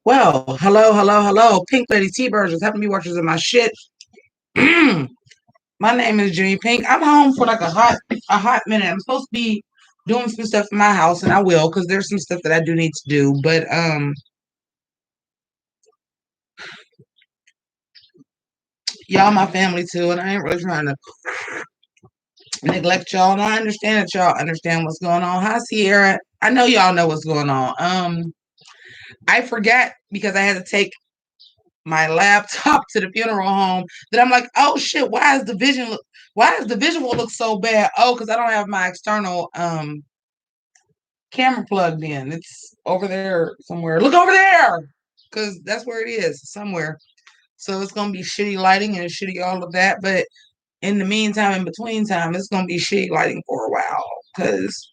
Well, hello, hello, hello. Pink Lady T-Birds, happen to be watchers of my shit. My name is Jimmi Pynk. I'm home for like a hot minute. I'm supposed to be doing some stuff in my house, and I will because there's some stuff that I do need to do. But y'all my family too, and I ain't really trying to neglect y'all. And I understand that y'all understand what's going on. Hi, Sierra. I know y'all know what's going on. I forgot because I had to take my laptop to the funeral home that I'm like, oh shit, why does the visual look so bad? Oh, because I don't have my external camera plugged in. It's over there somewhere. Look over there. Because that's where it is, somewhere. So it's gonna be shitty lighting and shitty all of that. But in the meantime, in between time, it's gonna be shitty lighting for a while. Cause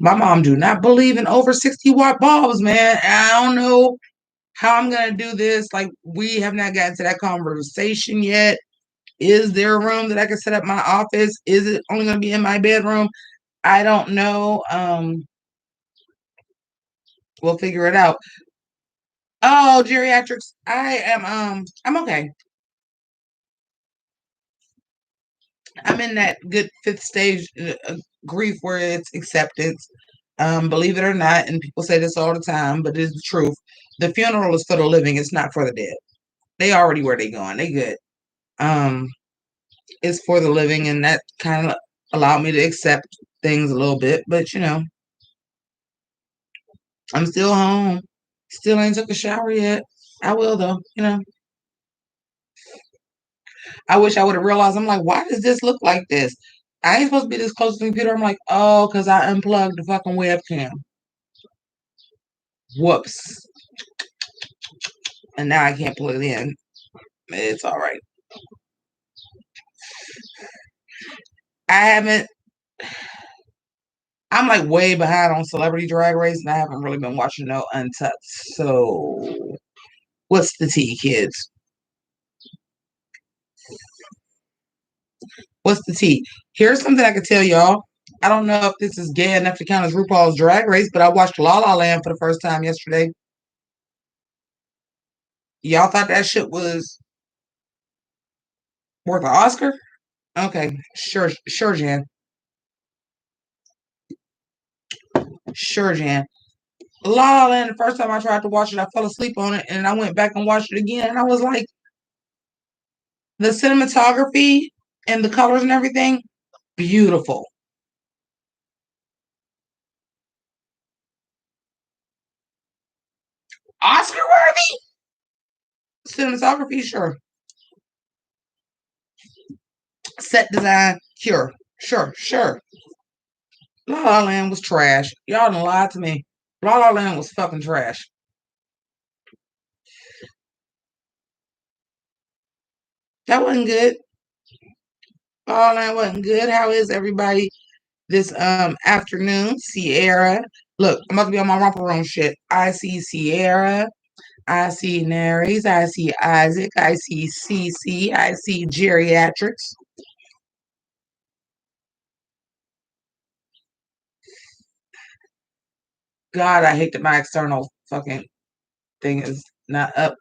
my mom do not believe in over 60-watt bulbs, man. I don't know how I'm gonna do this. Like, we have not gotten to that conversation yet. Is there a room that I can set up my office? Is it only gonna be in my bedroom? I don't know. We'll figure it out. Oh, geriatrics. I'm okay. I'm in that good fifth stage grief where it's acceptance. Believe it or not, and people say this all the time, but it's the truth. The funeral is for the living, it's not for the dead. They already where they going. They good. Um, it's for the living, and that kind of allowed me to accept things a little bit. But I'm still home. Still ain't took a shower yet. I will though. I wish I would have realized. I'm like, why does this look like this? I ain't supposed to be this close to the computer. I'm like, oh, because I unplugged the fucking webcam. Whoops. And now I can't plug it in. It's all right. I haven't. I'm like way behind on Celebrity Drag Race, and I haven't really been watching no Untucked. So, what's the tea, kids? What's the tea? Here's something I can tell y'all. I don't know if this is gay enough to count as RuPaul's Drag Race, but I watched La La Land for the first time yesterday. Y'all thought that shit was worth an Oscar? Okay, sure, sure, Jan. Sure, Jan. La La Land, the first time I tried to watch it, I fell asleep on it, and I went back and watched it again, and I was like, the cinematography and the colors and everything, beautiful. Oscar worthy cinematography, sure. Set design, sure, sure, sure. La La Land was trash. Y'all done lied to me. La La Land was fucking trash. That wasn't good. La La Land wasn't good. How is everybody this afternoon? Sierra. Look, I'm about to be on my romper room shit. I see Sierra. I see Naries. I see Isaac. I see CC. I see geriatrics. God, I hate that my external fucking thing is not up.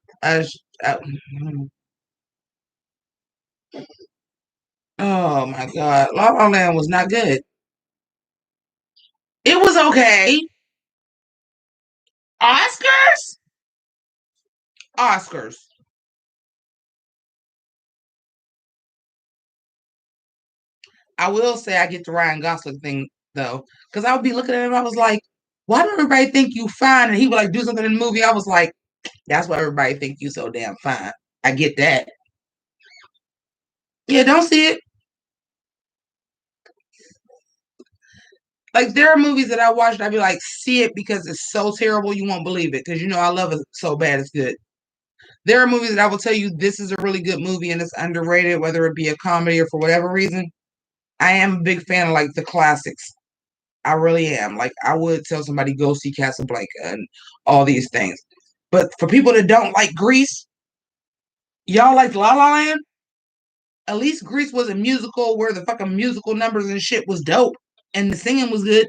Oh my God. La La Land was not good. It was okay. Oscars? Oscars. I will say I get the Ryan Gosling thing though. Because I would be looking at him, I was like, why do everybody think you fine? And he would like do something in the movie. I was like, that's why everybody think you so damn fine. I get that. Yeah, don't see it. Like, there are movies that I watch and I'd be like, see it because it's so terrible you won't believe it. Because I love it so bad it's good. There are movies that I will tell you this is a really good movie and it's underrated, whether it be a comedy or for whatever reason. I am a big fan of like the classics. I really am. Like, I would tell somebody go see Casablanca and all these things. But for people that don't like Grease, y'all like La La Land? At least Grease was a musical where the fucking musical numbers and shit was dope and the singing was good.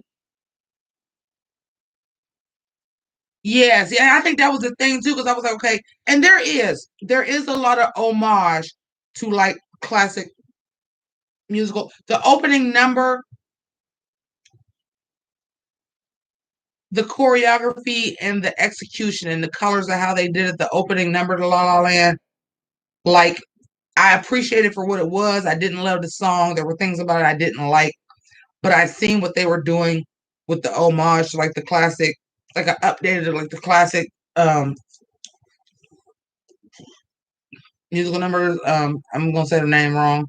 Yes, yeah, I think that was the thing too, because I was like, okay, and there is a lot of homage to like classic musical. The opening number, the choreography and the execution and the colors of how they did it, the opening number to La La Land, like I appreciate it for what it was. I didn't love the song. There were things about it I didn't like, but I seen what they were doing with the homage, like the classic, like I updated it, like the classic musical numbers. I'm gonna say the name wrong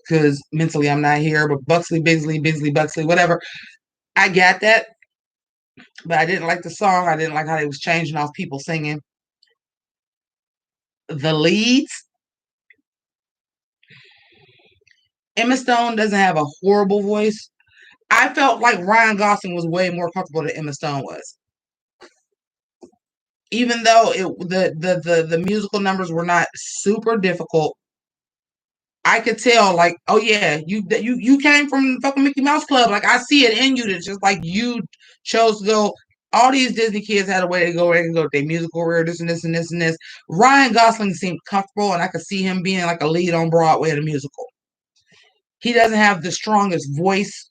because mentally I'm not here, but Buxley, Bigsley, Buxley, whatever. I got that, but I didn't like the song. I didn't like how they was changing off people singing. The leads, Emma Stone doesn't have a horrible voice. I felt like Ryan Gosling was way more comfortable than Emma Stone was. Even though the musical numbers were not super difficult, I could tell like, oh yeah, you came from fucking Mickey Mouse Club. Like I see it in you. That's just like you chose to go. All these Disney kids had a way to go. They can go to their musical career, this and this and this and this. Ryan Gosling seemed comfortable, and I could see him being like a lead on Broadway in a musical. He doesn't have the strongest voice,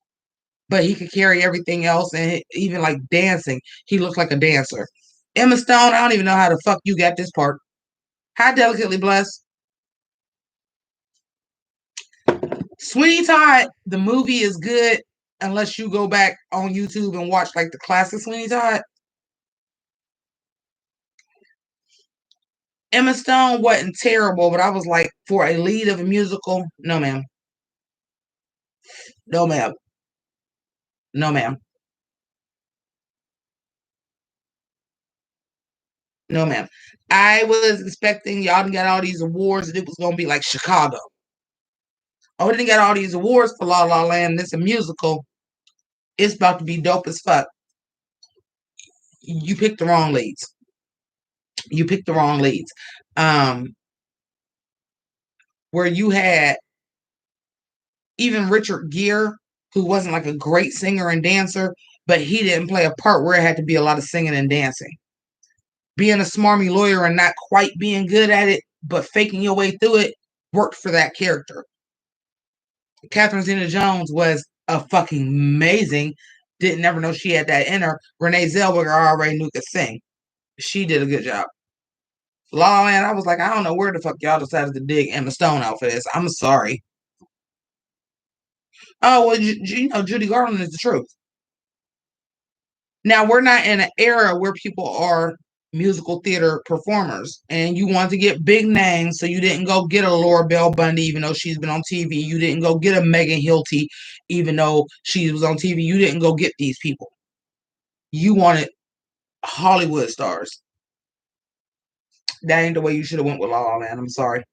but he could carry everything else, and even like dancing, he looks like a dancer. Emma Stone, I don't even know how the fuck you got this part. How delicately blessed. Sweeney Todd, the movie is good unless you go back on YouTube and watch like the classic Sweeney Todd. Emma Stone wasn't terrible, but I was like, for a lead of a musical, no ma'am, no ma'am, no ma'am, no ma'am. I was expecting y'all to get all these awards and it was gonna be like Chicago. Oh, we didn't get all these awards for La La Land. It's a musical. It's about to be dope as fuck. You picked the wrong leads. You picked the wrong leads. Um, where you had even Richard Gere, who wasn't like a great singer and dancer, but he didn't play a part where it had to be a lot of singing and dancing. Being a smarmy lawyer and not quite being good at it, but faking your way through it worked for that character. Catherine Zeta Jones was a fucking amazing. Didn't never know she had that in her. Renee Zellweger already knew could sing. She did a good job. La La Land, I was like, I don't know where the fuck y'all decided to dig Emma Stone out for this. I'm sorry. Oh well, Judy Garland is the truth. Now we're not in an era where people are musical theater performers and you want to get big names, so you didn't go get a Laura Bell Bundy, even though she's been on TV. You didn't go get a Megan Hilty, even though she was on TV. You didn't go get these people. You wanted Hollywood stars. That ain't the way you should have went with La La Land. I'm sorry.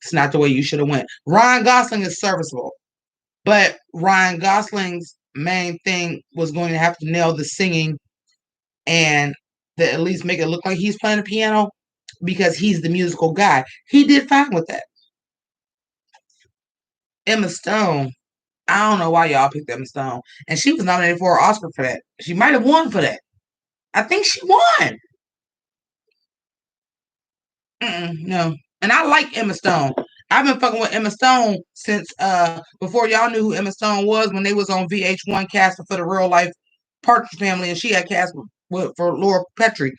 It's not the way you should have went. Ryan Gosling is serviceable, but Ryan Gosling's main thing was going to have to nail the singing and to at least make it look like he's playing the piano because he's the musical guy. He did fine with that. Emma Stone, I don't know why y'all picked Emma Stone, and she was nominated for an Oscar for that. She might have won for that. I think she won. No, and I like Emma Stone. I've been fucking with Emma Stone since before y'all knew who Emma Stone was, when they was on VH1 casting for the real life Partridge Family, and she had cast for Laura Petrie.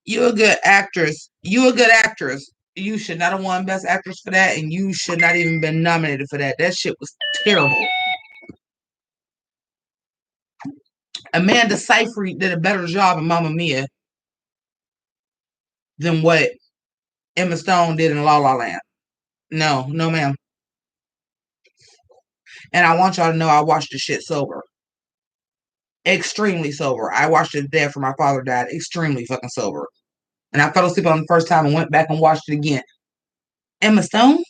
You a good actress. You a good actress. You should not have won Best Actress for that, and you should not even been nominated for that. That shit was terrible. Amanda Seyfried did a better job in Mamma Mia than what Emma Stone did in La La Land. No, no, ma'am. And I want y'all to know I watched the shit sober. Extremely sober. I watched it the day after my father died. Extremely fucking sober. And I fell asleep on the first time and went back and watched it again. Emma Stone?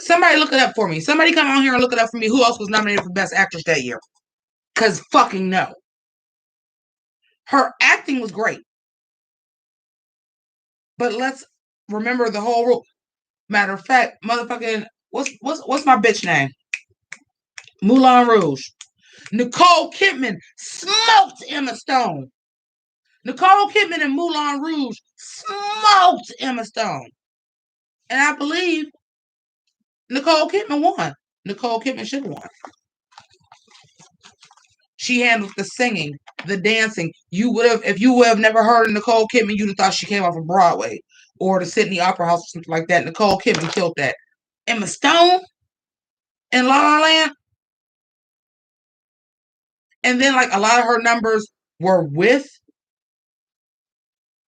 Somebody look it up for me. Somebody come on here and look it up for me. Who else was nominated for Best Actress that year? Because fucking no. Her acting was great. But let's remember the whole rule. Matter of fact, motherfucking, what's my bitch name? Moulin Rouge. Nicole Kidman smoked Emma Stone. Nicole Kidman in Moulin Rouge smoked Emma Stone. And I believe Nicole Kidman won. Nicole Kidman should have won. She handled the singing, the dancing. You would have, if you would have never heard of Nicole Kidman, you'd have thought she came off of Broadway or the Sydney Opera House or something like that. Nicole Kidman killed that. Emma Stone in La La Land. And then like a lot of her numbers were with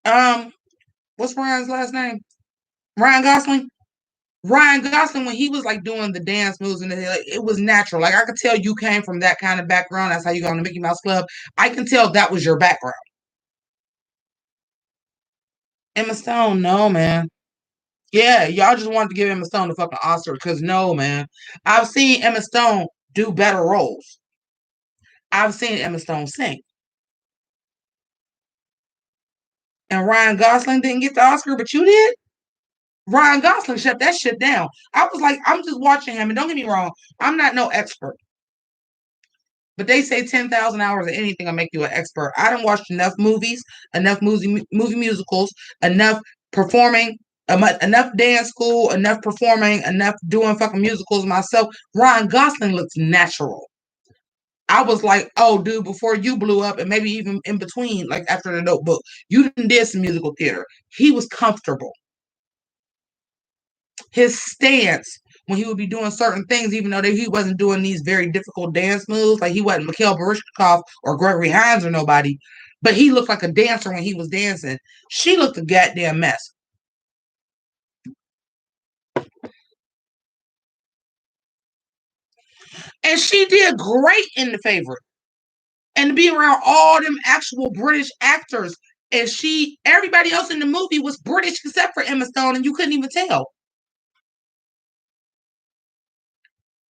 um what's Ryan's last name? Ryan Gosling. Ryan Gosling, when he was like doing the dance moves and it was natural. Like I could tell you came from that kind of background. That's how you got on the Mickey Mouse Club. I can tell that was your background. Emma Stone, no man. Yeah, y'all just wanted to give Emma Stone the fucking Oscar because no man. I've seen Emma Stone do better roles. I've seen Emma Stone sing. And Ryan Gosling didn't get the Oscar, but you did? Ryan Gosling shut that shit down. I was like, I'm just watching him, and don't get me wrong, I'm not no expert. But they say 10,000 hours of anything will make you an expert. I done watched enough movies, enough movie musicals, enough performing, enough dance school, enough performing, enough doing fucking musicals myself. Ryan Gosling looks natural. I was like, oh, dude, before you blew up, and maybe even in between, like after the Notebook, you did some musical theater. He was comfortable. His stance when he would be doing certain things, even though he wasn't doing these very difficult dance moves, like he wasn't Mikhail Baryshnikov or Gregory Hines or nobody, but he looked like a dancer when he was dancing. She looked a goddamn mess. And she did great in The Favorite. And to be around all them actual British actors, and everybody else in the movie was British except for Emma Stone, and you couldn't even tell.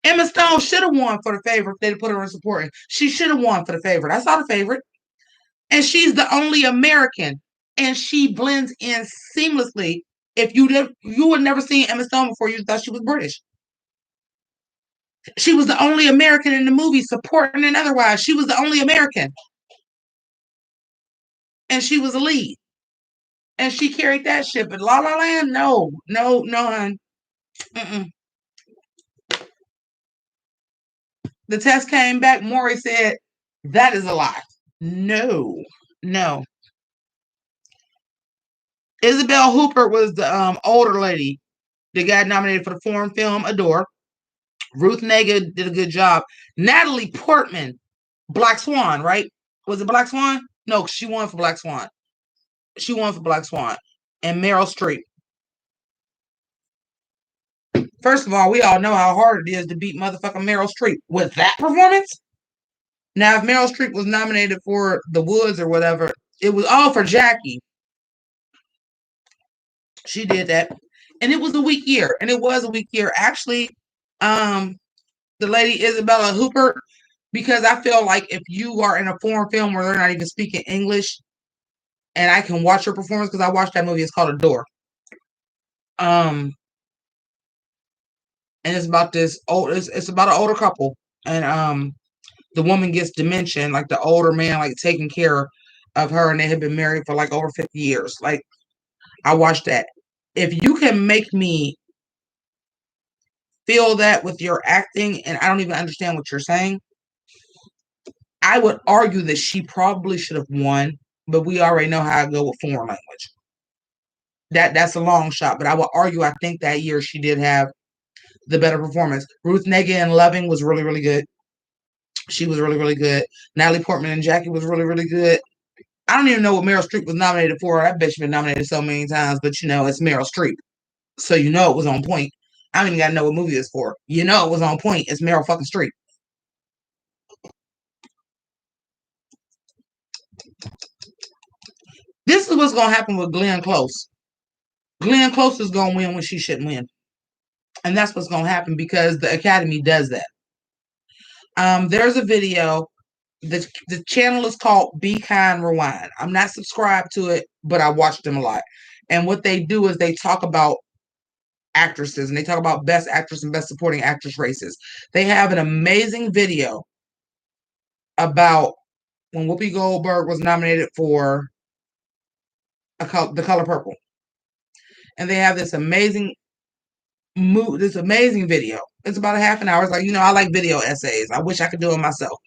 Emma Stone should have won for The Favorite if they'd put her in supporting. She should have won for The Favorite. I saw The Favorite. And she's the only American, and she blends in seamlessly. If you would never seen Emma Stone before, you thought she was British. She was the only American in the movie, supporting and otherwise. She was the only American, and she was a lead, and she carried that ship. But La La Land, no, no, no, hon. Mm-mm. The test came back. Maury said that is a lie. No, no. Isabel Hooper was the older lady that got nominated for the foreign film Adore. Ruth Negga did a good job. Natalie Portman, Black Swan, right? Was it Black Swan? No, she won for Black Swan. She won for Black Swan. And Meryl Streep. First of all, we all know how hard it is to beat motherfucking Meryl Streep with that performance. Now, if Meryl Streep was nominated for The Woods or whatever, it was all for Jackie. She did that. And it was a weak year. And it was a weak year. Actually, the lady Isabella Hooper, because I feel like if you are in a foreign film where they're not even speaking English, and I can watch her performance because I watched that movie. It's called Adore. And it's about this old. It's about an older couple, and the woman gets dementia, and like the older man like taking care of her, and they had been married for like over 50 years. Like I watched that. If you can make me feel that with your acting, and I don't even understand what you're saying, I would argue that she probably should have won, but we already know how I go with foreign language. That's a long shot, but I would argue I think that year she did have the better performance. Ruth Negga and Loving was really, really good. She was really, really good. Natalie Portman and Jackie was really, really good. I don't even know what Meryl Streep was nominated for. I bet she's been nominated so many times, but you know, it's Meryl Streep. So you know it was on point. I don't even got to know what movie it's for. You know it was on point. It's Meryl fucking Streep. This is what's going to happen with Glenn Close. Glenn Close is going to win when she shouldn't win. And that's what's going to happen because the Academy does that. There's a video. The channel is called Be Kind Rewind. I'm not subscribed to it, but I watch them a lot. And what they do is they talk about actresses and they talk about best actress and best supporting actress races. They have an amazing video about when Whoopi Goldberg was nominated for The Color Purple, and they have this amazing video. It's about a half an hour. It's like, I like video essays. I wish I could do it myself.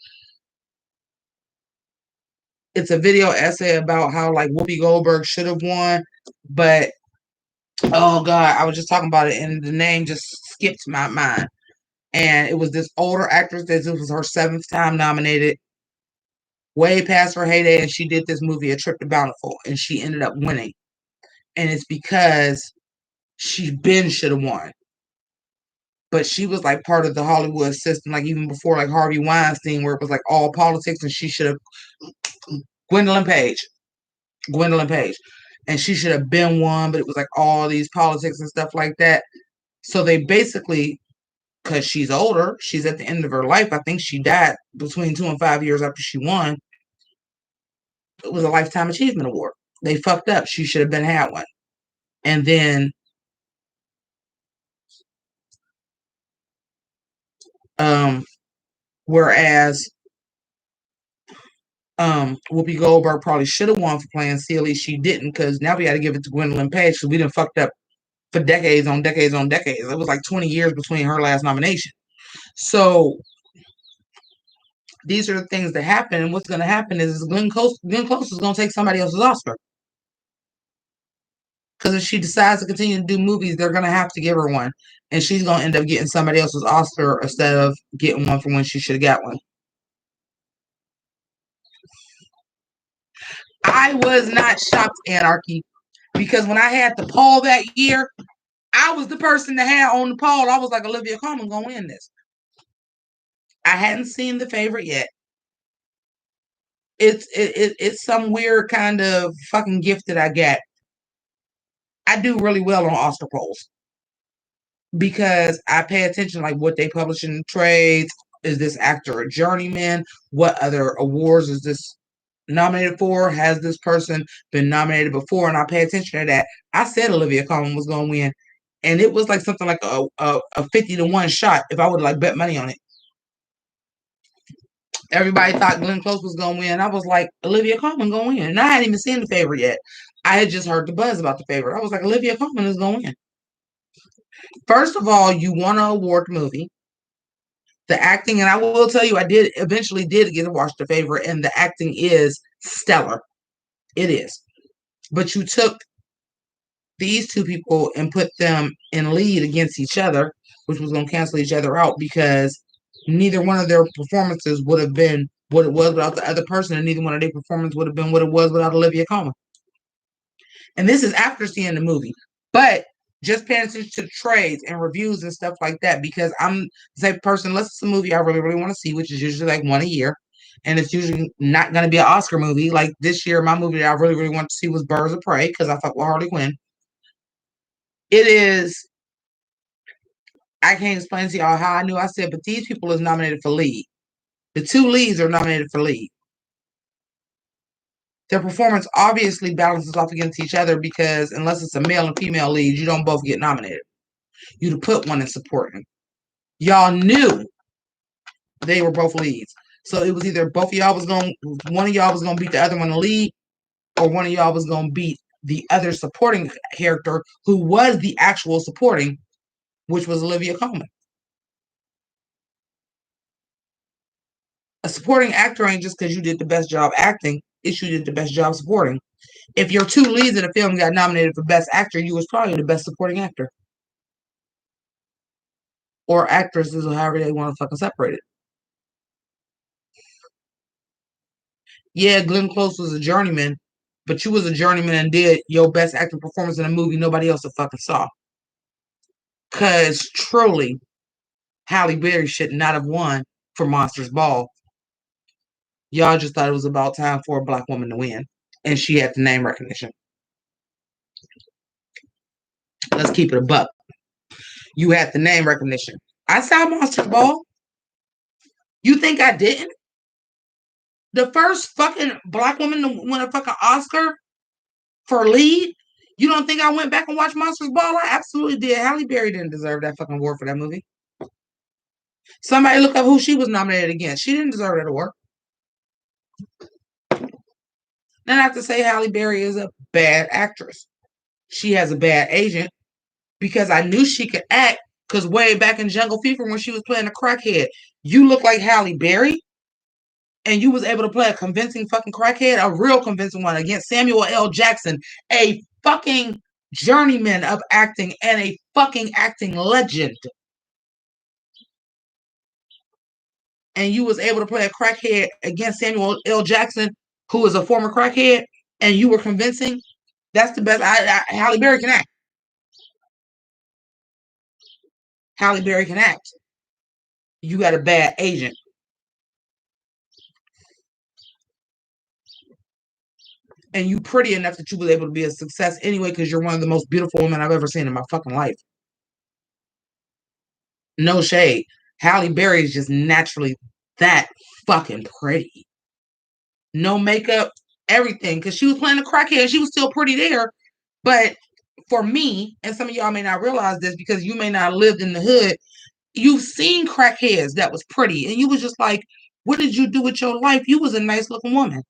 It's a video essay about how like Whoopi Goldberg should have won, but oh god, I was just talking about it and the name just skipped my mind. And it was this older actress that this was her seventh time nominated, way past her heyday, and she did this movie, A Trip to Bountiful, and she ended up winning. And it's because she been should have won. But she was like part of the Hollywood system, like even before like Harvey Weinstein, where it was like all politics, and she should have Gwendolyn Page. Gwendolyn Page. And she should have been one, but it was like all these politics and stuff like that. So they basically, because she's older, she's at the end of her life. I think she died between 2 and 5 years after she won. It was a Lifetime Achievement Award. They fucked up. She should have been had one. And then whereas Whoopi Goldberg probably should have won for playing Celie. She didn't, because now we got to give it to Gwendolyn Page, because we done fucked up for decades on decades on decades. It was like 20 years between her last nomination. So these are the things that happen, and what's going to happen is Glenn Close is going to take somebody else's Oscar. Because if she decides to continue to do movies, they're going to have to give her one, and she's going to end up getting somebody else's Oscar instead of getting one for when she should have got one. I was not shocked, Anarchy, because when I had the poll that year, I was the person that had on the poll. I was like, Olivia Colman gonna win this. I hadn't seen The Favorite yet. It's some weird kind of fucking gift that I get. I do really well on Oscar polls because I pay attention like what they publish in trades. Is this actor a journeyman? What other awards is this nominated for? Has this person been nominated before? And I pay attention to that. I said Olivia Colman was going to win, and it was like something like a 50-1 shot if I would like bet money on it. Everybody thought Glenn Close was going to win. I was like, Olivia Colman going to win. And I hadn't even seen The Favorite yet. I had just heard the buzz about The Favorite. I was like, Olivia Colman is going to win. First of all, you won an award movie. The acting, and I will tell you, I did eventually get to watch The Favorite, and the acting is stellar. It is. But you took these two people and put them in lead against each other, which was going to cancel each other out because neither one of their performances would have been what it was without the other person, and neither one of their performances would have been what it was without Olivia Colman. And this is after seeing the movie, but just paying attention to the trades and reviews and stuff like that, because I'm the type of person, unless it's a movie I really, really want to see, which is usually like one a year, and it's usually not going to be an Oscar movie. Like this year, my movie that I really, really want to see was Birds of Prey, because I fuck with Harley Quinn. It is, I can't explain to y'all how I knew. I said, but these people is nominated for lead. The two leads are nominated for lead. Their performance obviously balances off against each other, because unless it's a male and female lead, you don't both get nominated. You'd put one in supporting. Y'all knew they were both leads. So it was either both of y'all was going, one of y'all was going to beat the other one in the lead, or one of y'all was going to beat the other supporting character who was the actual supporting, which was Olivia Colman. A supporting actor ain't just because you did the best job acting, it's you did the best job supporting. If your two leads in a film got nominated for best actor, you was probably the best supporting actor. Or actresses, or however they want to fucking separate it. Yeah, Glenn Close was a journeyman, but you was a journeyman and did your best acting performance in a movie nobody else fucking saw. Because truly, Halle Berry should not have won for Monsters Ball. Y'all just thought it was about time for a black woman to win, and she had the name recognition. Let's keep it a buck. You had the name recognition. I saw Monsters Ball. You think I didn't? The first fucking black woman to win a fucking Oscar for lead? You don't think I went back and watched Monsters Ball? I absolutely did. Halle Berry didn't deserve that fucking award for that movie. Somebody look up who she was nominated against. She didn't deserve that award. Not to say Halle Berry is a bad actress. She has a bad agent because I knew she could act because way back in Jungle Fever when she was playing a crackhead, you look like Halle Berry and you was able to play a convincing fucking crackhead, a real convincing one against Samuel L. Jackson, a fucking journeyman of acting and a fucking acting legend. And you was able to play a crackhead against Samuel L. Jackson, who is a former crackhead, and you were convincing. That's the best. Halle Berry can act. Halle Berry can act. You got a bad agent. And you pretty enough that you was able to be a success anyway because you're one of the most beautiful women I've ever seen in my fucking life. No shade. Halle Berry is just naturally that fucking pretty. No makeup, everything. Because she was playing a crackhead. She was still pretty there. But for me, and some of y'all may not realize this because you may not have lived in the hood, you've seen crackheads that was pretty. And you was just like, what did you do with your life? You was a nice looking woman.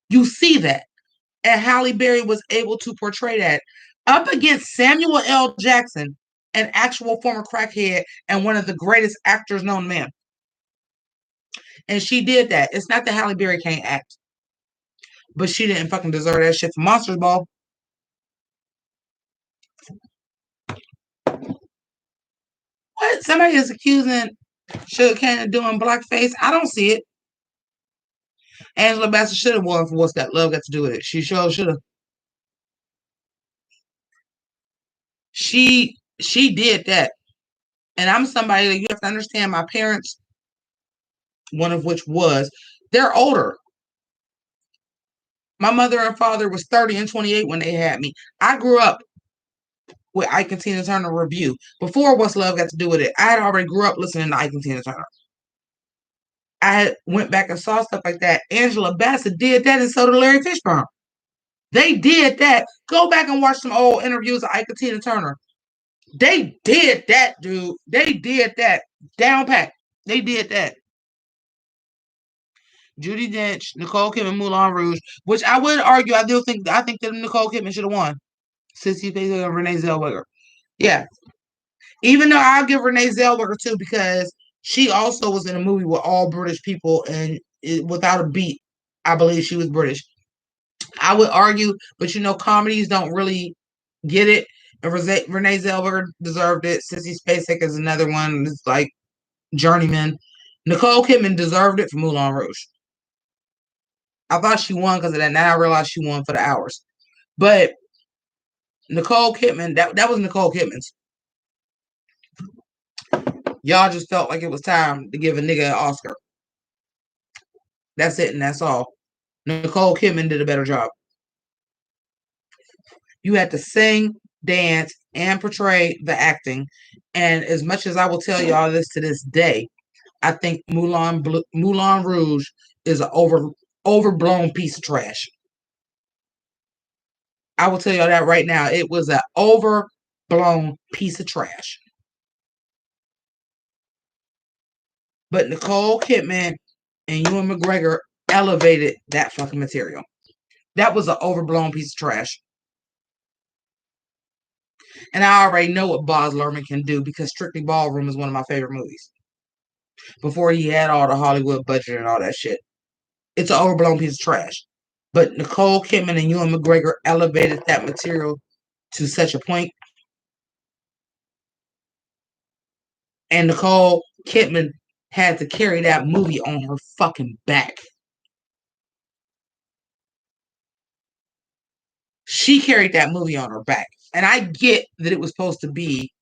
You see that. And Halle Berry was able to portray that up against Samuel L. Jackson, an actual former crackhead and one of the greatest actors known to man. And she did that. It's not that Halle Berry can't act, but she didn't fucking deserve that shit for Monsters Ball. What? Somebody is accusing Sugar Cane of doing blackface? I don't see it. Angela Bassett should have won for What's That Love Got to Do with It. She sure should have. She did that. And I'm somebody that you have to understand my parents, one of which was, they're older. My mother and father was 30 and 28 when they had me. I grew up with Ike and Tina Turner review. Before What's Love Got to Do with It, I had already grew up listening to Ike and Tina Turner. I had went back and saw stuff like that. Angela Bassett did that, and so did Larry Fishburne. They did that. Go back and watch some old interviews of Ike and Tina Turner. They did that, dude. They did that. Down pat. They did that. Judi Dench, Nicole Kidman, Moulin Rouge, which I would argue, I think that Nicole Kidman should have won. Sissy Spacek and Renee Zellweger. Yeah. Even though I'll give Renee Zellweger too, because she also was in a movie with all British people and without a beat, I believe she was British. I would argue, but comedies don't really get it. And Renee Zellweger deserved it. Sissy Spacek is another one. It's like journeyman. Nicole Kidman deserved it for Moulin Rouge. I thought she won because of that. Now I realize she won for the hours. But Nicole Kidman, that was Nicole Kidman's. Y'all just felt like it was time to give a nigga an Oscar. That's it, and that's all. Nicole Kidman did a better job. You had to sing, dance, and portray the acting. And as much as I will tell y'all this to this day, I think Moulin Rouge is an overblown piece of trash. I will tell y'all that right now. It was an overblown piece of trash. But Nicole Kidman and Ewan McGregor elevated that fucking material. That was an overblown piece of trash. And I already know what Baz Luhrmann can do because Strictly Ballroom is one of my favorite movies. Before he had all the Hollywood budget and all that shit. It's an overblown piece of trash. But Nicole Kidman and Ewan McGregor elevated that material to such a point. And Nicole Kidman had to carry that movie on her fucking back. She carried that movie on her back. And I get that it was supposed to be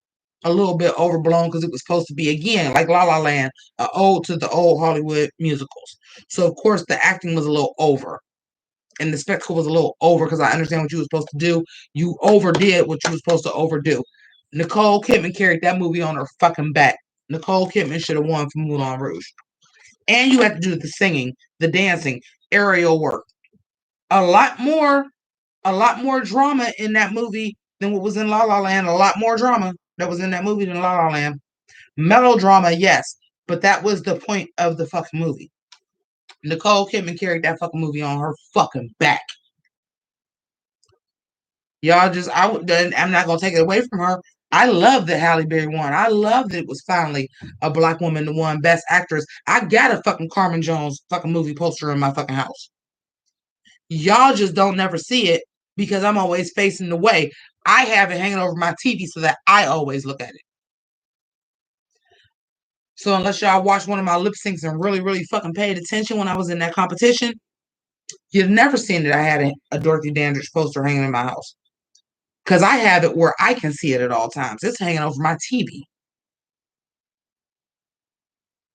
a little bit overblown because it was supposed to be, again, like La La Land, an ode to the old Hollywood musicals. So, of course, the acting was a little over. And the spectacle was a little over because I understand what you were supposed to do. You overdid what you were supposed to overdo. Nicole Kidman carried that movie on her fucking back. Nicole Kidman should have won for Moulin Rouge. And you had to do the singing, the dancing, aerial work. A lot more drama in that movie than what was in La La Land. A lot more drama that was in that movie than La La Land. Melodrama, yes, but that was the point of the fucking movie. Nicole Kidman carried that fucking movie on her fucking back. Y'all just, I'm not gonna take it away from her. I love that Halle Berry won. I love that it was finally a black woman that won Best Actress. I got a fucking Carmen Jones fucking movie poster in my fucking house. Y'all just don't never see it because I'm always facing the way. I have it hanging over my TV so that I always look at it. So unless y'all watched one of my lip syncs and really, really fucking paid attention when I was in that competition, you've never seen that I had a Dorothy Dandridge poster hanging in my house. Because I have it where I can see it at all times. It's hanging over my TV.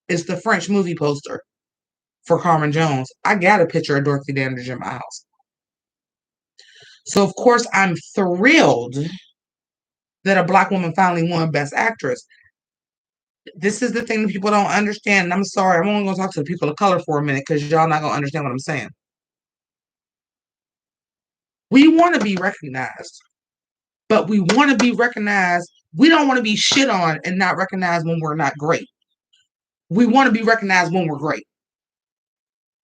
It's the French movie poster for Carmen Jones. I got a picture of Dorothy Dandridge in my house. So, of course, I'm thrilled that a black woman finally won Best Actress. This is the thing that people don't understand. And I'm sorry, I'm only going to talk to the people of color for a minute because y'all not going to understand what I'm saying. We want to be recognized, but we want to be recognized. We don't want to be shit on and not recognized when we're not great. We want to be recognized when we're great.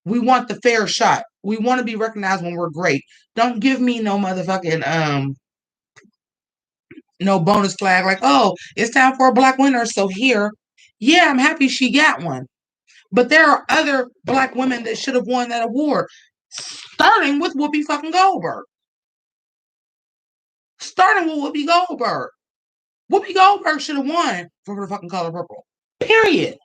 We want the fair shot. We want to be recognized when we're great. Don't give me no motherfucking no bonus flag like, oh, it's time for a black winner. So here, yeah, I'm happy she got one. But there are other black women that should have won that award, starting with Whoopi fucking Goldberg. Starting with Whoopi Goldberg. Whoopi Goldberg should have won for the fucking Color Purple. Period.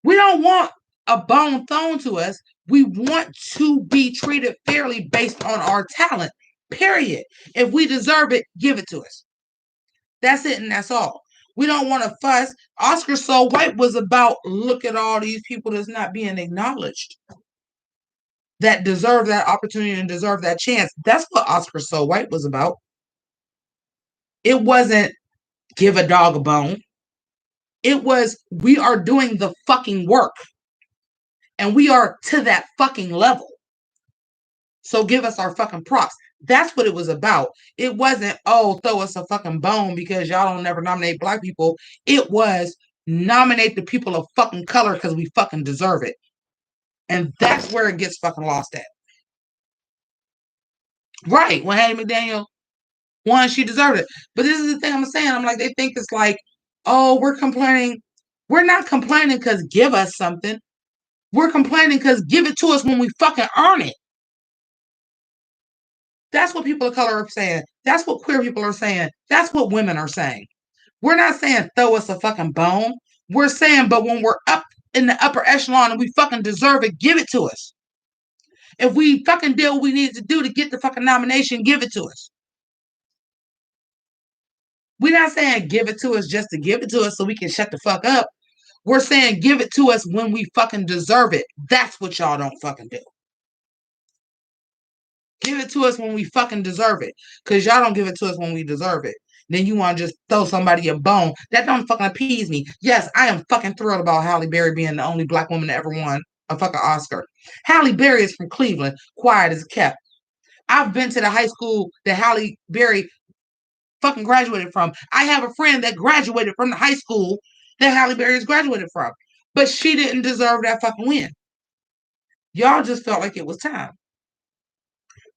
We don't want a bone thrown to us. We want to be treated fairly based on our talent. Period. If we deserve it, give it to us. That's it, and that's all. We don't want to fuss. Oscar So White was about look at all these people that's not being acknowledged, that deserve that opportunity and deserve that chance. That's what Oscar So White was about. It wasn't give a dog a bone. It was we are doing the fucking work. And we are to that fucking level. So give us our fucking props. That's what it was about. It wasn't, oh, throw us a fucking bone because y'all don't never nominate black people. It was nominate the people of fucking color because we fucking deserve it. And that's where it gets fucking lost at. Right. When Hattie McDaniel won, she deserved it. But this is the thing I'm saying. I'm like, they think it's like, oh, we're complaining. We're not complaining because give us something. We're complaining because give it to us when we fucking earn it. That's what people of color are saying. That's what queer people are saying. That's what women are saying. We're not saying throw us a fucking bone. We're saying, but when we're up in the upper echelon and we fucking deserve it, give it to us. If we fucking did what we needed to do to get the fucking nomination, give it to us. We're not saying give it to us just to give it to us so we can shut the fuck up. We're saying give it to us when we fucking deserve it. That's what y'all don't fucking do. Give it to us when we fucking deserve it. Because y'all don't give it to us when we deserve it. Then you want to just throw somebody a bone. That don't fucking appease me. Yes, I am fucking thrilled about Halle Berry being the only black woman that ever won a fucking Oscar. Halle Berry is from Cleveland. Quiet as kept. I've been to the high school that Halle Berry fucking graduated from. I have a friend that graduated from the high school that Halle Berry has graduated from. But she didn't deserve that fucking win. Y'all just felt like it was time.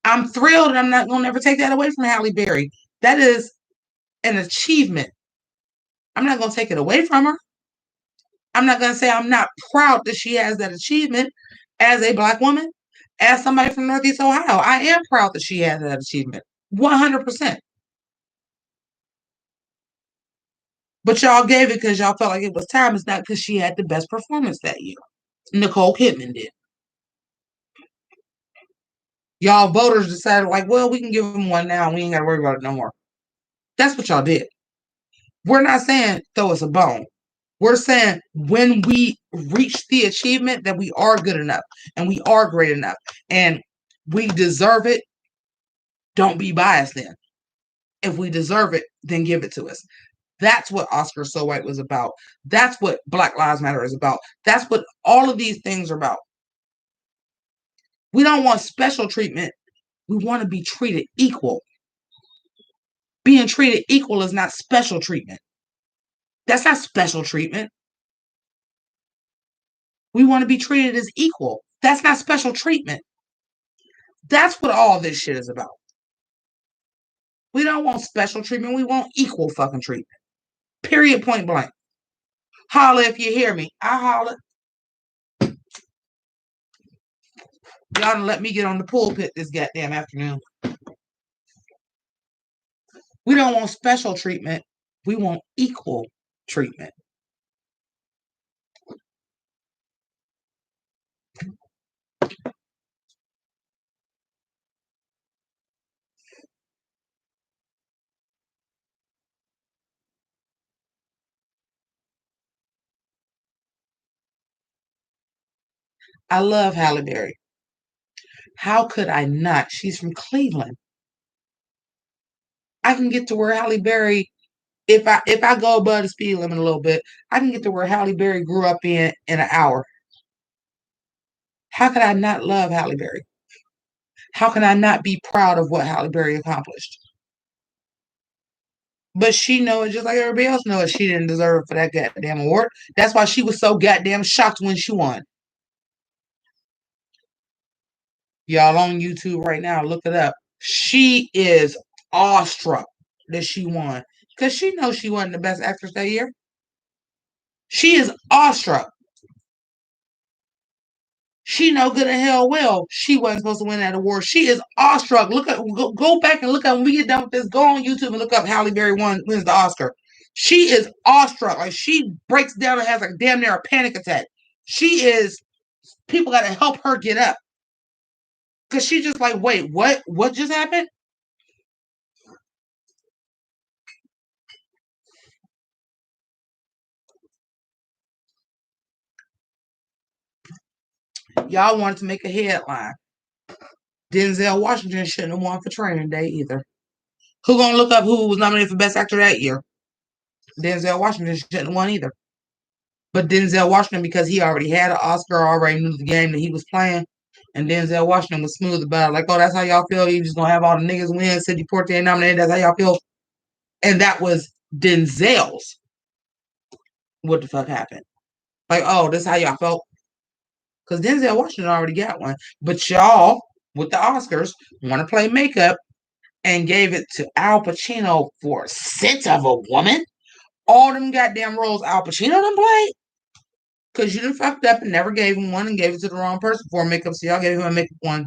I'm thrilled and I'm not going to ever take that away from Halle Berry. That is an achievement. I'm not going to take it away from her. I'm not going to say I'm not proud that she has that achievement as a black woman, as somebody from Northeast Ohio. I am proud that she has that achievement. 100%. But y'all gave it because y'all felt like it was time. It's not because she had the best performance that year. Nicole Kidman did. Y'all voters decided, like, well, we can give them one now. We ain't got to worry about it no more. That's what y'all did. We're not saying throw us a bone. We're saying when we reach the achievement that we are good enough and we are great enough and we deserve it, don't be biased then. If we deserve it, then give it to us. That's what Oscar So White was about. That's what Black Lives Matter is about. That's what all of these things are about. We don't want special treatment. We want to be treated equal. Being treated equal is not special treatment. That's not special treatment. We want to be treated as equal. That's not special treatment. That's what all this shit is about. We don't want special treatment. We want equal fucking treatment. Period, point blank. Holla if you hear me. I holler. Y'all done let me get on the pulpit this goddamn afternoon. We don't want special treatment. We want equal treatment. I love Halle Berry. How could I not? She's from Cleveland. I can get to where Halle Berry, if I go above the speed limit a little bit, I can get to where Halle Berry grew up in an hour. How could I not love Halle Berry? How can I not be proud of what Halle Berry accomplished? But she know it just like everybody else know it. She didn't deserve it for that goddamn award. That's why she was so goddamn shocked when she won. Y'all on YouTube right now, look it up. She is awestruck that she won. Because she knows she wasn't the best actress that year. She is awestruck. She know good and hell well she wasn't supposed to win that award. She is awestruck. Look at go back and look at when we get done with this. Go on YouTube and look up Halle Berry wins the Oscar. She is awestruck. Like she breaks down and has like damn near a panic attack. She is. People got to help her get up because she just like, wait, what? What just happened? Y'all wanted to make a headline. Denzel Washington shouldn't have won for Training Day either. Who gonna look up who was nominated for Best Actor that year? Denzel Washington shouldn't have won either. But Denzel Washington, because he already had an Oscar, already knew the game that he was playing, and Denzel Washington was smooth about it. Like, oh, that's how y'all feel? You just gonna have all the niggas win, Sidney Poitier nominated, that's how y'all feel? And that was Denzel's. What the fuck happened? Like, oh, this is how y'all felt? Because Denzel Washington already got one. But y'all, with the Oscars, want to play makeup and gave it to Al Pacino for Scent of a Woman? All them goddamn roles Al Pacino done played? Because you done fucked up and never gave him one and gave it to the wrong person for makeup. So y'all gave him a makeup one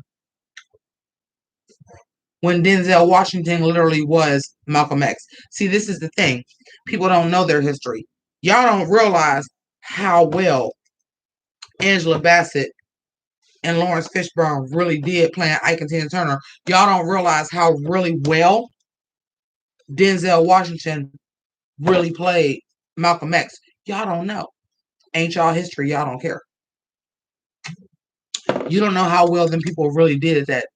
when Denzel Washington literally was Malcolm X. See, this is the thing. People don't know their history. Y'all don't realize how well Angela Bassett and Lawrence Fishburne really did playing Ike and Tina Turner. Y'all don't realize how really well Denzel Washington really played Malcolm X. Y'all don't know. Ain't y'all history. Y'all don't care. You don't know how well them people really did that.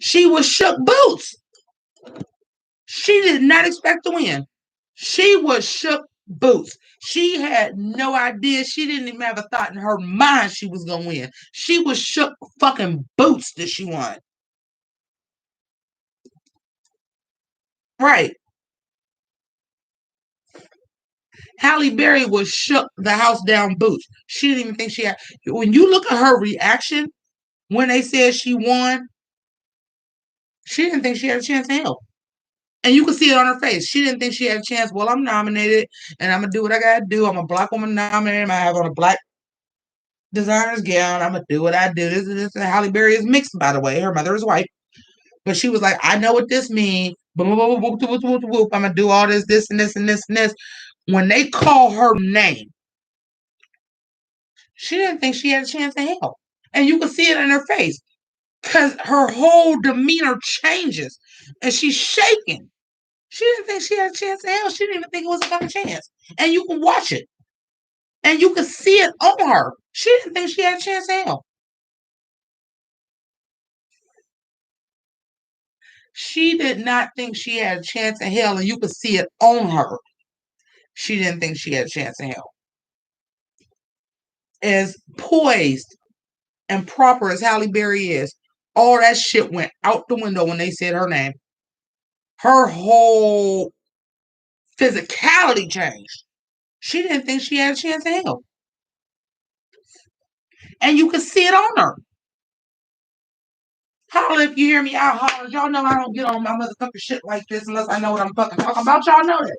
She was shook boots. She did not expect to win. She was shook boots. She had no idea. She didn't even have a thought in her mind she was going to win. She was shook fucking boots that she won. Right. Halle Berry was shook the house down boots. She didn't even think she had. When you look at her reaction when they said she won, she didn't think she had a chance in hell. And you could see it on her face. She didn't think she had a chance. Well, I'm nominated and I'm going to do what I got to do. I'm a black woman nominated. I have on a black designer's gown. I'm going to do what I do. This Halle Berry is mixed, by the way. Her mother is white. But she was like, I know what this means. I'm going to do all this, and this, and this, and this. When they call her name, she didn't think she had a chance in hell. And you could see it in her face because her whole demeanor changes and she's shaking. She didn't think she had a chance in hell. She didn't even think it was a fucking chance. And you can watch it. And you can see it on her. She didn't think she had a chance in hell. She did not think she had a chance in hell, and you could see it on her. She didn't think she had a chance in hell. As poised and proper as Halle Berry is, all that shit went out the window when they said her name. Her whole physicality changed. She didn't think she had a chance in hell. And you could see it on her. Holla if you hear me out, holler. Y'all know I don't get on my motherfucking shit like this unless I know what I'm fucking talking about. Y'all know that.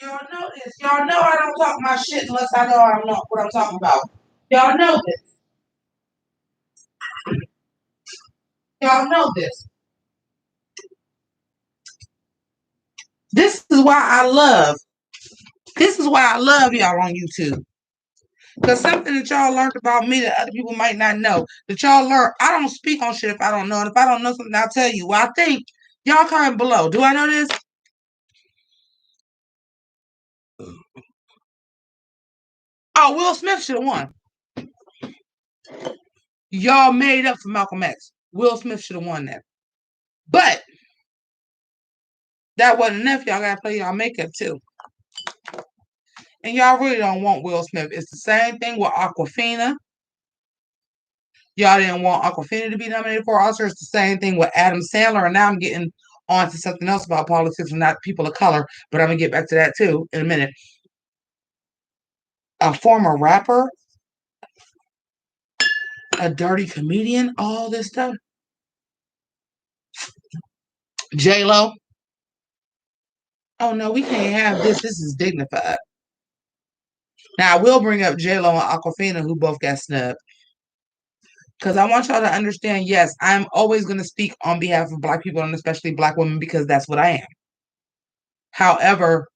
Y'all know this. Y'all know I don't talk my shit unless I know I'm not what I'm talking about. Y'all know this. Y'all know this. This is why I love. This is why I love y'all on YouTube. Because something that y'all learned about me that other people might not know. That y'all learn. I don't speak on shit if I don't know. And if I don't know something, I'll tell you. Well, I think y'all comment below. Do I know this? Oh, Will Smith should have won. Y'all made up for Malcolm X. Will Smith should have won that. But that wasn't enough. Y'all gotta play y'all makeup too. And y'all really don't want Will Smith. It's the same thing with Aquafina. Y'all didn't want Aquafina to be nominated for Oscar. It's the same thing with Adam Sandler. And now I'm getting on to something else about politics and not people of color. But I'm gonna get back to that too in a minute. A former rapper, a dirty comedian, all this stuff. J Lo. Oh no, we can't have this. This is dignified. Now I will bring up J Lo and Aquafina, who both got snubbed. Because I want y'all to understand, yes, I'm always going to speak on behalf of Black people and especially Black women because that's what I am. However,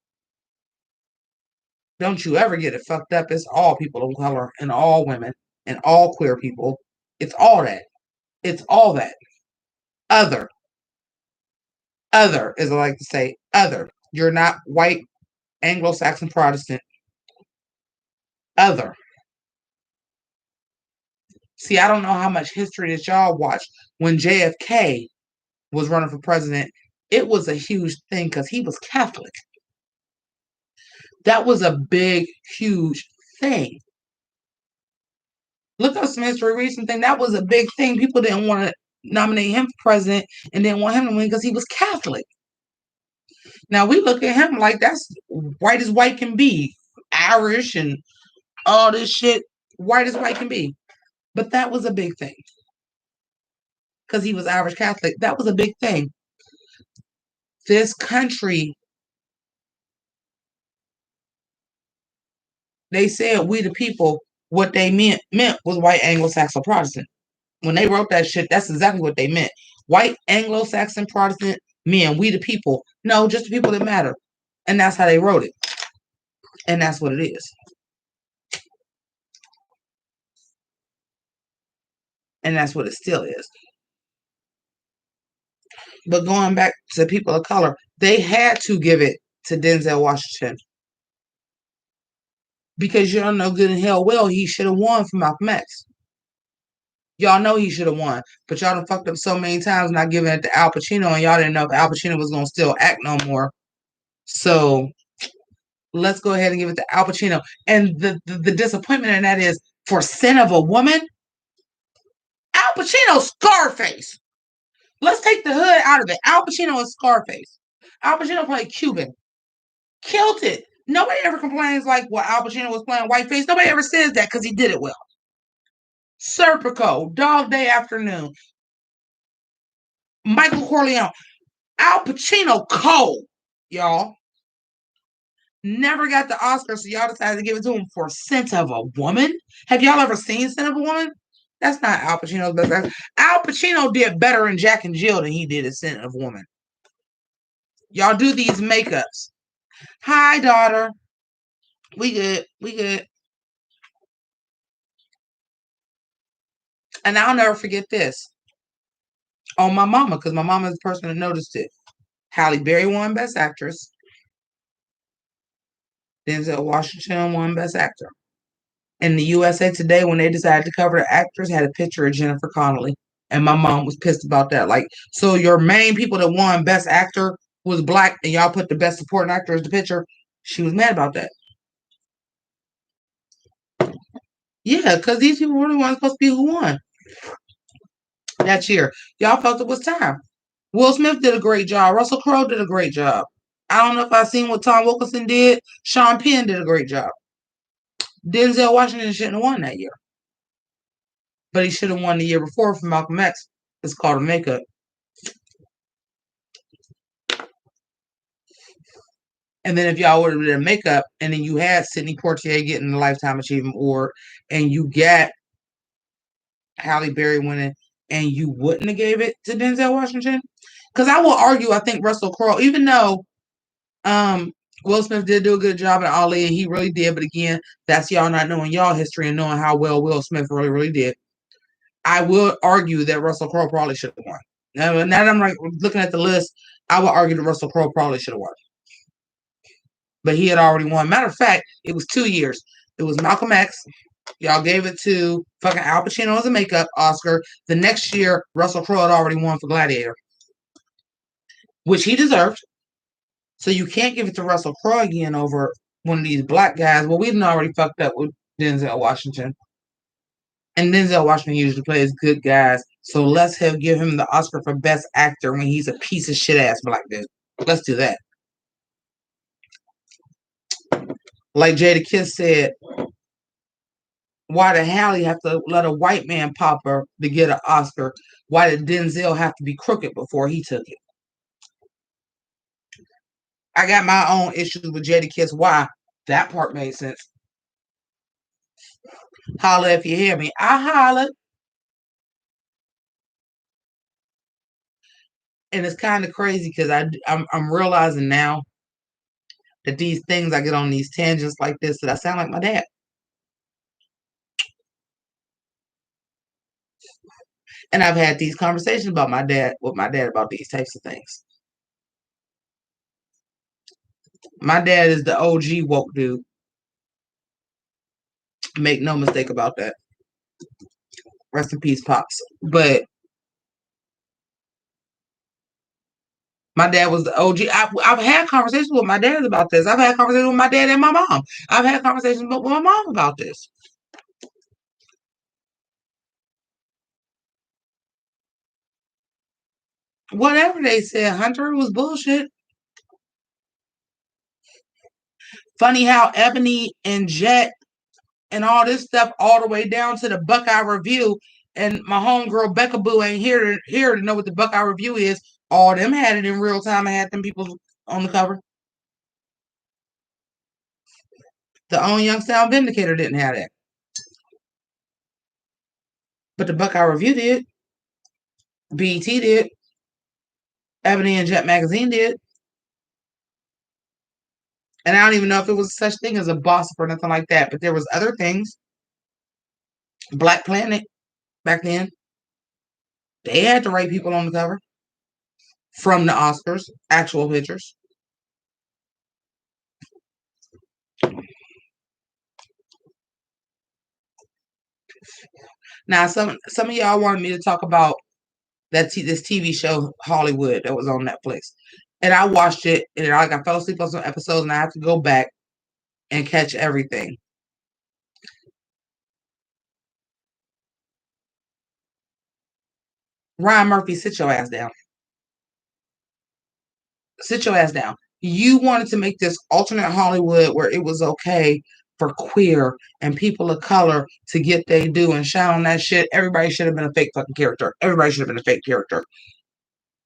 don't you ever get it fucked up. It's all people of color and all women and all queer people. It's all that. It's all that. Other. Other, as I like to say, other. You're not white, Anglo-Saxon Protestant. Other. See, I don't know how much history that y'all watched. When JFK was running for president, it was a huge thing because he was Catholic. That was a big, huge thing. Look up some history, read something. That was a big thing. People didn't want to nominate him for president and didn't want him to win because he was Catholic. Now we look at him like that's white as white can be, Irish and all this shit, white as white can be. But that was a big thing because he was Irish Catholic. That was a big thing. This country, they said we the people. What they meant was white Anglo-Saxon Protestant. When they wrote that shit, that's exactly what they meant. White Anglo-Saxon Protestant men, we the people. No, just the people that matter. And that's how they wrote it. And that's what it is. And that's what it still is. But going back to people of color, they had to give it to Denzel Washington. Because you don't know good and hell well he should have won for Malcolm X. Y'all know he should have won, but y'all done fucked up so many times not giving it to Al Pacino, and y'all didn't know if Al Pacino was gonna still act no more. So let's go ahead and give it to Al Pacino. And the disappointment in that is for Sin of a Woman, Al Pacino Scarface. Let's take the hood out of it. Al Pacino is Scarface. Al Pacino played Cuban. Killed it. Nobody ever complains like, well, Al Pacino was playing whiteface. Nobody ever says that because he did it well. Serpico, Dog Day Afternoon, Michael Corleone, Al Pacino cold, y'all. Never got the Oscar, so y'all decided to give it to him for Scent of a Woman. Have y'all ever seen Scent of a Woman? That's not Al Pacino's best. Al Pacino did better in Jack and Jill than he did in Scent of a Woman. Y'all do these makeups. Hi, daughter. We good. We good. And I'll never forget this on my mama, because my mama is the person that noticed it. Halle Berry won Best Actress. Denzel Washington won Best Actor. And the USA Today, when they decided to cover the actors, had a picture of Jennifer Connelly. And my mom was pissed about that. Like, so your main people that won Best Actor was black, and y'all put the Best Supporting Actor as the picture. She was mad about that. Yeah, because these people were the ones supposed to be who won that year. Y'all felt it was time. Will Smith did a great job. Russell Crowe did a great job. I don't know if I've seen what Tom Wilkinson did. Sean Penn did a great job. Denzel Washington shouldn't have won that year, but he should have won the year before for Malcolm X. It's called a makeup. And then if y'all would have done makeup, and then you had Sidney Poitier getting the Lifetime Achievement Award, and you got Halle Berry winning, and you wouldn't have gave it to Denzel Washington, because I will argue, I think Russell Crowe, even though um, Will Smith did do a good job at Ali, and he really did, but again, that's y'all not knowing y'all history and knowing how well Will Smith really, really did. I will argue that Russell Crowe probably should have won. Now that I'm like looking at the list, I would argue that Russell Crowe probably should have won. But he had already won. Matter of fact, it was 2 years. It was Malcolm X. Y'all gave it to fucking Al Pacino as a makeup Oscar. The next year, Russell Crowe had already won for Gladiator, which he deserved. So you can't give it to Russell Crowe again over one of these black guys. Well, we've already fucked up with Denzel Washington. And Denzel Washington usually plays good guys. So let's give him the Oscar for Best Actor when he's a piece of shit ass black dude. Let's do that. Like Jada Kiss said, why did Halle have to let a white man pop her to get an Oscar? Why did Denzel have to be crooked before he took it? I got my own issues with Jada Kiss. Why? That part made sense. Holla if you hear me. I holla. And it's kind of crazy because I'm realizing now that these things I get on these tangents like this that I sound like my dad. And I've had these conversations about my dad with my dad about these types of things. My dad is the OG woke dude. Make no mistake about that. Rest in peace, pops. But my dad was the OG. I've had conversations with my dad about this. I've had conversations with my dad and my mom. I've had conversations with my mom about this. Whatever they said, Hunter was bullshit. Funny how Ebony and Jet and all this stuff, all the way down to the Buckeye Review, and my homegirl Becca Boo ain't here to know what the Buckeye Review is. All of them had it in real time and had them people on the cover. The own Youngstown Vindicator didn't have that, but the Buckeye Review did. BET did. Ebony and Jet magazine did. And I don't even know if it was such thing as a boss or nothing like that, but there was other things. Black Planet back then, they had the right people on the cover from the Oscars, actual pictures. Now, some of y'all wanted me to talk about this TV show Hollywood that was on Netflix, and I watched it, and I fell asleep on some episodes, and I have to go back and catch everything. Ryan Murphy, sit your ass down. Sit your ass down. You wanted to make this alternate Hollywood where it was okay for queer and people of color to get they due and shine on that shit. Everybody should have been a fake fucking character. Everybody should have been a fake character.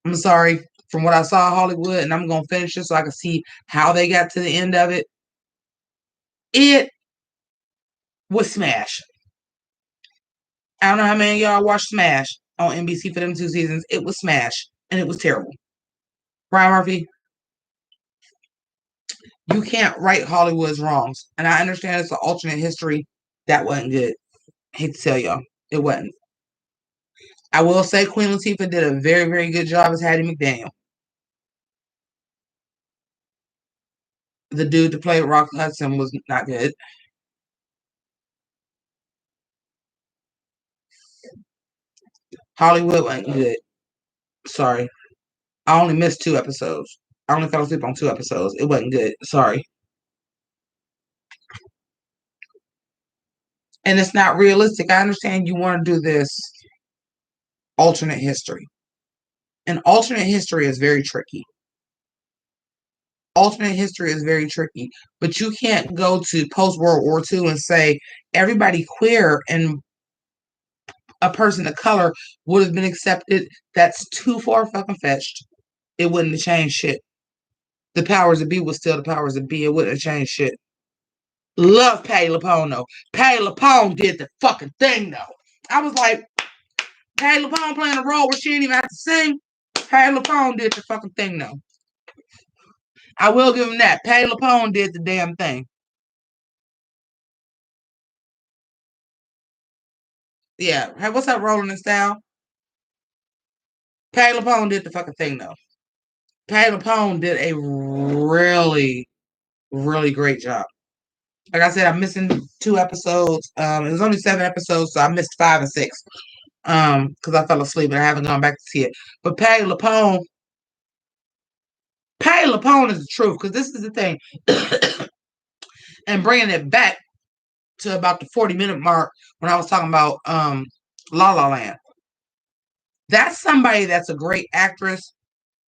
I'm sorry. From what I saw Hollywood, and I'm gonna finish it so I can see how they got to the end of it. It was smash. I don't know how many of y'all watched Smash on NBC for them 2 seasons. It was smash, and it was terrible. Brian Murphy, you can't right Hollywood's wrongs. And I understand it's an alternate history. That wasn't good. I hate to tell y'all. It wasn't. I will say Queen Latifah did a very, very good job as Hattie McDaniel. The dude that played Rock Hudson was not good. Hollywood wasn't good. Sorry. I only missed 2 episodes. I only fell asleep on 2 episodes. It wasn't good. Sorry. And it's not realistic. I understand you want to do this alternate history. And alternate history is very tricky. Alternate history is very tricky. But you can't go to post World War II and say everybody queer and a person of color would have been accepted. That's too far fucking fetched. It wouldn't have changed shit. The powers that be was still the powers that be. It wouldn't have changed shit. Love Patty LuPone though. Patty LuPone did the fucking thing though. I was like, Patty LuPone playing a role where she didn't even have to sing. Patty LuPone did the fucking thing though. I will give him that. Patty LuPone did the damn thing. Yeah. Hey, what's up, Rolling in Style? Patty LuPone did the fucking thing though. Patty LuPone did a really, really great job. Like I said, I'm missing 2 episodes. It was only 7 episodes, so I missed 5 and 6. Because I fell asleep and I haven't gone back to see it. But Patty LuPone is the truth. Because this is the thing, and bringing it back to about the 40-minute mark when I was talking about La La Land. That's somebody that's a great actress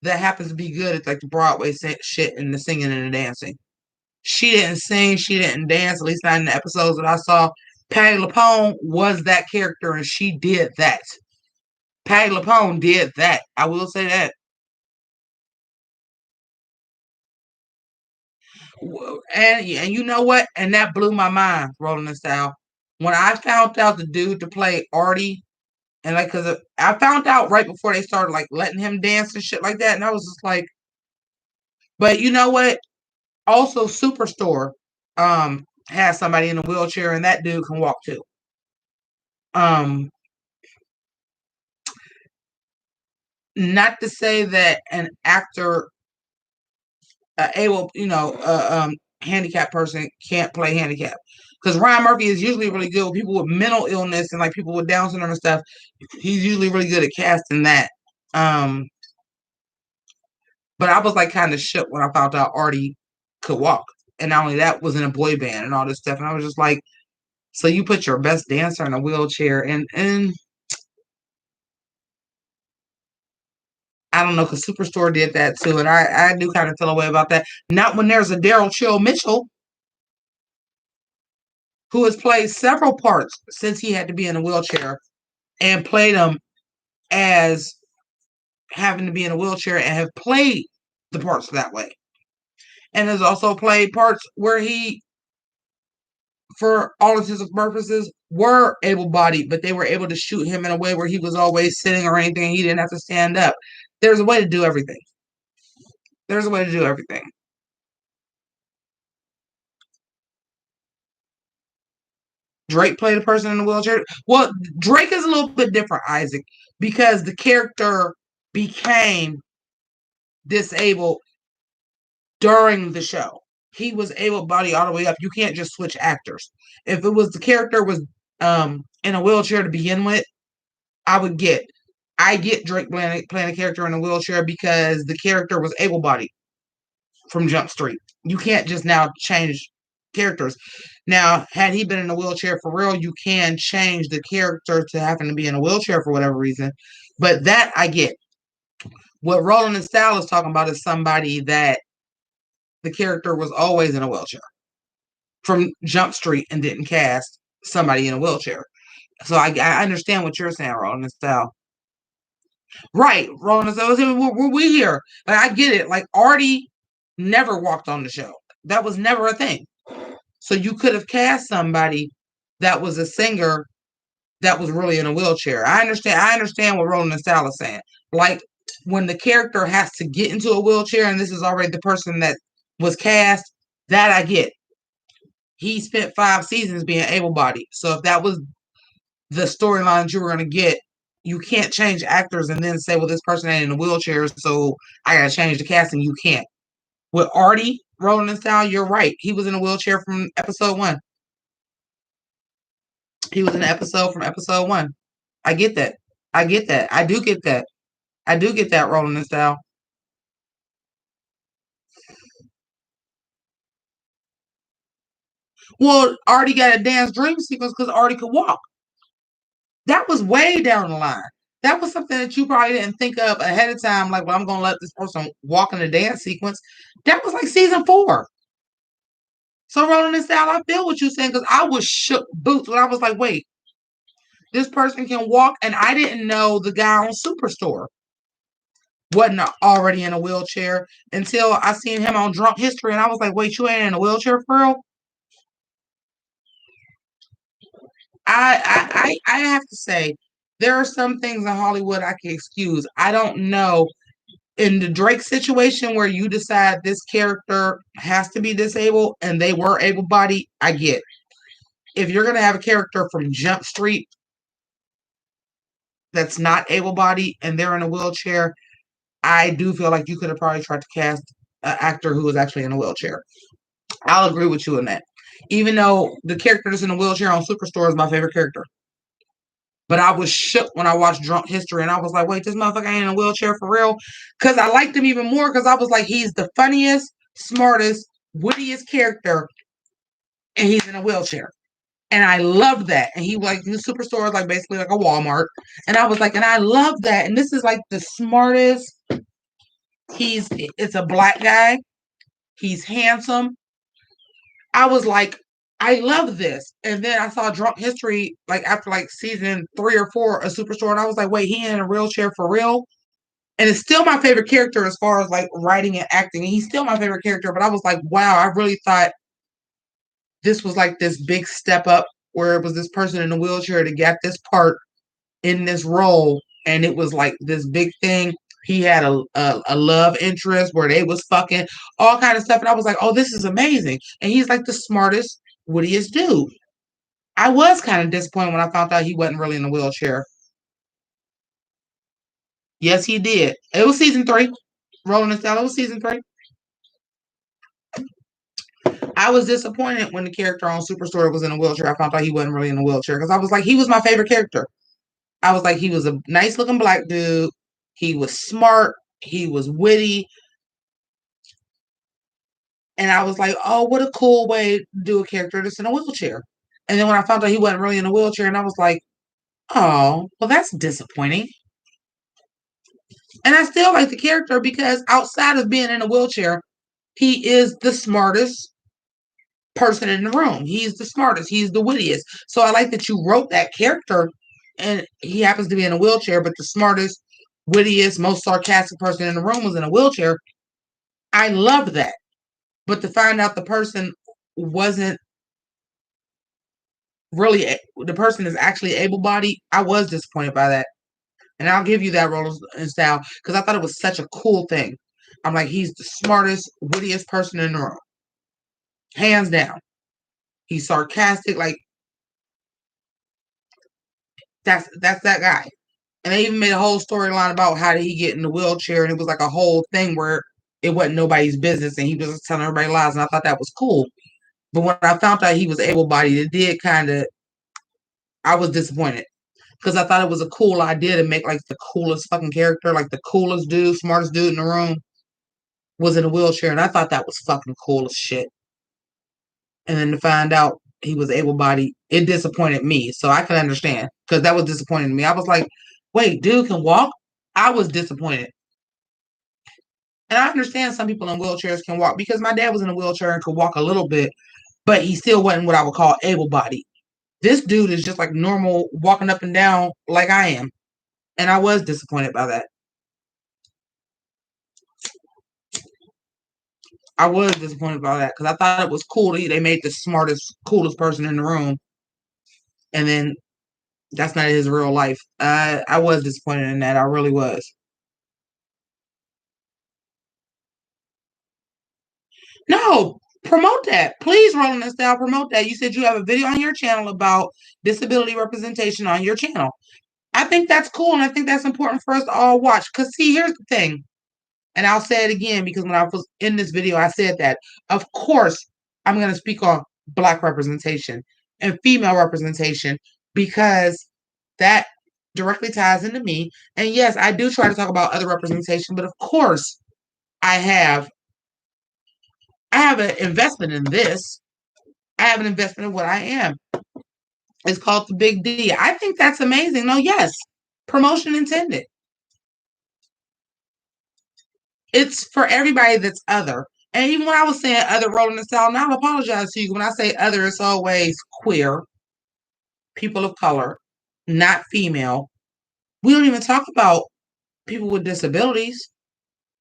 that happens to be good at like the Broadway shit and the singing and the dancing. She didn't sing, she didn't dance, at least not in the episodes that I saw. Patty LuPone was that character and she did that. Patty LuPone did that. I will say that. And you know what? And that blew my mind, Rolling in Style. When I found out the dude to play Artie, and like, cause I found out right before they started like letting him dance and shit like that, and I was just like, but you know what? Also, Superstore has somebody in a wheelchair, and that dude can walk too. Um, Not to say that an actor, able, handicapped person can't play handicap. Because Ryan Murphy is usually really good with people with mental illness and like people with Down syndrome and stuff. He's usually really good at casting that. Um, but I was like kind of shook when I found out Artie could walk. And not only that, was in a boy band and all this stuff. And I was just like, so you put your best dancer in a wheelchair, and I don't know, because Superstore did that too, and I do kind of feel away about that. Not when there's a Daryl Chill Mitchell who has played several parts since he had to be in a wheelchair and played them as having to be in a wheelchair and have played the parts that way. And has also played parts where he, for all intents and purposes, were able-bodied, but they were able to shoot him in a way where he was always sitting or anything. He didn't have to stand up. There's a way to do everything. There's a way to do everything. Drake played a person in a wheelchair. Well, Drake is a little bit different, Isaac, because the character became disabled during the show. He was able-bodied all the way up. You can't just switch actors. If it was the character was in a wheelchair to begin with, I get Drake playing a character in a wheelchair because the character was able-bodied from Jump Street. You can't just now change characters. Now, had he been in a wheelchair for real, you can change the character to happen to be in a wheelchair for whatever reason. But that I get. What Roland and Style is talking about is somebody that the character was always in a wheelchair from Jump Street and didn't cast somebody in a wheelchair. So I understand what you're saying, Roland and Style. Right, Roland and Style. We here. Like, I get it. Like, Artie never walked on the show. That was never a thing. So you could have cast somebody that was a singer that was really in a wheelchair. I understand what Roland and Style is saying. Like, when the character has to get into a wheelchair and this is already the person that was cast, that I get. He spent 5 seasons being able-bodied. So if that was the storyline that you were going to get, You can't change actors and then say, well, this person ain't in a wheelchair, so I gotta change the casting. You can't. With Artie rolling this down, you're right. He was in a wheelchair from episode one. He was in an episode from episode one. I get that. I get that. I do get that. I do get that rolling this down. Well, Artie got a dance dream sequence because Artie could walk. That was way down the line. That was something that you probably didn't think of ahead of time. Like, well, I'm going to let this person walk in the dance sequence. That was like season four. So rolling this down, I feel what you're saying because I was shook boots when I was like, wait, this person can walk, and I didn't know the guy on Superstore wasn't already in a wheelchair until I seen him on Drunk History, and I was like, wait, you ain't in a wheelchair for real? I have to say, there are some things in Hollywood I can excuse. I don't know in the Drake situation where you decide this character has to be disabled and they were able bodied, I get. If you're gonna have a character from Jump Street that's not able bodied and they're in a wheelchair, I do feel like you could have probably tried to cast an actor who was actually in a wheelchair. I'll agree with you on that. Even though the character that's in a wheelchair on Superstore is my favorite character. But I was shook when I watched Drunk History and I was like, wait, this motherfucker ain't in a wheelchair for real? Because I liked him even more because I was like, he's the funniest, smartest, wittiest character and he's in a wheelchair. And I love that. And he like the Superstore is like basically like a Walmart. And I was like, and I love that. And this is like the smartest. It's a black guy. He's handsome. I was like, I love this. And then I saw Drunk History like after like season 3 or 4 of Superstore, and I was like, wait, he in a wheelchair for real? And it's still my favorite character as far as like writing and acting. And he's still my favorite character. But I was like, wow, I really thought this was like this big step up where it was this person in a wheelchair to get this part in this role, and it was like this big thing. He had a love interest where they was fucking all kind of stuff, and I was like, oh, this is amazing. And he's like the smartest, wittiest dude. I was kind of disappointed when I found out he wasn't really in a wheelchair. Yes, he did. It was season 3. Rolling this down, it was season 3. I was disappointed when the character on Superstore was in a wheelchair. I found out he wasn't really in a wheelchair because I was like, he was my favorite character. I was like, he was a nice looking black dude. He was smart. He was witty. And I was like, oh, what a cool way to do a character that's in a wheelchair. And then when I found out he wasn't really in a wheelchair, and I was like, oh, well, that's disappointing. And I still like the character because outside of being in a wheelchair, he is the smartest person in the room. He's the smartest. He's the wittiest. So I like that you wrote that character and he happens to be in a wheelchair, but the smartest, wittiest, most sarcastic person in the room was in a wheelchair. I love that. But to find out the person wasn't really, the person is actually able bodied, I was disappointed by that. And I'll give you that role and style because I thought it was such a cool thing. I'm like, he's the smartest, wittiest person in the room. Hands down. He's sarcastic, like that's that guy. And they even made a whole storyline about how did he get in the wheelchair, and it was like a whole thing where it wasn't nobody's business, and he was just telling everybody lies, and I thought that was cool. But when I found out he was able-bodied, it did kind of. I was disappointed because I thought it was a cool idea to make like the coolest fucking character, like the coolest dude, smartest dude in the room was in a wheelchair, and I thought that was fucking cool as shit. And then to find out he was able-bodied, it disappointed me. So I can understand because that was disappointing to me. I was like, wait, dude can walk? I was disappointed. And I understand some people in wheelchairs can walk because my dad was in a wheelchair and could walk a little bit, but he still wasn't what I would call able bodied. This dude is just like normal walking up and down like I am. And I was disappointed by that. I was disappointed by that because I thought it was cool that they made the smartest, coolest person in the room. And then that's not his real life. I was disappointed in that. I really was. No, promote that. Please, Rolling This Style, promote that. You said you have a video on your channel about disability representation on your channel. I think that's cool, and I think that's important for us to all watch. Because, see, here's the thing, and I'll say it again because when I was in this video, I said that. Of course, I'm going to speak on Black representation and female representation because that directly ties into me. And yes, I do try to talk about other representation, but of course, I have I have an investment in this. I have an investment in what I am. It's called the Big D. I think that's amazing. No, yes, promotion intended. It's for everybody that's other. And even when I was saying other rolling the South, now I apologize to you. When I say other, it's always queer, people of color, not female. We don't even talk about people with disabilities.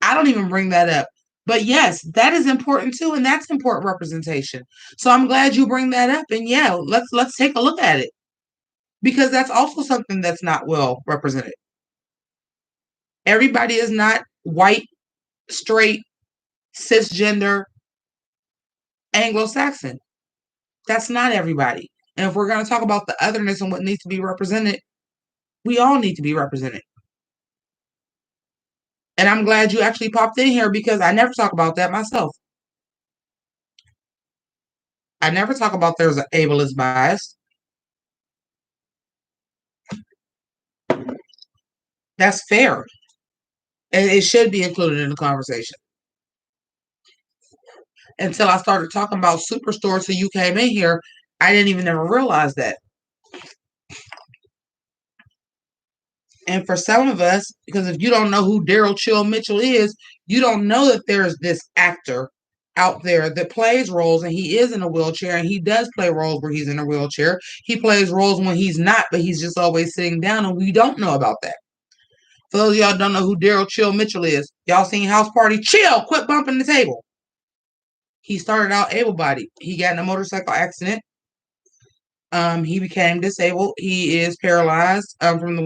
I don't even bring that up. But yes, that is important too, and that's important representation. So I'm glad you bring that up. And yeah, let's take a look at it because that's also something that's not well represented. Everybody is not white, straight, cisgender, Anglo-Saxon. That's not everybody. And if we're going to talk about the otherness and what needs to be represented, we all need to be represented. And I'm glad you actually popped in here because I never talk about that myself. I never talk about there's an ableist bias. That's fair. And it should be included in the conversation. Until I started talking about Superstore, so you came in here, I didn't even ever realize that. And for some of us, because if you don't know who Daryl Chill Mitchell is, you don't know that there's this actor out there that plays roles and he is in a wheelchair and he does play roles where he's in a wheelchair. He plays roles when he's not, but he's just always sitting down and we don't know about that. For those of y'all don't know who Daryl Chill Mitchell is, y'all seen House Party? Chill, quit bumping the table. He started out able-bodied. He got in a motorcycle accident. He became disabled. He is paralyzed from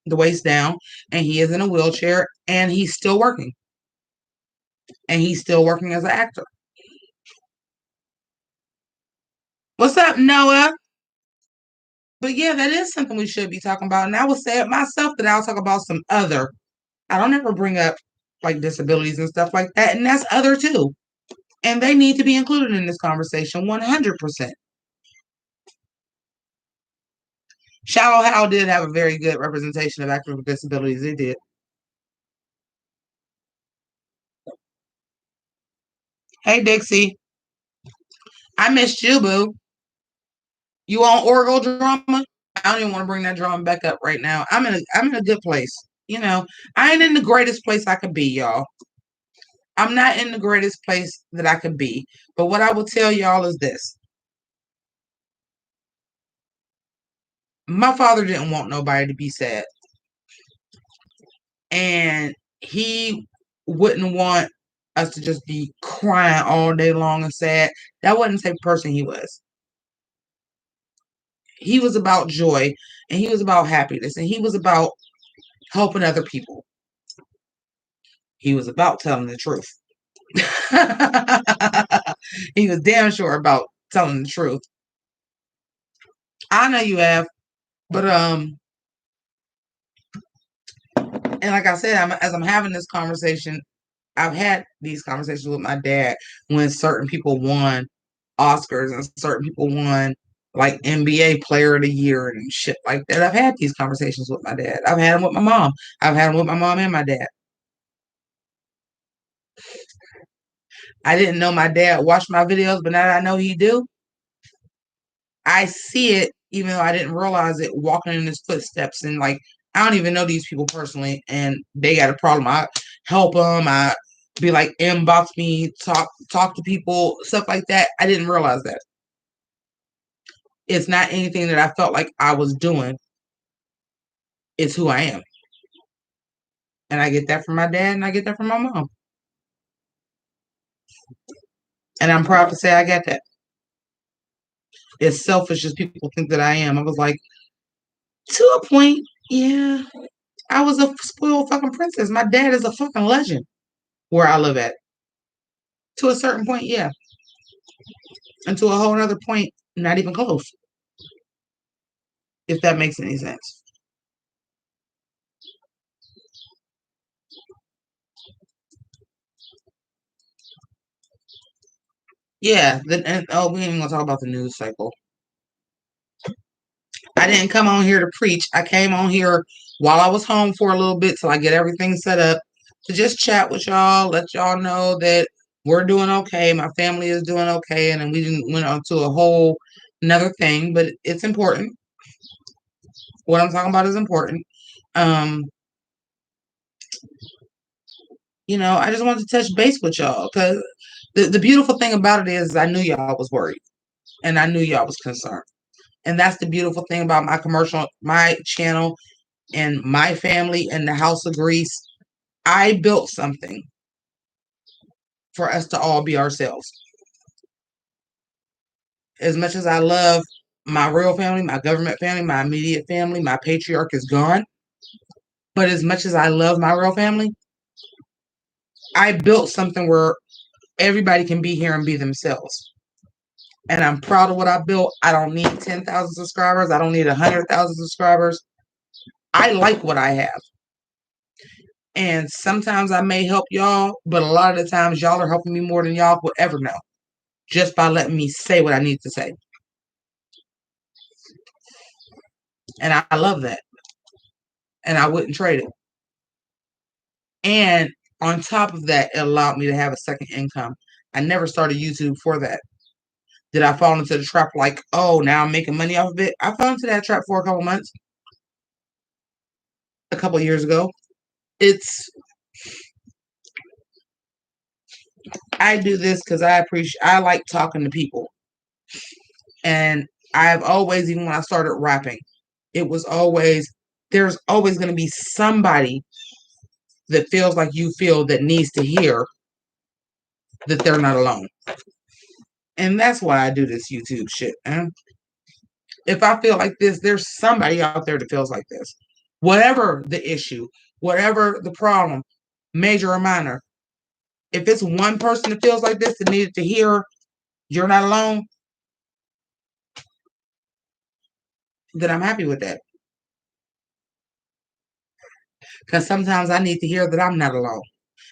the waist down, and he is in a wheelchair. And he's still working. And he's still working as an actor. What's up, Noah? But yeah, that is something we should be talking about. And I will say it myself that I'll talk about some other. I don't ever bring up like disabilities and stuff like that, and that's other too. And they need to be included in this conversation 100%. Shallow Hal did have a very good representation of actors with disabilities. It did. Hey, Dixie. I missed you, boo. You on Oracle drama? I don't even want to bring that drama back up right now. I'm in a good place. You know, I ain't in the greatest place I could be, y'all. I'm not in the greatest place that I could be. But what I will tell y'all is this. My father didn't want nobody to be sad. And he wouldn't want us to just be crying all day long and sad. That wasn't the type of person he was. He was about joy and he was about happiness and he was about helping other people. He was about telling the truth. He was damn sure about telling the truth. I know you have, but and like I said, as I'm having this conversation, I've had these conversations with my dad when certain people won Oscars and certain people won like NBA Player of the Year and shit like that. I've had these conversations with my dad. I've had them with my mom. I've had them with my mom and my dad. I didn't know my dad watched my videos, but now that I know he do, I see it, even though I didn't realize it, walking in his footsteps. And like, I don't even know these people personally, and they got a problem. I help them. I be like, inbox me, talk to people, stuff like that. I didn't realize that. It's not anything that I felt like I was doing. It's who I am. And I get that from my dad and I get that from my mom. And I'm proud to say I got that. As selfish as people think that I am, I was like, to a point, yeah, I was a spoiled fucking princess. My dad is a fucking legend where I live at. To a certain point, yeah. And to a whole other point, not even close. If that makes any sense. Yeah. We ain't even gonna talk about the news cycle. I didn't come on here to preach. I came on here while I was home for a little bit till I get everything set up to just chat with y'all, let y'all know that we're doing okay. My family is doing okay, and then we didn't went on to a whole another thing, but it's important. What I'm talking about is important. Um, I just wanted to touch base with y'all because the beautiful thing about it is I knew y'all was worried and I knew y'all was concerned. And that's the beautiful thing about my channel and my family and the House of Grease. I built something for us to all be ourselves. As much as I love my real family, my government family, my immediate family, my patriarch is gone. But as much as I love my real family, I built something where everybody can be here and be themselves. And I'm proud of what I built. I don't need 10,000 subscribers. I don't need 100,000 subscribers. I like what I have. And sometimes I may help y'all, but a lot of the times y'all are helping me more than y'all will ever know just by letting me say what I need to say. And I love that. And I wouldn't trade it. And on top of that, it allowed me to have a second income. I never started YouTube for that. Did I fall into the trap like, oh, now I'm making money off of it? I fell into that trap for a couple months, a couple years ago. I do this because I like talking to people. And I've always, even when I started rapping, there's always going to be somebody that feels like you feel that needs to hear that they're not alone. And that's why I do this YouTube shit. And if I feel like this, there's somebody out there that feels like this. Whatever the issue, whatever the problem, major or minor, if it's one person that feels like this that needed to hear you're not alone, then I'm happy with that. Because sometimes I need to hear that I'm not alone.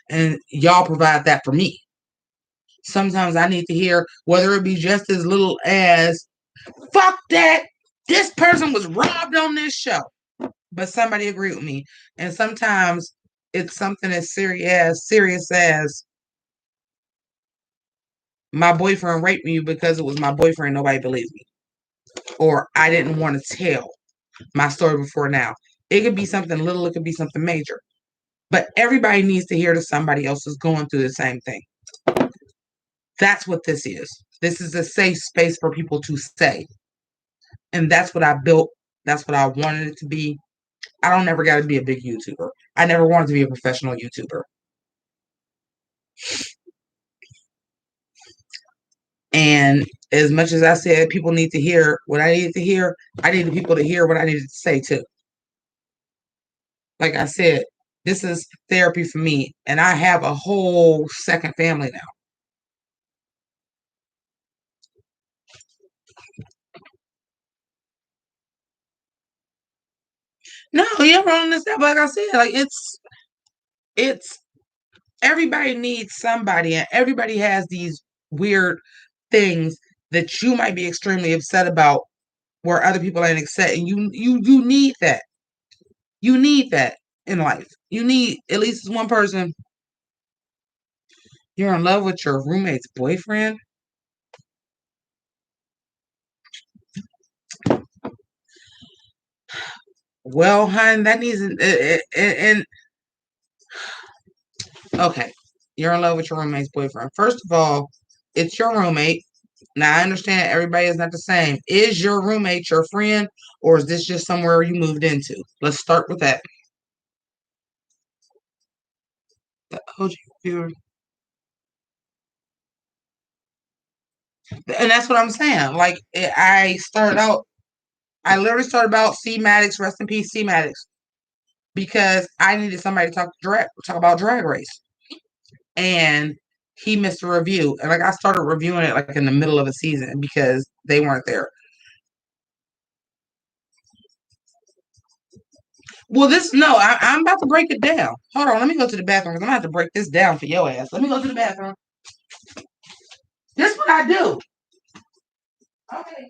And y'all provide that for me. Sometimes I need to hear, whether it be just as little as, fuck that, this person was robbed on this show. But somebody agreed with me. And sometimes it's something as serious as my boyfriend raped me because it was my boyfriend, nobody believes me. Or I didn't want to tell my story before now. It could be something little, it could be something major. But everybody needs to hear that somebody else is going through the same thing. That's what this is. This is a safe space for people to say. And that's what I built. That's what I wanted it to be. I don't ever got to be a big YouTuber. I never wanted to be a professional YouTuber. And as much as I said people need to hear what I needed to hear, I needed people to hear what I needed to say too. Like I said, this is therapy for me. And I have a whole second family now. No, you're wrong this stuff. Like I said, like it's everybody needs somebody, and everybody has these weird things that you might be extremely upset about where other people ain't accepting. You need that. You need that in life. You need at least one person. You're in love with your roommate's boyfriend. Well, hun, that needs and okay. You're in love with your roommate's boyfriend. First of all, it's your roommate. Now I understand everybody is not the same. Is your roommate your friend, or is this just somewhere you moved into? Let's start with that. The OG viewer. And that's what I'm saying. Like I literally started out C Maddox, rest in peace, C Maddox, because I needed somebody to talk about Drag Race, and he missed a review, and like I started reviewing it like in the middle of a season because they weren't there. Well, I'm about to break it down. Hold on, let me go to the bathroom because I'm gonna have to break this down for your ass. Let me go to the bathroom. This one what I do. Okay.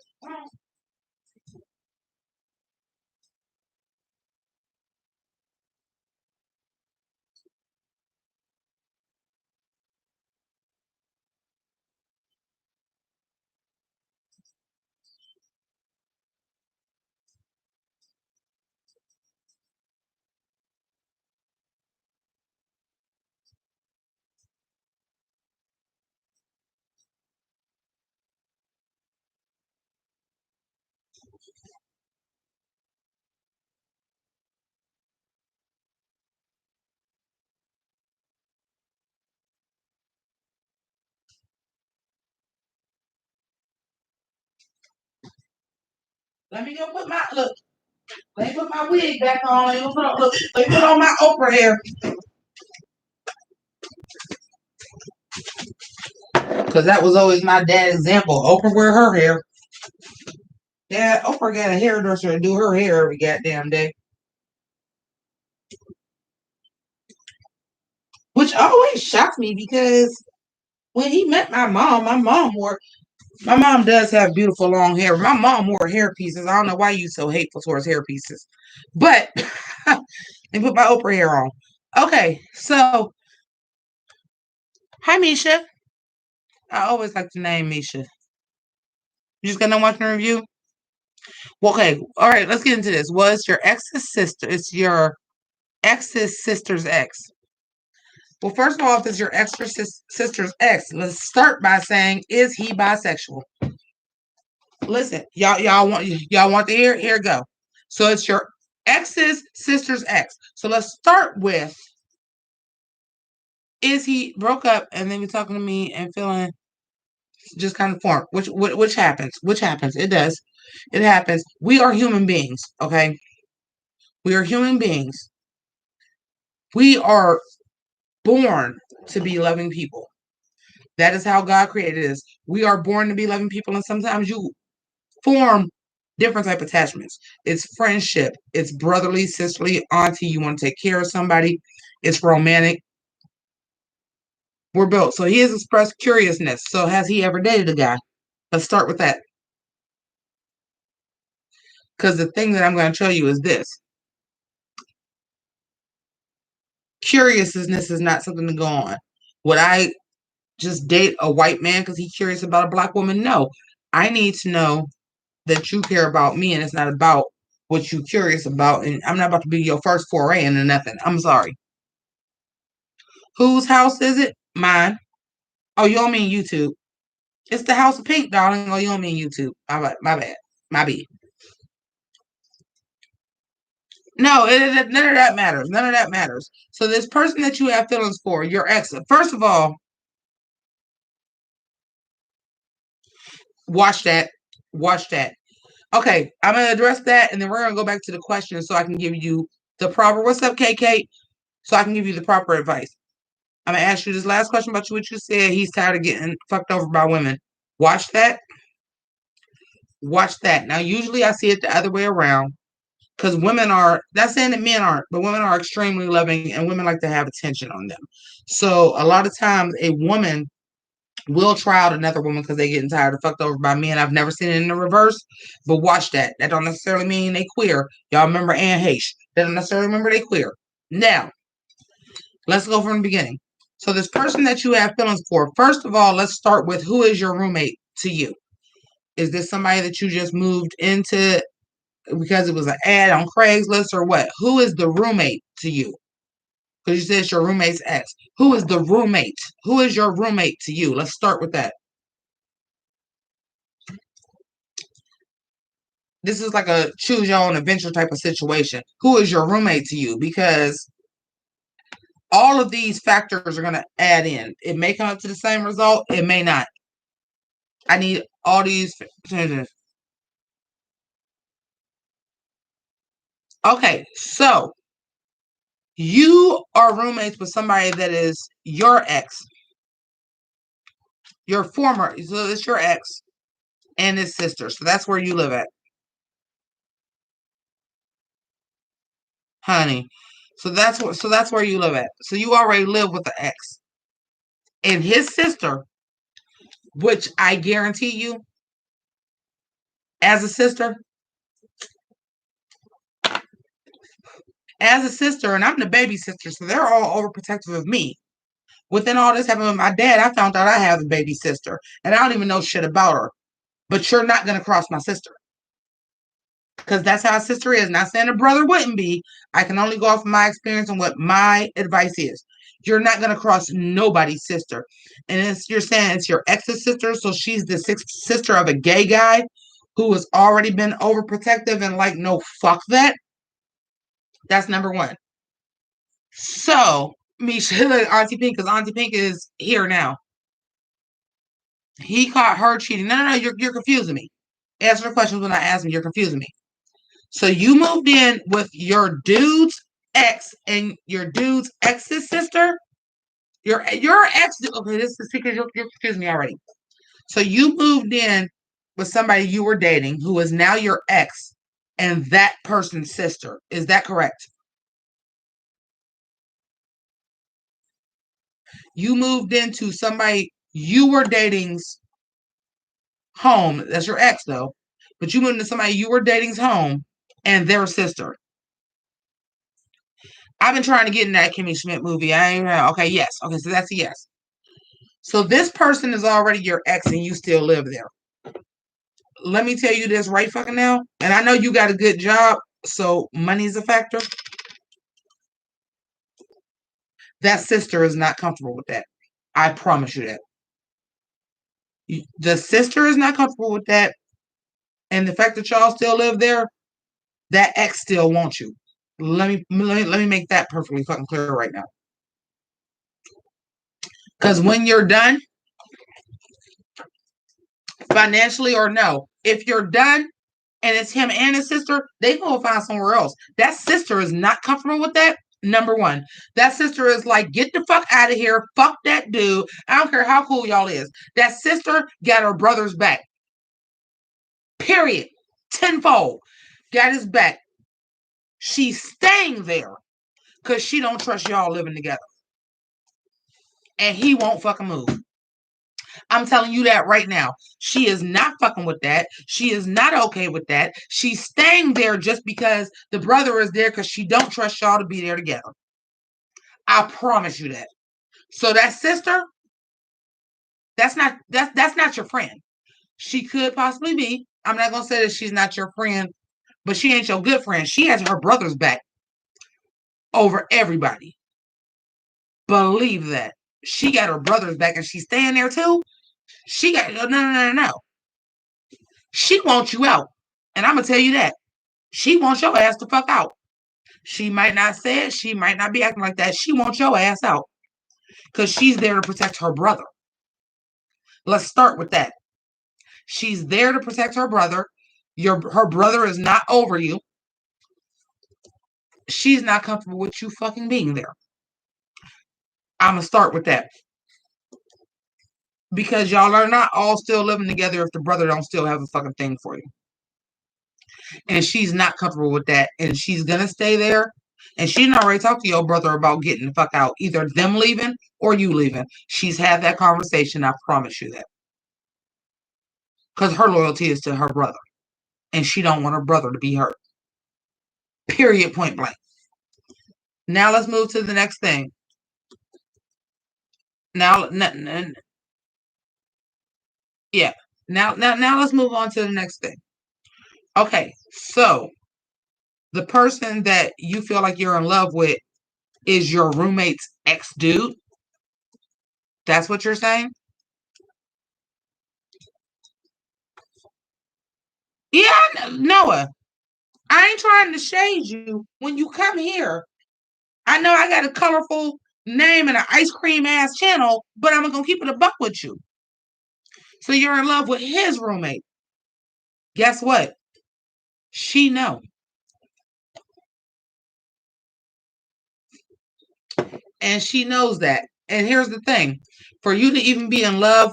Let me go put my look. Let me put my wig back on. Let me put on my Oprah hair. Because that was always my dad's example. Oprah wear her hair. Yeah, Oprah got a hairdresser to do her hair every goddamn day. Which always shocked me because when he met my mom does have beautiful long hair. My mom wore hair pieces. I don't know why you so hateful towards hair pieces. But they put my Oprah hair on. Okay, so hi Misha. I always like the name Misha. You just got to watch the review? Well, okay, all right, let's get into this. Was your ex's sister? It's your ex's sister's ex. Well, first of all, if it's your sister's ex, let's start by saying, is he bisexual? Listen, y'all want to hear? Here go. So it's your ex's sister's ex. So let's start with, is he broke up and then be talking to me and feeling just kind of formed, which happens. Which happens. It does. It happens. We are human beings, okay? We are human beings. We are born to be loving people. That is how God created us. We are born to be loving people, and sometimes you form different type of attachments. It's friendship, it's brotherly, sisterly, auntie. You want to take care of somebody. It's romantic. We're built. So he has expressed curiousness. So has he ever dated a guy? Let's start with that. Because the thing that I'm going to tell you is this: curiousness is not something to go on. Would I just date a white man because he's curious about a black woman? No. I need to know that you care about me, and it's not about what you're curious about. And I'm not about to be your first foray into nothing. I'm sorry. Whose house is it? Mine. Oh, you don't mean YouTube. It's the House of Pink, darling. Oh, you don't mean YouTube. My bad. My bad. No, none of that matters. None of that matters. So this person that you have feelings for, your ex, first of all, watch that. Watch that. Okay, I'm gonna address that, and then we're gonna go back to the question so I can give you the proper. What's up, KK? So I can give you the proper advice. I'm gonna ask you this last question about what you said. He's tired of getting fucked over by women. Watch that. Watch that. Now, usually I see it the other way around because women are, not saying that men aren't, but women are extremely loving and women like to have attention on them. So a lot of times a woman will try out another woman because they're getting tired of fucked over by men. I've never seen it in the reverse, but watch that. That don't necessarily mean they queer. Y'all remember Anne Heche. That don't necessarily remember they queer. Now, let's go from the beginning. So this person that you have feelings for, first of all, let's start with, who is your roommate to you? Is this somebody that you just moved into because it was an ad on Craigslist or what? Who is the roommate to you? Because you said it's your roommate's ex. Who is the roommate? Who is your roommate to you? Let's start with that. This is like a choose your own adventure type of situation. Who is your roommate to you? Because all of these factors are going to add in. It may come up to the same result. It may not. I need all these. Okay, so you are roommates with somebody that is your ex, your former. So it's your ex and his sister. So that's where you live at, honey. So that's where you live at. So you already live with the ex and his sister. which I guarantee you, as a sister, and I'm the baby sister, so they're all overprotective of me. Within all this happening with my dad, I found out I have a baby sister, and I don't even know shit about her. But you're not gonna cross my sister because that's how a sister is. Not saying a brother wouldn't be. I can only go off of my experience and what my advice is. You're not gonna cross nobody's sister, and you're saying it's your ex's sister, so she's the sixth sister of a gay guy who has already been overprotective and like, no, fuck that. That's number one. So, Misha, Auntie Pink, because Auntie Pink is here now. He caught her cheating. No, you're confusing me. Answer the questions when I ask me. You're confusing me. So you moved in with your dude's ex and your dude's ex's sister. Your ex. Okay, this is because you're confusing me already. So you moved in with somebody you were dating who is now your ex and that person's sister. Is that correct? You moved into somebody you were dating's home. That's your ex though. But you moved into somebody you were dating's home and their sister. I've been trying to get in that Kimmy Schmidt movie. I ain't okay, yes. Okay, so that's a yes. So this person is already your ex and you still live there. Let me tell you this right fucking now. And I know you got a good job, so money's a factor. That sister is not comfortable with that. I promise you that. The sister is not comfortable with that. And the fact that y'all still live there, that ex still wants you. Let me make that perfectly fucking clear right now. Because when you're done, financially or no, if you're done and it's him and his sister, they go find somewhere else. That sister is not comfortable with that. Number one, that sister is like, get the fuck out of here. Fuck that dude. I don't care how cool y'all is. That sister got her brother's back. Period. Tenfold. Got his back. She's staying there because she don't trust y'all living together. And he won't fucking move. I'm telling you that right now. She is not fucking with that. She is not okay with that. She's staying there just because the brother is there because she don't trust y'all to be there together. I promise you that. So that sister, that's not your friend. She could possibly be. I'm not gonna say that she's not your friend, but she ain't your good friend. She has her brother's back over everybody. Believe that. She got her brother's back and she's staying there too. She got no. She wants you out. And I'm gonna tell you that. She wants your ass to fuck out. She might not say it. She might not be acting like that. She wants your ass out because she's there to protect her brother. Let's start with that. She's there to protect her brother. Her brother is not over you. She's not comfortable with you fucking being there. I'm gonna start with that because y'all are not all still living together if the brother don't still have a fucking thing for you. And she's not comfortable with that, and she's gonna stay there. And she didn't already talk to your brother about getting the fuck out, either them leaving or you leaving. She's had that conversation. I promise you that, because her loyalty is to her brother, and she don't want her brother to be hurt. Period. Point blank. Now let's move to the next thing. Now, yeah. Now let's move on to the next thing. Okay, so the person that you feel like you're in love with is your roommate's ex dude. That's what you're saying? Yeah, Noah. I ain't trying to shade you. When you come here, I know I got a colorful name and an ice cream ass channel, but I'm gonna keep it a buck with you. So you're in love with his roommate. Guess what? She know. And she knows that. And here's the thing. For you to even be in love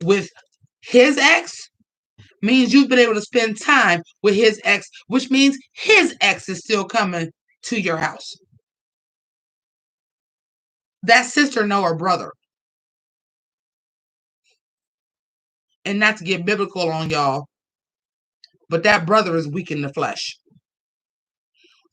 with his ex means you've been able to spend time with his ex, which means his ex is still coming to your house. That sister know her brother. And not to get biblical on y'all, but that brother is weak in the flesh.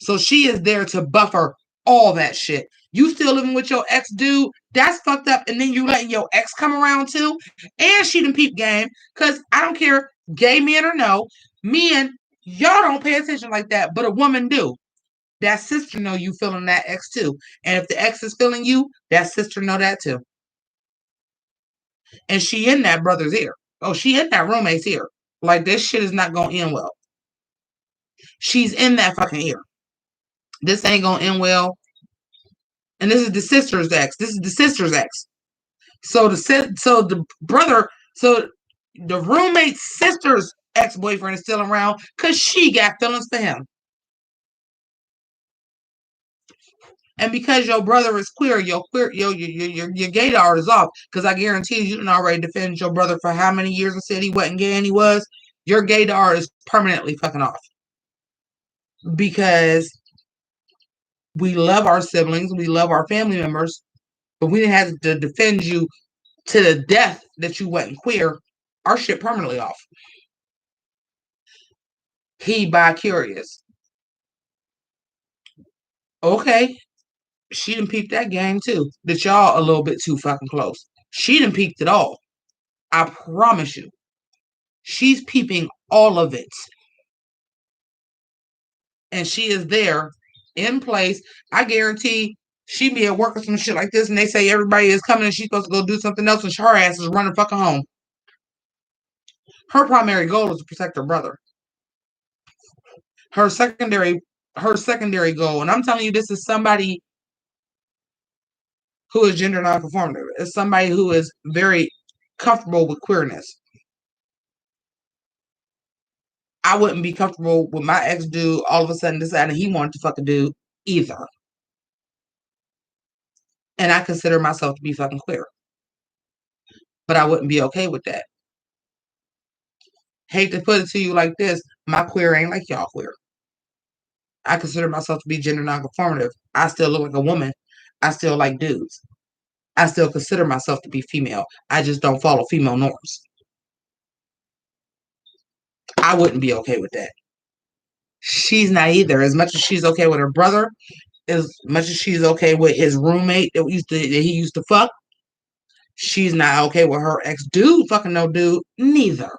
So she is there to buffer all that shit. You still living with your ex dude, that's fucked up. And then you letting your ex come around too. And she done peep game. Cause I don't care, gay men or no, men, y'all don't pay attention like that, but a woman do. That sister know you feeling that ex too. And if the ex is feeling you, that sister know that too. And she in that brother's ear. Oh, she in that roommate's ear. Like this shit is not gonna end well. She's in that fucking ear. This ain't gonna end well. And this is the sister's ex. This is the sister's ex. So the brother, so the roommate's sister's ex-boyfriend is still around because she got feelings for him. And because your brother is queer, your gaydar is off. Because I guarantee you didn't already defend your brother for how many years and said he wasn't gay and he was. Your gaydar is permanently fucking off. Because we love our siblings, we love our family members, but we didn't have to defend you to the death that you wasn't queer. Our shit permanently off. He bi-curious. Okay. She done peeped that game too. That y'all a little bit too fucking close. She done peeped it all. I promise you. She's peeping all of it. And she is there in place. I guarantee she be at work or some shit like this and they say everybody is coming and she's supposed to go do something else and her ass is running fucking home. Her primary goal is to protect her brother. Her secondary goal, and I'm telling you, this is somebody who is gender nonconforming. It's somebody who is very comfortable with queerness. I wouldn't be comfortable with my ex dude all of a sudden deciding he wanted to fucking do either. And I consider myself to be fucking queer. But I wouldn't be okay with that. Hate to put it to you like this, my queer ain't like y'all queer. I consider myself to be gender nonconformative. I still look like a woman. I still like dudes. I still consider myself to be female. I just don't follow female norms. I wouldn't be okay with that. She's not either. As much as she's okay with her brother, as much as she's okay with his roommate that he used to fuck, she's not okay with her ex dude fucking no dude neither.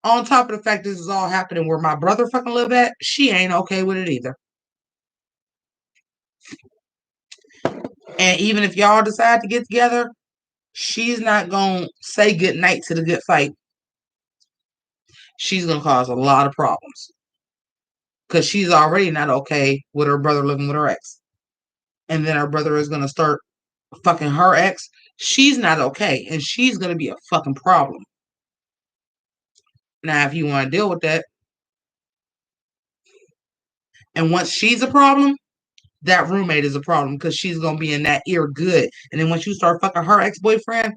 On top of the fact this is all happening where my brother fucking live at, she ain't okay with it either. And even if y'all decide to get together, she's not gonna say good night to the good fight. She's gonna cause a lot of problems. Because she's already not okay with her brother living with her ex. And then her brother is gonna start fucking her ex. She's not okay. And she's gonna be a fucking problem. Now, if you want to deal with that, and once she's a problem, that roommate is a problem because she's gonna be in that ear good. And then once you start fucking her ex-boyfriend,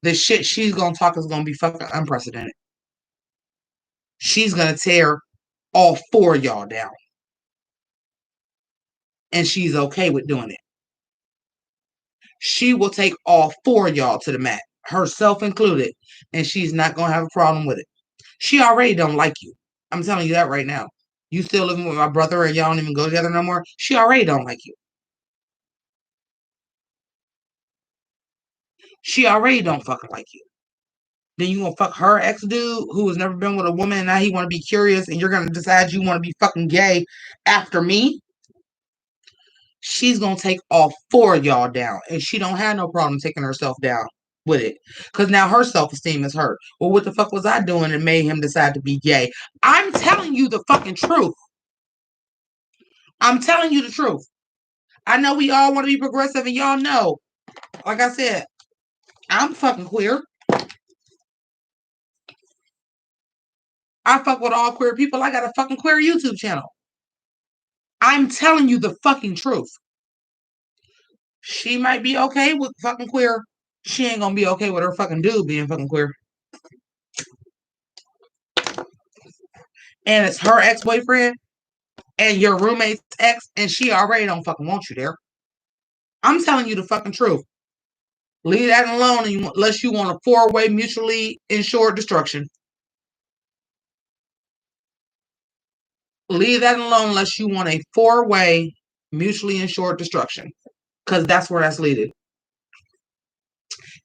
the shit she's gonna talk is gonna be fucking unprecedented. She's gonna tear all four of y'all down. And she's okay with doing it. She will take all four of y'all to the mat, herself included, and she's not gonna have a problem with it. She already don't like you. I'm telling you that right now. You still living with my brother and y'all don't even go together no more. She already don't like you. She already don't fucking like you. Then you gonna fuck her ex dude who has never been with a woman and now he wanna be curious and you're gonna decide you wanna be fucking gay after me? She's gonna take all four of y'all down. And she don't have no problem taking herself down with it. Cause now her self-esteem is hurt. Well, what the fuck was I doing that made him decide to be gay? I'm telling you the fucking truth. I'm telling you the truth. I know we all want to be progressive and y'all know. Like I said, I'm fucking queer. I fuck with all queer people. I got a fucking queer YouTube channel. I'm telling you the fucking truth. She might be okay with fucking queer. She ain't gonna be okay with her fucking dude being fucking queer. And it's her ex-boyfriend and your roommate's ex, and she already don't fucking want you there. I'm telling you the fucking truth. Leave that alone unless you want a four-way mutually insured destruction. Leave that alone unless you want a four-way mutually insured destruction. Because that's where that's leading.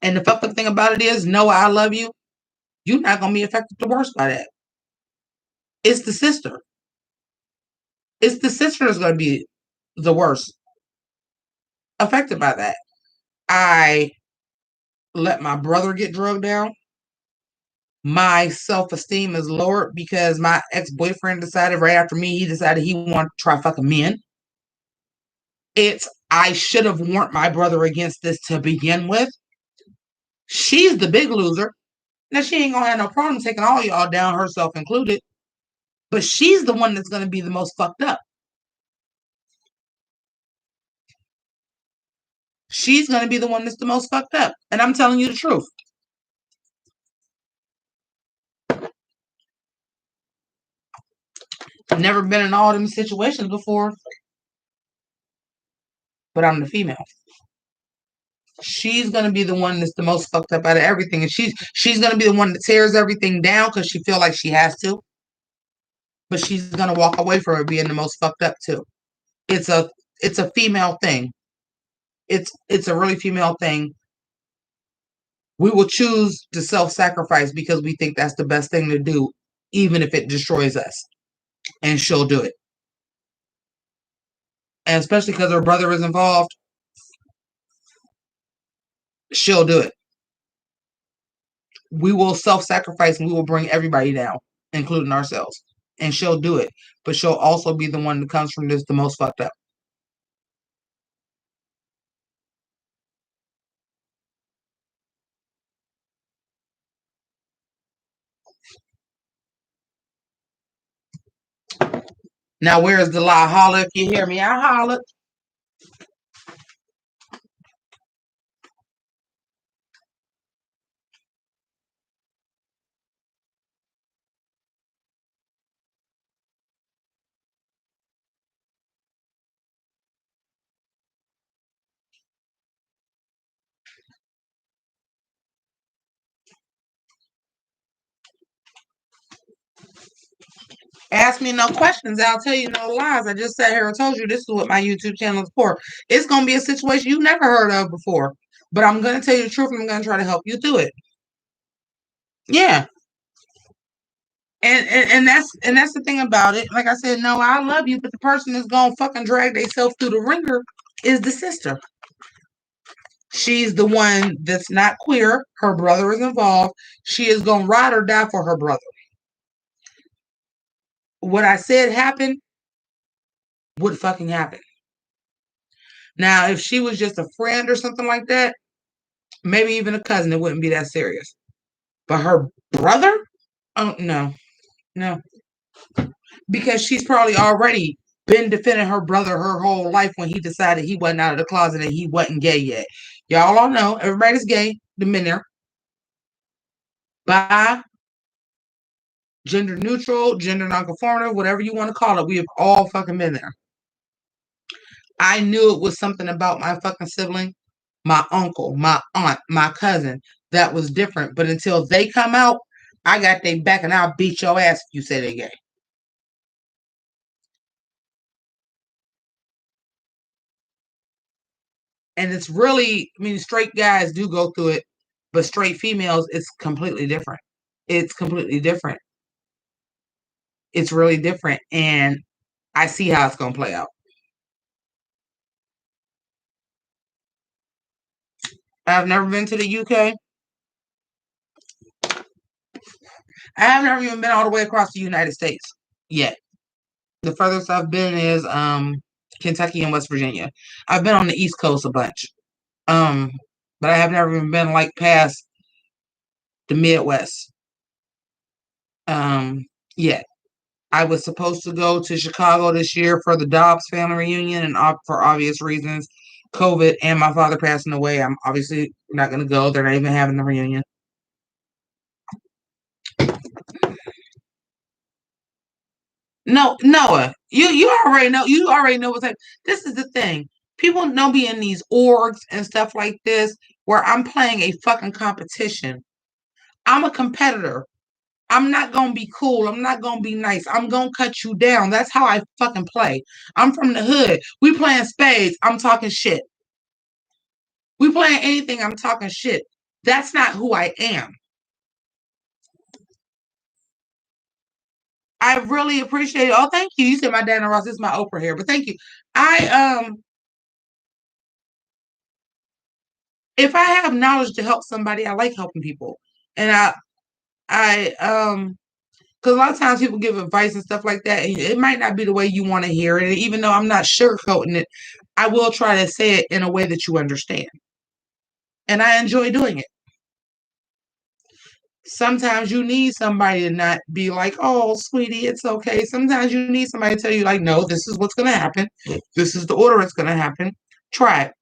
And the fucked up thing about it is, Noah, I love you. You're not going to be affected the worst by that. It's the sister. It's the sister that's going to be the worst affected by that. I let my brother get drugged down. My self-esteem is lowered because my ex-boyfriend decided right after me, he decided he wanted to try fucking men. I should have warned my brother against this to begin with. She's the big loser. Now, she ain't gonna have no problem taking all y'all down, herself included. But she's the one that's gonna be the most fucked up. She's gonna be the one that's the most fucked up. And I'm telling you the truth. I've never been in all them situations before, but I'm the female. She's gonna be the one that's the most fucked up out of everything, and she's gonna be the one that tears everything down because she feel like she has to, but she's gonna walk away from it being the most fucked up too. It's a it's a female thing. It's a really female thing. We will choose to self-sacrifice because we think that's the best thing to do, even if it destroys us. And she'll do it. And especially because her brother is involved, she'll do it. We will self-sacrifice and we will bring everybody down, including ourselves. And she'll do it. But she'll also be the one that comes from this the most fucked up. Now, where's the lie? Holla if you hear me. I holla. Ask me no questions. I'll tell you no lies. I just sat here and told you this is what my YouTube channel is for. It's going to be a situation you've never heard of before. But I'm going to tell you the truth and I'm going to try to help you through it. Yeah. And that's the thing about it. Like I said, no, I love you, but the person that's gonna fucking drag themselves through the ringer is the sister. She's the one that's not queer. Her brother is involved. She is gonna ride or die for her brother. What I said happened would fucking happen. Now, if she was just a friend or something like that, maybe even a cousin, it wouldn't be that serious. But her brother? Oh no, no. Because she's probably already been defending her brother her whole life when he decided he wasn't out of the closet and he wasn't gay yet. Y'all all know everybody's gay, the men there. Bi, gender neutral, gender nonconformative, whatever you want to call it. We have all fucking been there. I knew it was something about my fucking sibling, my uncle, my aunt, my cousin that was different. But until they come out, I got their back and I'll beat your ass if you say they're gay. And it's really, I mean, straight guys do go through it, but straight females, it's completely different. It's completely different. It's really different. And I see how it's going to play out. I've never been to the UK. I have never even been all the way across the United States yet. The furthest I've been is Kentucky and West Virginia. I've been on the East Coast a bunch. Um, but I have never even been like past the Midwest yet. I was supposed to go to Chicago this year for the Dobbs family reunion, and for obvious reasons, COVID and my father passing away, I'm obviously not going to go. They're not even having the reunion. No, Noah, you already know. You already know what's happening. This is the thing. People know be in these orgs and stuff like this where I'm playing a fucking competition. I'm a competitor. I'm not gonna be cool. I'm not gonna be nice. I'm gonna cut you down. That's how I fucking play. I'm from the hood. We playing spades. I'm talking shit. We playing anything. I'm talking shit. That's not who I am. I really appreciate it. Oh, thank you. You said my Dana Ross. This is my Oprah here, but thank you. I if I have knowledge to help somebody, I like helping people. And I because a lot of times people give advice and stuff like that, and it might not be the way you want to hear it. And even though I'm not sugarcoating it, I will try to say it in a way that you understand. And I enjoy doing it. Sometimes you need somebody to not be like, oh, sweetie, it's okay. Sometimes you need somebody to tell you, like, no, this is what's going to happen. This is the order it's going to happen. Try it.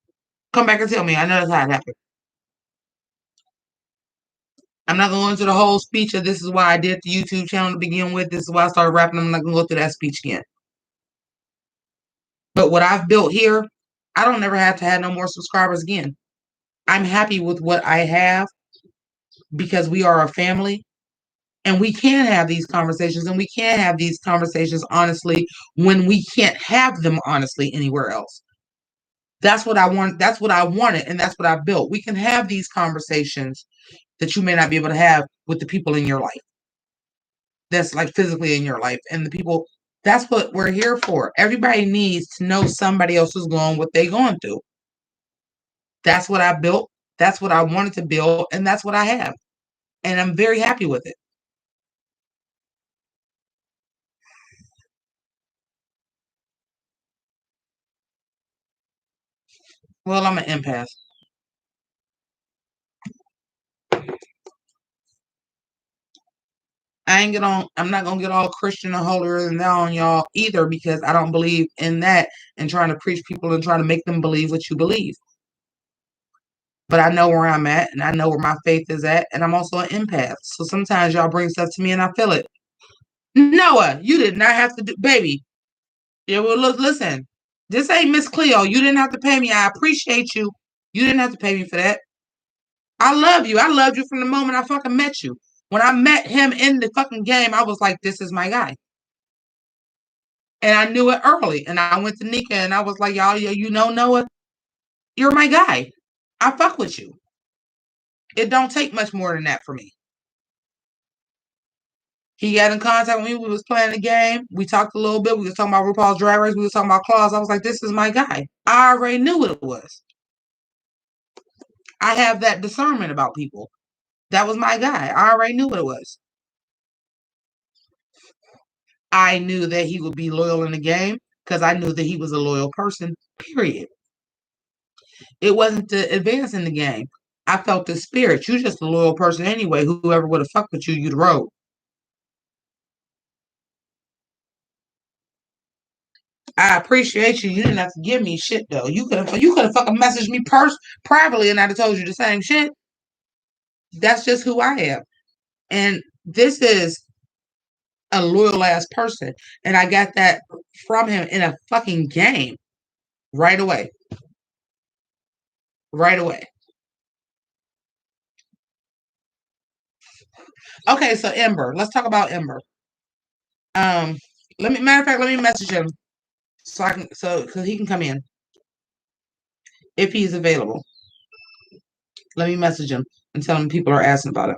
Come back and tell me. I know that's how it happened. I'm not going to go into the whole speech of this is why I did the YouTube channel to begin with. This is why I started rapping. I'm not going to go through that speech again. But what I've built here, I don't never have to have no more subscribers again. I'm happy with what I have because we are a family and we can have these conversations and we can have these conversations honestly when we can't have them honestly anywhere else. That's what I want. That's what I wanted. And that's what I built. We can have these conversations that you may not be able to have with the people in your life. That's like physically in your life. And the people, that's what we're here for. Everybody needs to know somebody else is going what they're going through. That's what I built. That's what I wanted to build. And that's what I have. And I'm very happy with it. Well, I'm an empath. I'm not gonna get all Christian or holier than thou on y'all either because I don't believe in that and trying to preach people and trying to make them believe what you believe. But I know where I'm at and I know where my faith is at, and I'm also an empath. So sometimes y'all bring stuff to me and I feel it. Noah, you did not have to do, baby. Yeah, well, look, listen. This ain't Miss Cleo. You didn't have to pay me. I appreciate you. You didn't have to pay me for that. I love you. I loved you from the moment I fucking met you. When I met him in the fucking game, I was like, this is my guy. And I knew it early. And I went to Nika and I was like, y'all, you know Noah, you're my guy. I fuck with you. It don't take much more than that for me. He got in contact with me. We was playing the game. We talked a little bit. We was talking about RuPaul's Drag Race. We was talking about Claws. I was like, this is my guy. I already knew what it was. I have that discernment about people. That was my guy. I already knew what it was. I knew that he would be loyal in the game because I knew that he was a loyal person, period. It wasn't to advance in the game. I felt the spirit. You're just a loyal person anyway. Whoever would have fucked with you, you'd rode. I appreciate you. You didn't have to give me shit though. You could have fucking messaged me privately and I'd have told you the same shit. That's just who I am. And this is a loyal ass person. And I got that from him in a fucking game right away. Right away. Okay, so Ember. Let's talk about Ember. Um, matter of fact, let me message him so I can because he can come in if he's available. Let me message him and tell him people are asking about him.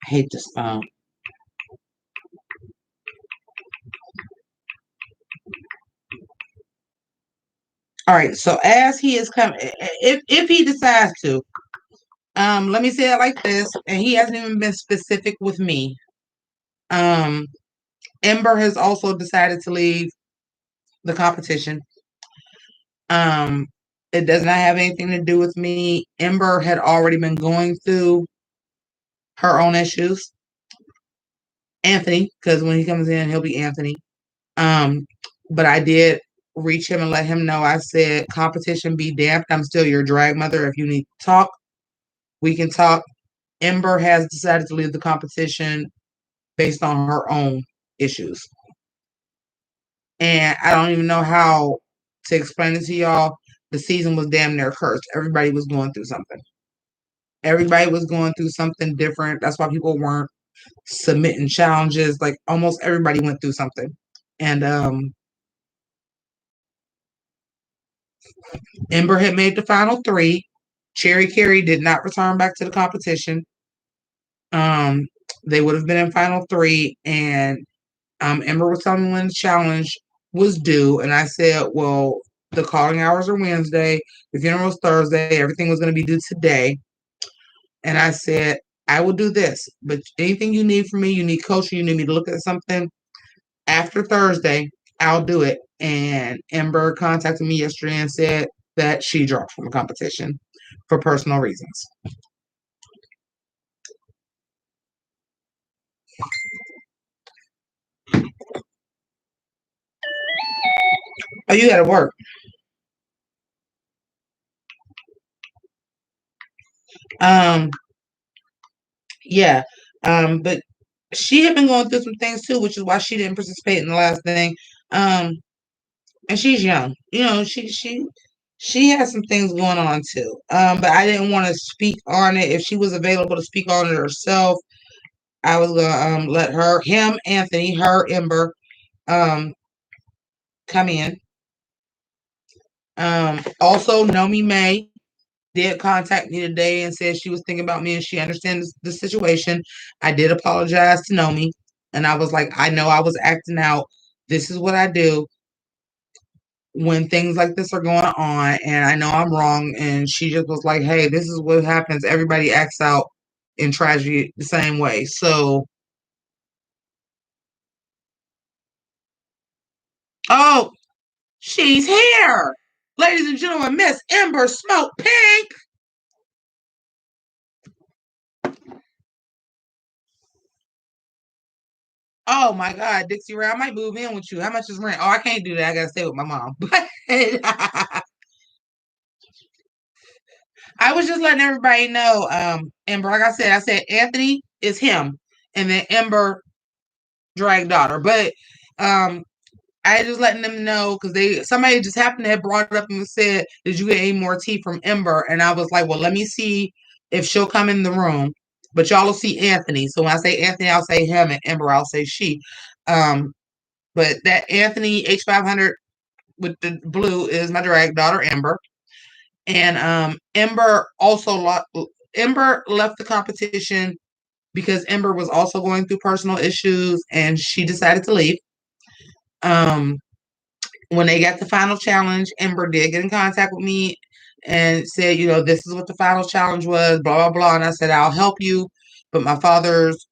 I hate this phone. All right, so as he is coming, if he decides to, let me say it like this, and he hasn't even been specific with me. Um, Ember has also decided to leave the competition. Um, it does not have anything to do with me. Ember had already been going through her own issues. Anthony, because when he comes in, he'll be Anthony. Um, but I did reach him and let him know. I said, competition be damned. I'm still your drag mother. If you need to talk, we can talk. Ember has decided to leave the competition based on her own issues. And I don't even know how to explain it to y'all. The season was damn near cursed. Everybody was going through something. Everybody was going through something different. That's why people weren't submitting challenges. Like almost everybody went through something. And Ember had made the final three. Cherry Carey did not return back to the competition. Um, they would have been in final three, and Ember was telling me when the challenge was due, and I said, "Well, the calling hours are Wednesday, the funeral's Thursday, everything was going to be due today." And I said, "I will do this, but anything you need from me, you need coaching, you need me to look at something after Thursday, I'll do it." And Ember contacted me yesterday and said that she dropped from the competition for personal reasons. Oh, you got to work. Um, yeah. But she had been going through some things too, which is why she didn't participate in the last thing. Um, and she's young. You know, she has some things going on too. But I didn't want to speak on it. If she was available to speak on it herself, I was gonna let him, Anthony, her, Ember, um, come in. Also, Nomi May did contact me today and said she was thinking about me and she understands the situation. I did apologize to Nomi, and I was like, I know I was acting out. This is what I do when things like this are going on, and I know I'm wrong. And she just was like, hey, this is what happens. Everybody acts out in tragedy the same way. So, oh, she's here. Ladies and gentlemen, Miss Ember Smoke Pink. Oh my God, Dixie Ray, I might move in with you. How much is rent? Oh, I can't do that. I gotta stay with my mom. But I was just letting everybody know, Ember, like I said Anthony is him, and then Ember drag daughter. But um I just letting them know because somebody just happened to have brought it up and said, did you get any more tea from Ember? And I was like, well, let me see if she'll come in the room. But y'all will see Anthony. So when I say Anthony, I'll say him, and Ember, I'll say she. Um, but that Anthony H500 with the blue is my drag daughter, Ember. And Ember left the competition because Ember was also going through personal issues and she decided to leave. Um, when they got the final challenge, Ember did get in contact with me and said, this is what the final challenge was, blah, blah, blah. And I said, I'll help you. But my father's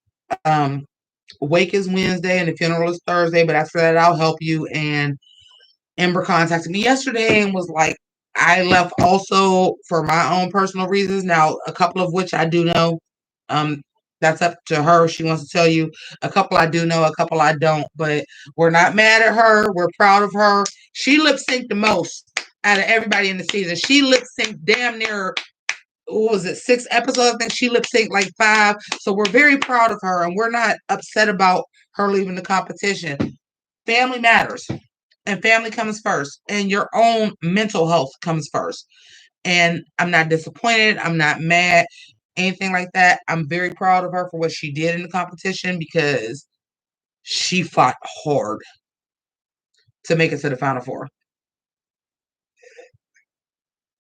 um, wake is Wednesday and the funeral is Thursday. But after that, I'll help you. And Ember contacted me yesterday and was like, I left also for my own personal reasons. Now, a couple of which I do know. Um, that's up to her. She wants to tell you. A couple I do know, a couple I don't. But we're not mad at her. We're proud of her. She lip synced the most out of everybody in the season. She lip synced damn near, what was it, 6 episodes? I think she lip synced like 5. So we're very proud of her, and we're not upset about her leaving the competition. Family matters, and family comes first, and your own mental health comes first. And I'm not disappointed. I'm not mad, anything like that. I'm very proud of her for what she did in the competition because she fought hard to make it to the final four.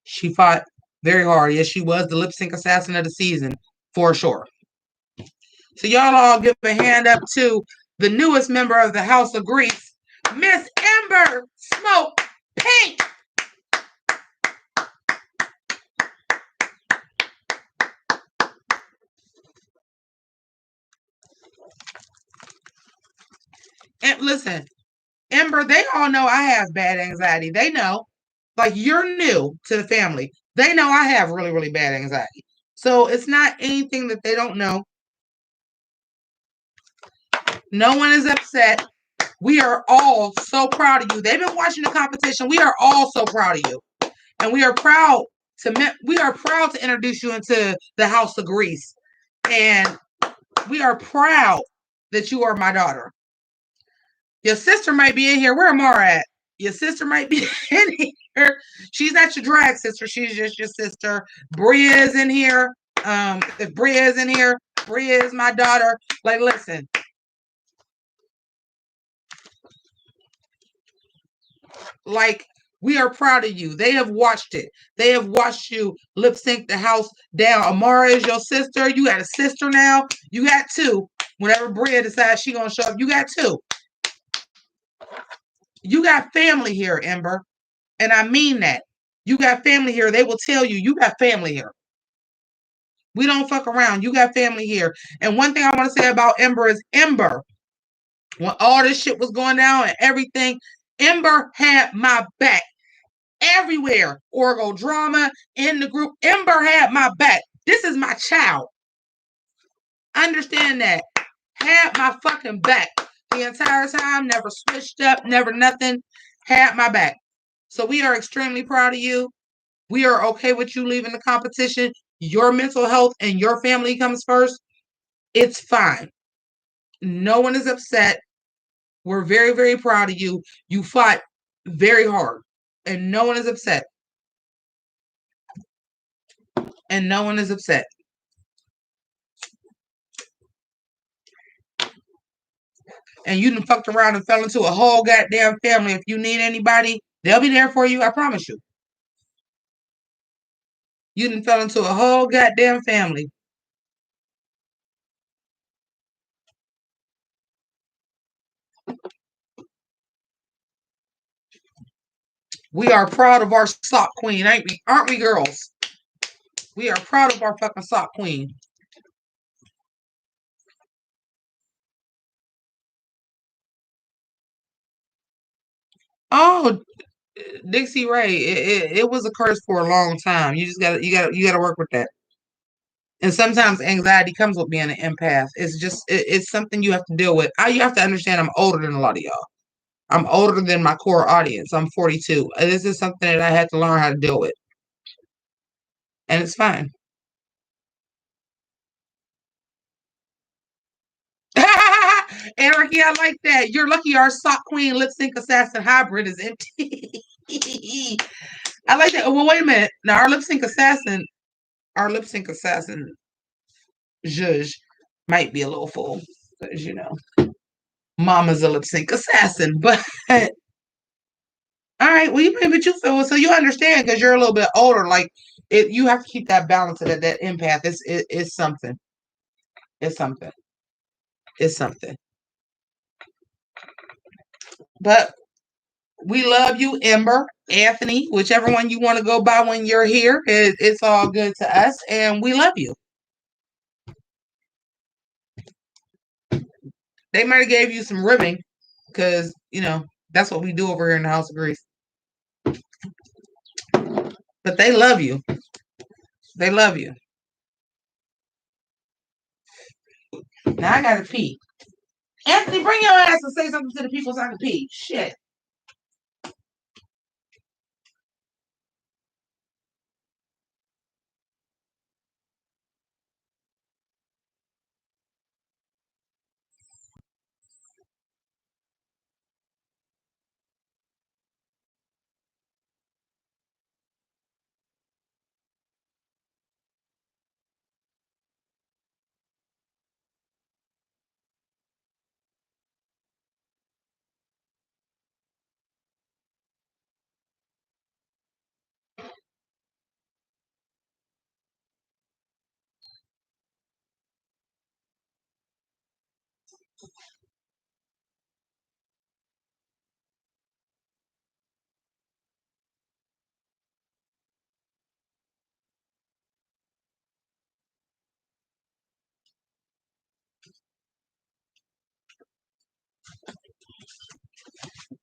She fought very hard. Yes, she was the lip sync assassin of the season for sure. So y'all all give a hand up to the newest member of the House of Grease, Miss Ember Smoke Pink. And listen, Ember, they all know I have bad anxiety. They know. Like, you're new to the family. They know I have really, really bad anxiety. So it's not anything that they don't know. No one is upset. We are all so proud of you. They've been watching the competition. We are all so proud of you. And we are proud to introduce you into the House of Grease. And we are proud that you are my daughter. Your sister might be in here. Where Amara at? Your sister might be in here. She's not your drag sister. She's just your sister. Bria is in here. If Bria is in here, Bria is my daughter. Like, listen. Like, we are proud of you. They have watched it. They have watched you lip sync the house down. Amara is your sister. You got a sister now. You got two. Whenever Bria decides she gonna show up, you got two. You got family here, Ember. And I mean that. You got family here. They will tell you, you got family here. We don't fuck around. You got family here. And one thing I want to say about Ember is Ember, when all this shit was going down and everything, Ember had my back everywhere. Orgo drama in the group. Ember had my back. This is my child. Understand that. Had my fucking back the entire time. Never switched up. Never nothing. Had my back. So we are extremely proud of you. We are okay with you leaving the competition. Your mental health and your family comes first. It's fine. No one is upset. We're very, very proud of you. You fought very hard, and no one is upset. And no one is upset. And you done fucked around and fell into a whole goddamn family. If you need anybody, they'll be there for you. I promise you. You done fell into a whole goddamn family. We are proud of our sock queen, ain't we? Aren't we, girls? We are proud of our fucking sock queen. Oh, Dixie Ray, it was a curse for a long time. You just gotta work with that. And sometimes anxiety comes with being an empath. It's something you have to deal with. You have to understand I'm older than a lot of y'all. I'm older than my core audience. I'm 42. This is something that I had to learn how to deal with. And it's fine. Anarchy, I like that. You're lucky our sock queen lip sync assassin hybrid is empty. I like that. Well, wait a minute. Now our lip sync assassin Zhuzh might be a little full. Because Mama's a lip sync assassin. But all right, well, but you feel so you understand because you're a little bit older. Like you have to keep that balance of that empath. It's something. It's something. It's something. But we love you, Ember, Anthony, whichever one you want to go by when you're here. It's all good to us, and we love you. They might have gave you some ribbing because that's what we do over here in the House of Grease. But they love you. They love you. Now I gotta pee. Anthony, bring your ass and say something to the people so I can pee. Shit.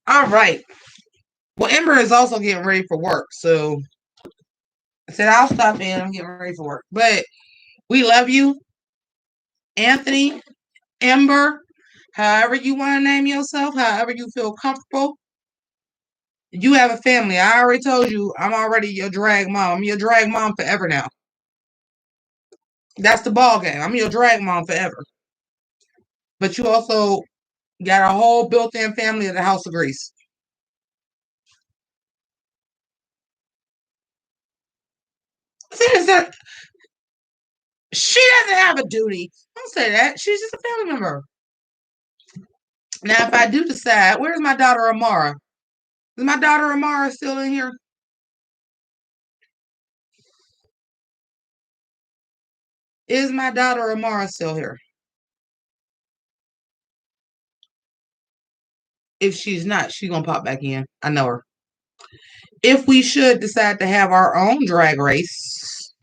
All right. Well, Ember is also getting ready for work, so I said I'll stop in. I'm getting ready for work, but we love you, Anthony, Ember. However you want to name yourself, however you feel comfortable. You have a family. I already told you I'm already your drag mom. I'm your drag mom forever now. That's the ball game. I'm your drag mom forever. But you also got a whole built-in family at the House of Grease. She doesn't have a duty. Don't say that. She's just a family member. Now, if I do decide, where's my daughter Amara? Is my daughter Amara still in here? Is my daughter Amara still here? If she's not, she's gonna pop back in. I know her. If we should decide to have our own drag race,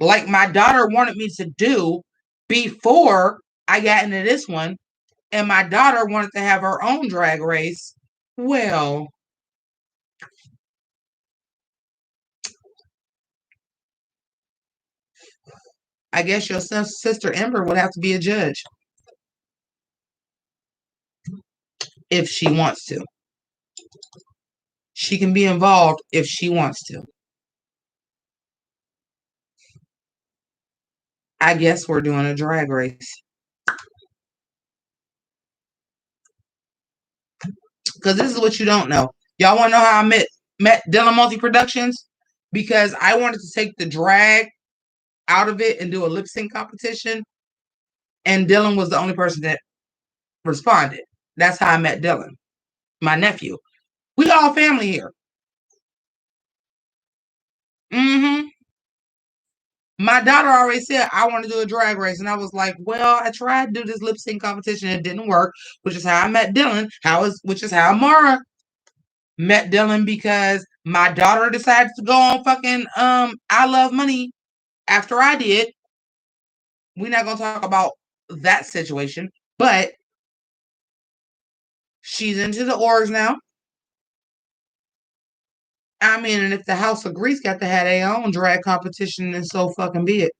like my daughter wanted me to do before I got into this one, and my daughter wanted to have her own drag race, well, I guess your sister Ember would have to be a judge if she wants to. She can be involved if she wants to. I guess we're doing a drag race. Because this is what you don't know. Y'all want to know how I met Dylan Multi Productions? Because I wanted to take the drag out of it and do a lip sync competition. And Dylan was the only person that responded. That's how I met Dylan, my nephew. We all family here. Mm-hmm. My daughter already said I want to do a drag race, and I was like, "Well, I tried to do this lip sync competition, and it didn't work." Which is how I met Dylan. Which is how Mara met Dylan because my daughter decided to go on fucking I Love Money after I did. We're not gonna talk about that situation, but she's into the orgs now. I mean, and if the House of Grease got to have their own drag competition, then so fucking be it.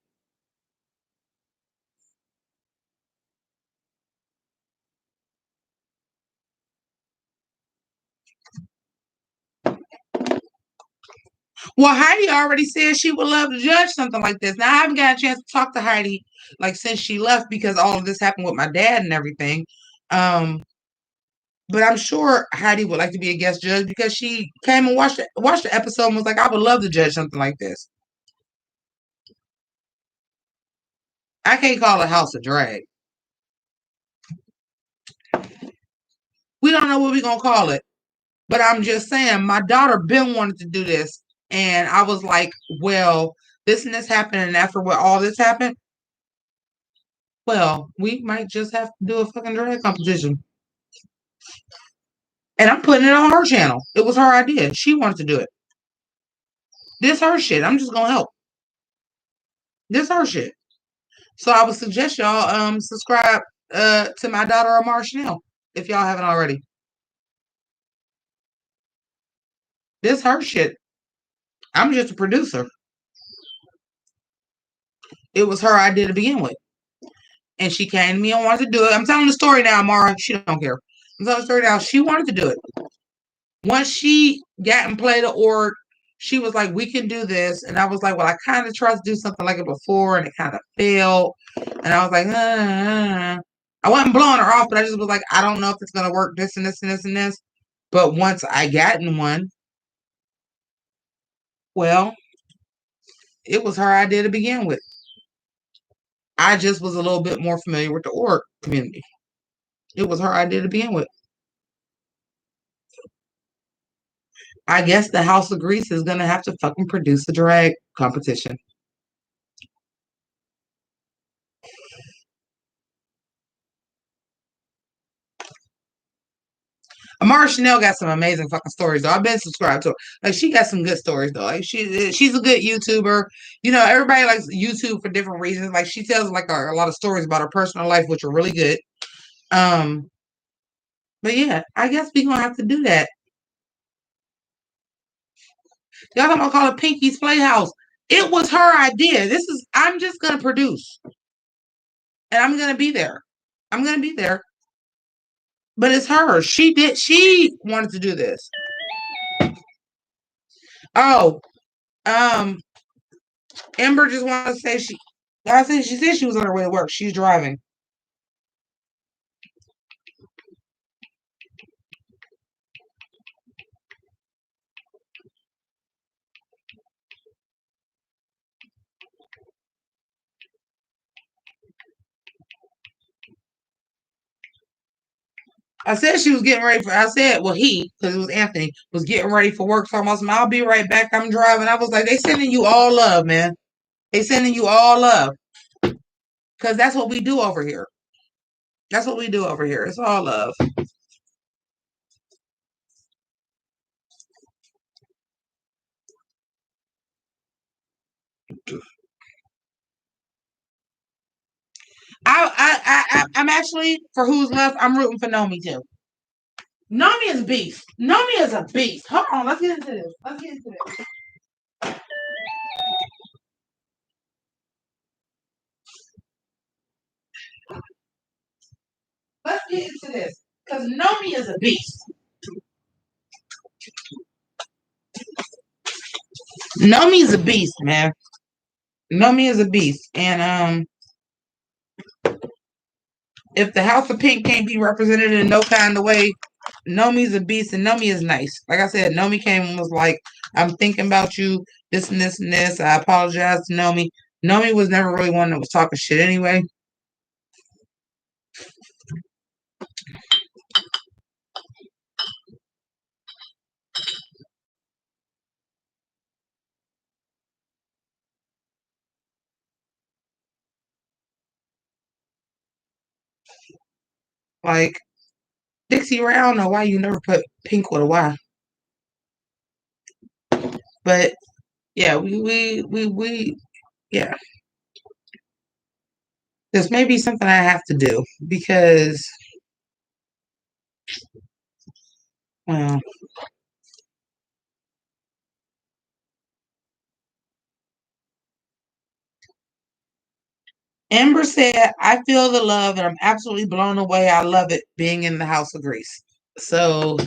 Well, Heidi already said she would love to judge something like this. Now I haven't got a chance to talk to Heidi like since she left because all of this happened with my dad and everything. Um, but I'm sure Heidi would like to be a guest judge because she came and watched the episode and was like, I would love to judge something like this. I can't call it House of Drag. We don't know what we're gonna call it. But I'm just saying, my daughter been wanted to do this, and I was like, well, this and this happened, and after what all this happened, well, we might just have to do a fucking drag competition. And I'm putting it on her channel. It was her idea. She wanted to do it. This her shit. I'm just gonna help. This her shit. So I would suggest y'all subscribe to my daughter Amar Chanel if y'all haven't already. This her shit. I'm just a producer. It was her idea to begin with. And she came to me and wanted to do it. I'm telling the story now, Mara. She don't care. I'm telling the story now. She wanted to do it. Once she got and played the org, she was like, "We can do this." And I was like, "Well, I kind of tried to do something like it before, and it kind of failed." And I was like, I wasn't blowing her off, but I just was like, "I don't know if it's gonna work. This and this and this and this." But once I got in one, well, it was her idea to begin with. I just was a little bit more familiar with the org community. It was her idea to begin with. I guess the House of Grease is gonna have to fucking produce a drag competition. Amara Chanel got some amazing fucking stories though. I've been subscribed to her. Like she got some good stories though. Like she's a good YouTuber. You know, everybody likes YouTube for different reasons. Like she tells like a lot of stories about her personal life, which are really good. Um, but yeah, I guess we're gonna have to do that. Y'all gonna call it Pinky's Playhouse. It was her idea. I'm just gonna produce. And I'm gonna be there. I'm gonna be there. But it's her. She wanted to do this. Oh, um, Ember just wanted to say she said she was on her way to work. She's driving. I said she was getting ready for. I said, well, because it was Anthony, was getting ready for work. So almost, I'll be right back. I'm driving. I was like, they sending you all love, man. They sending you all love because that's what we do over here. That's what we do over here. It's all love. I'm actually for who's left. I'm rooting for Nomi too. Nomi is a beast. Nomi is a beast. Hold on, let's get into this. Let's get into this. Let's get into this because Nomi is a beast. Nomi is a beast, man. Nomi is a beast, and if the House of Pink can't be represented in no kind of way, Nomi's a beast and Nomi is nice. Like I said, Nomi came and was like, I'm thinking about you, this and this and this. I apologize to Nomi. Nomi was never really one that was talking shit anyway. Like, Dixie Ray, I don't know why you never put Pink with a Y. But yeah, yeah. This may be something I have to do because, well, Amber said, I feel the love and I'm absolutely blown away. I love it being in the House of Grease. So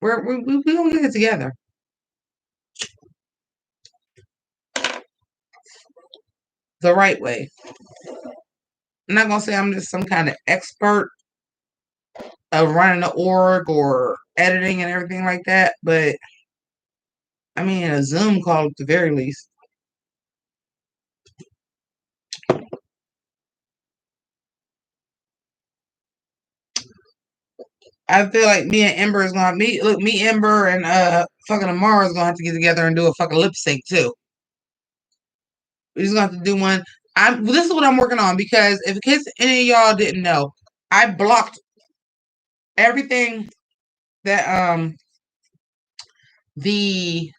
we're going to get it together the right way. I'm not going to say I'm just some kind of expert of running the org or editing and everything like that, but I mean, a Zoom call at the very least. I feel like me and Ember is gonna meet. Look, me, Ember, and fucking Amara is gonna have to get together and do a fucking lip sync too. We're just gonna have to do one. This is what I'm working on because if in case any of y'all didn't know, I blocked everything that the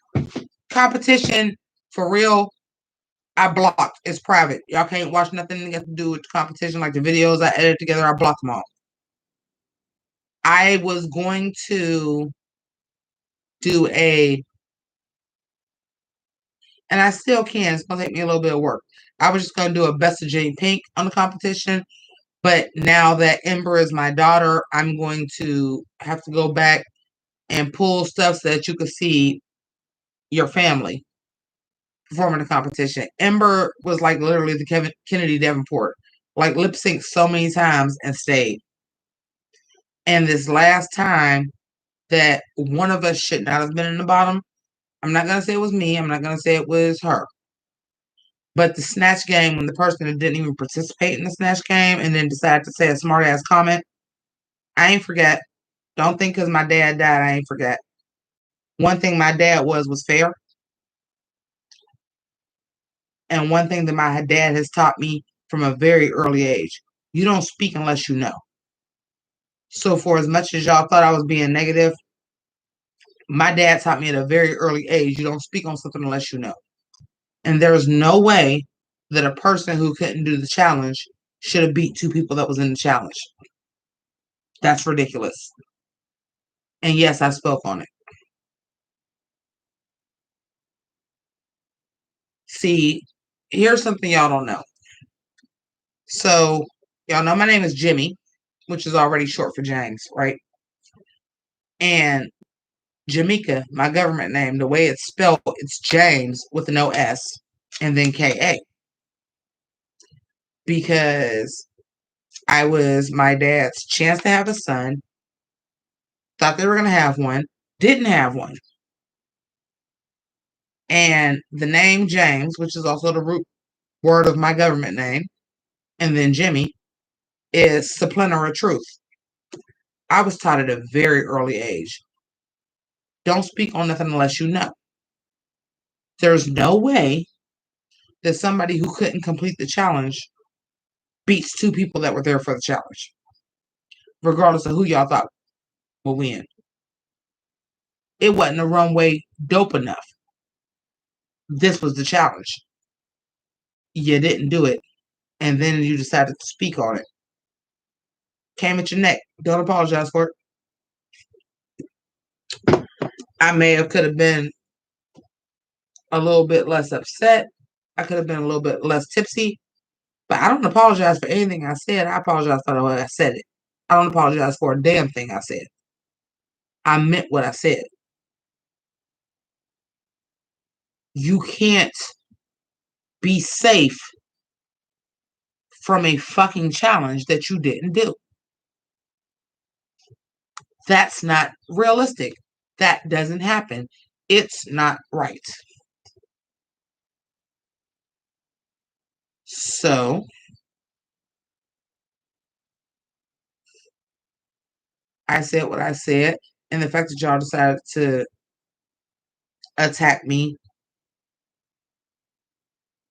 competition for real. I blocked. It's private. Y'all can't watch nothing that got to do with the competition, like the videos I edited together. I blocked them all. I was going to do and I still can. It's gonna take me a little bit of work. I was just gonna do a best of Jimmi Pynk on the competition, but now that Ember is my daughter, I'm going to have to go back and pull stuff so that you can see your family performing the competition. Ember was like literally the Kennedy Davenport, like lip sync so many times and stayed. And this last time that one of us should not have been in the bottom, I'm not gonna say it was me. I'm not gonna say it was her. But the snatch game, when the person that didn't even participate in the snatch game and then decided to say a smart ass comment, I ain't forget. Don't think because my dad died, I ain't forget. One thing my dad was fair. And one thing that my dad has taught me from a very early age, you don't speak unless you know. So for as much as y'all thought I was being negative, my dad taught me at a very early age, you don't speak on something unless you know. And there's no way that a person who couldn't do the challenge should have beat two people that was in the challenge. That's ridiculous. And yes, I spoke on it. See, here's something y'all don't know. So, y'all know my name is Jimmy. which is already short for James, right? And Jamaica, my government name, the way it's spelled, it's James with no S and then KA. Because I was my dad's chance to have a son, thought they were going to have one, didn't have one. And the name James, which is also the root word of my government name, and then Jimmy, is supplanter of truth. I was taught at a very early age. Don't speak on nothing unless you know. There's no way that somebody who couldn't complete the challenge beats two people that were there for the challenge, regardless of who y'all thought will win. It wasn't a runway dope enough. This was the challenge. You didn't do it, and then you decided to speak on it. Came at your neck. Don't apologize for it. I could have been a little bit less upset. I could have been a little bit less tipsy, but I don't apologize for anything I said. I apologize for the way I said it. I don't apologize for a damn thing I said. I meant what I said. You can't be safe from a fucking challenge that you didn't do. That's not realistic. That doesn't happen. It's not right. So I said what I said, and the fact that y'all decided to attack me,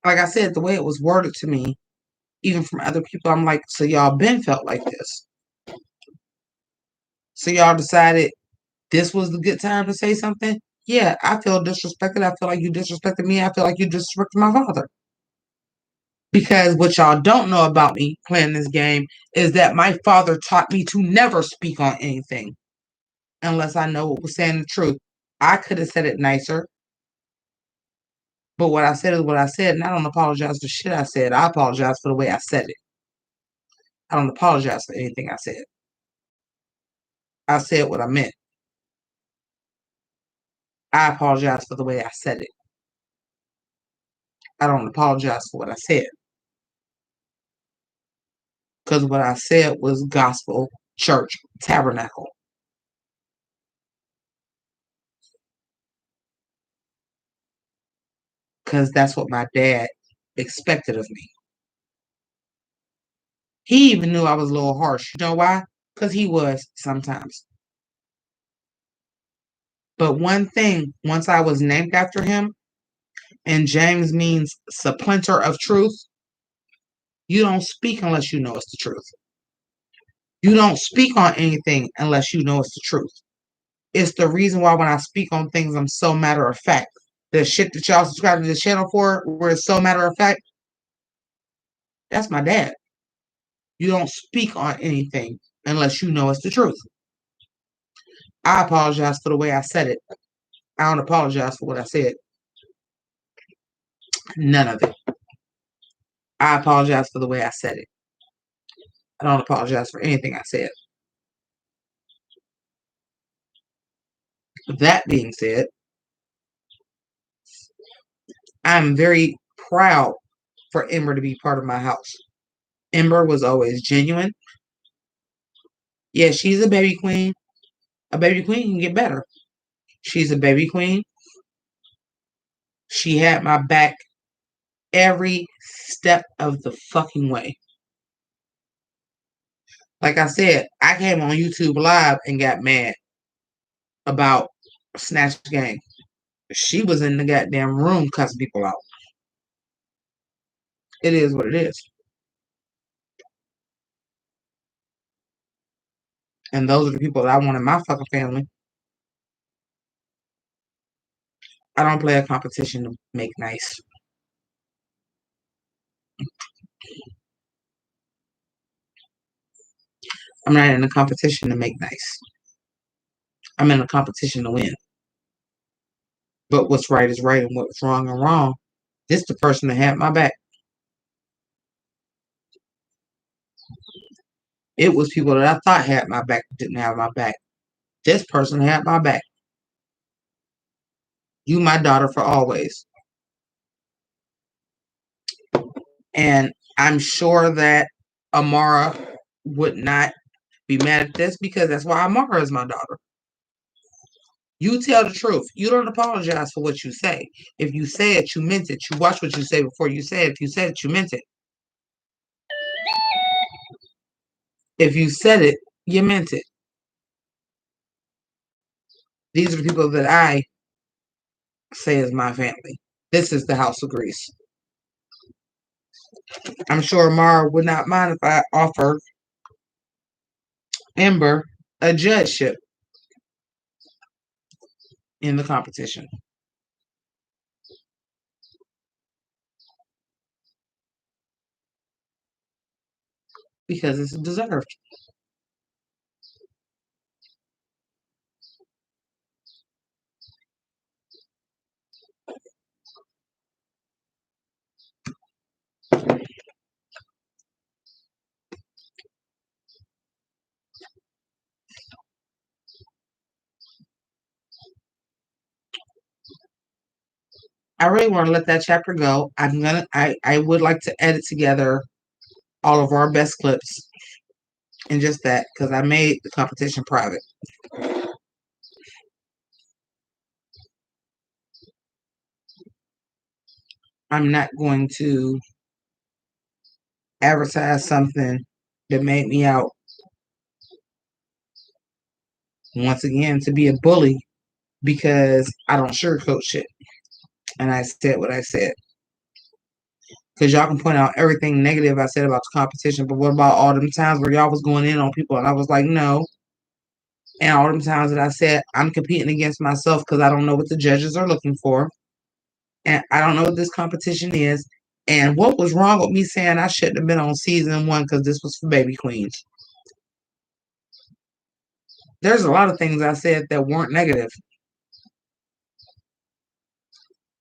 like I said, the way it was worded to me, even from other people, I'm like, so y'all been felt like this. So y'all decided this was the good time to say something? Yeah, I feel disrespected. I feel like you disrespected me. I feel like you disrespected my father. Because what y'all don't know about me playing this game is that my father taught me to never speak on anything unless I know what was saying the truth. I could have said it nicer, but what I said is what I said, and I don't apologize for shit I said. I apologize for the way I said it. I don't apologize for anything I said. I said what I meant. I apologize for the way I said it. I don't apologize for what I said. Because what I said was gospel, church, tabernacle. Because that's what my dad expected of me. He even knew I was a little harsh. You know why? Because he was sometimes. But one thing, once I was named after him, and James means supplanter of truth, you don't speak unless you know it's the truth. You don't speak on anything unless you know it's the truth. It's the reason why when I speak on things, I'm so matter of fact. The shit that y'all subscribe to the channel for, where it's so matter of fact, that's my dad. You don't speak on anything unless you know it's the truth. I apologize for the way I said it. I don't apologize for what I said. None of it. I apologize for the way I said it. I don't apologize for anything I said. That being said, I'm very proud for Ember to be part of my house. Ember was always genuine. Yeah, she's a baby queen. A baby queen can get better. She's a baby queen. She had my back every step of the fucking way. Like I said, I came on YouTube Live and got mad about Snatch Game. She was in the goddamn room cussing people out. It is what it is. And those are the people that I want in my fucking family. I don't play a competition to make nice. I'm not in a competition to make nice. I'm in a competition to win. But what's right is right and what's wrong is wrong. This is the person that had my back. It was people that I thought had my back that didn't have my back. This person had my back. You my daughter for always. And I'm sure that Amara would not be mad at this because that's why Amara is my daughter. You tell the truth. You don't apologize for what you say. If you say it, you meant it. You watch what you say before you say it. If you said it, you meant it. If you said it, you meant it. These are the people that I say is my family. This is the House of Grease. I'm sure Amara would not mind if I offer Ember a judgeship in the competition because it's deserved. I really want to let that chapter go. I would like to edit together all of our best clips and just that because I made the competition private. I'm not going to advertise something that made me out once again to be a bully because I don't sugarcoat shit. And I said what I said. Because y'all can point out everything negative I said about the competition, but what about all them times where y'all was going in on people and I was like, no. And all them times that I said I'm competing against myself because I don't know what the judges are looking for. And I don't know what this competition is. And what was wrong with me saying I shouldn't have been on season 1 because this was for baby queens? There's a lot of things I said that weren't negative.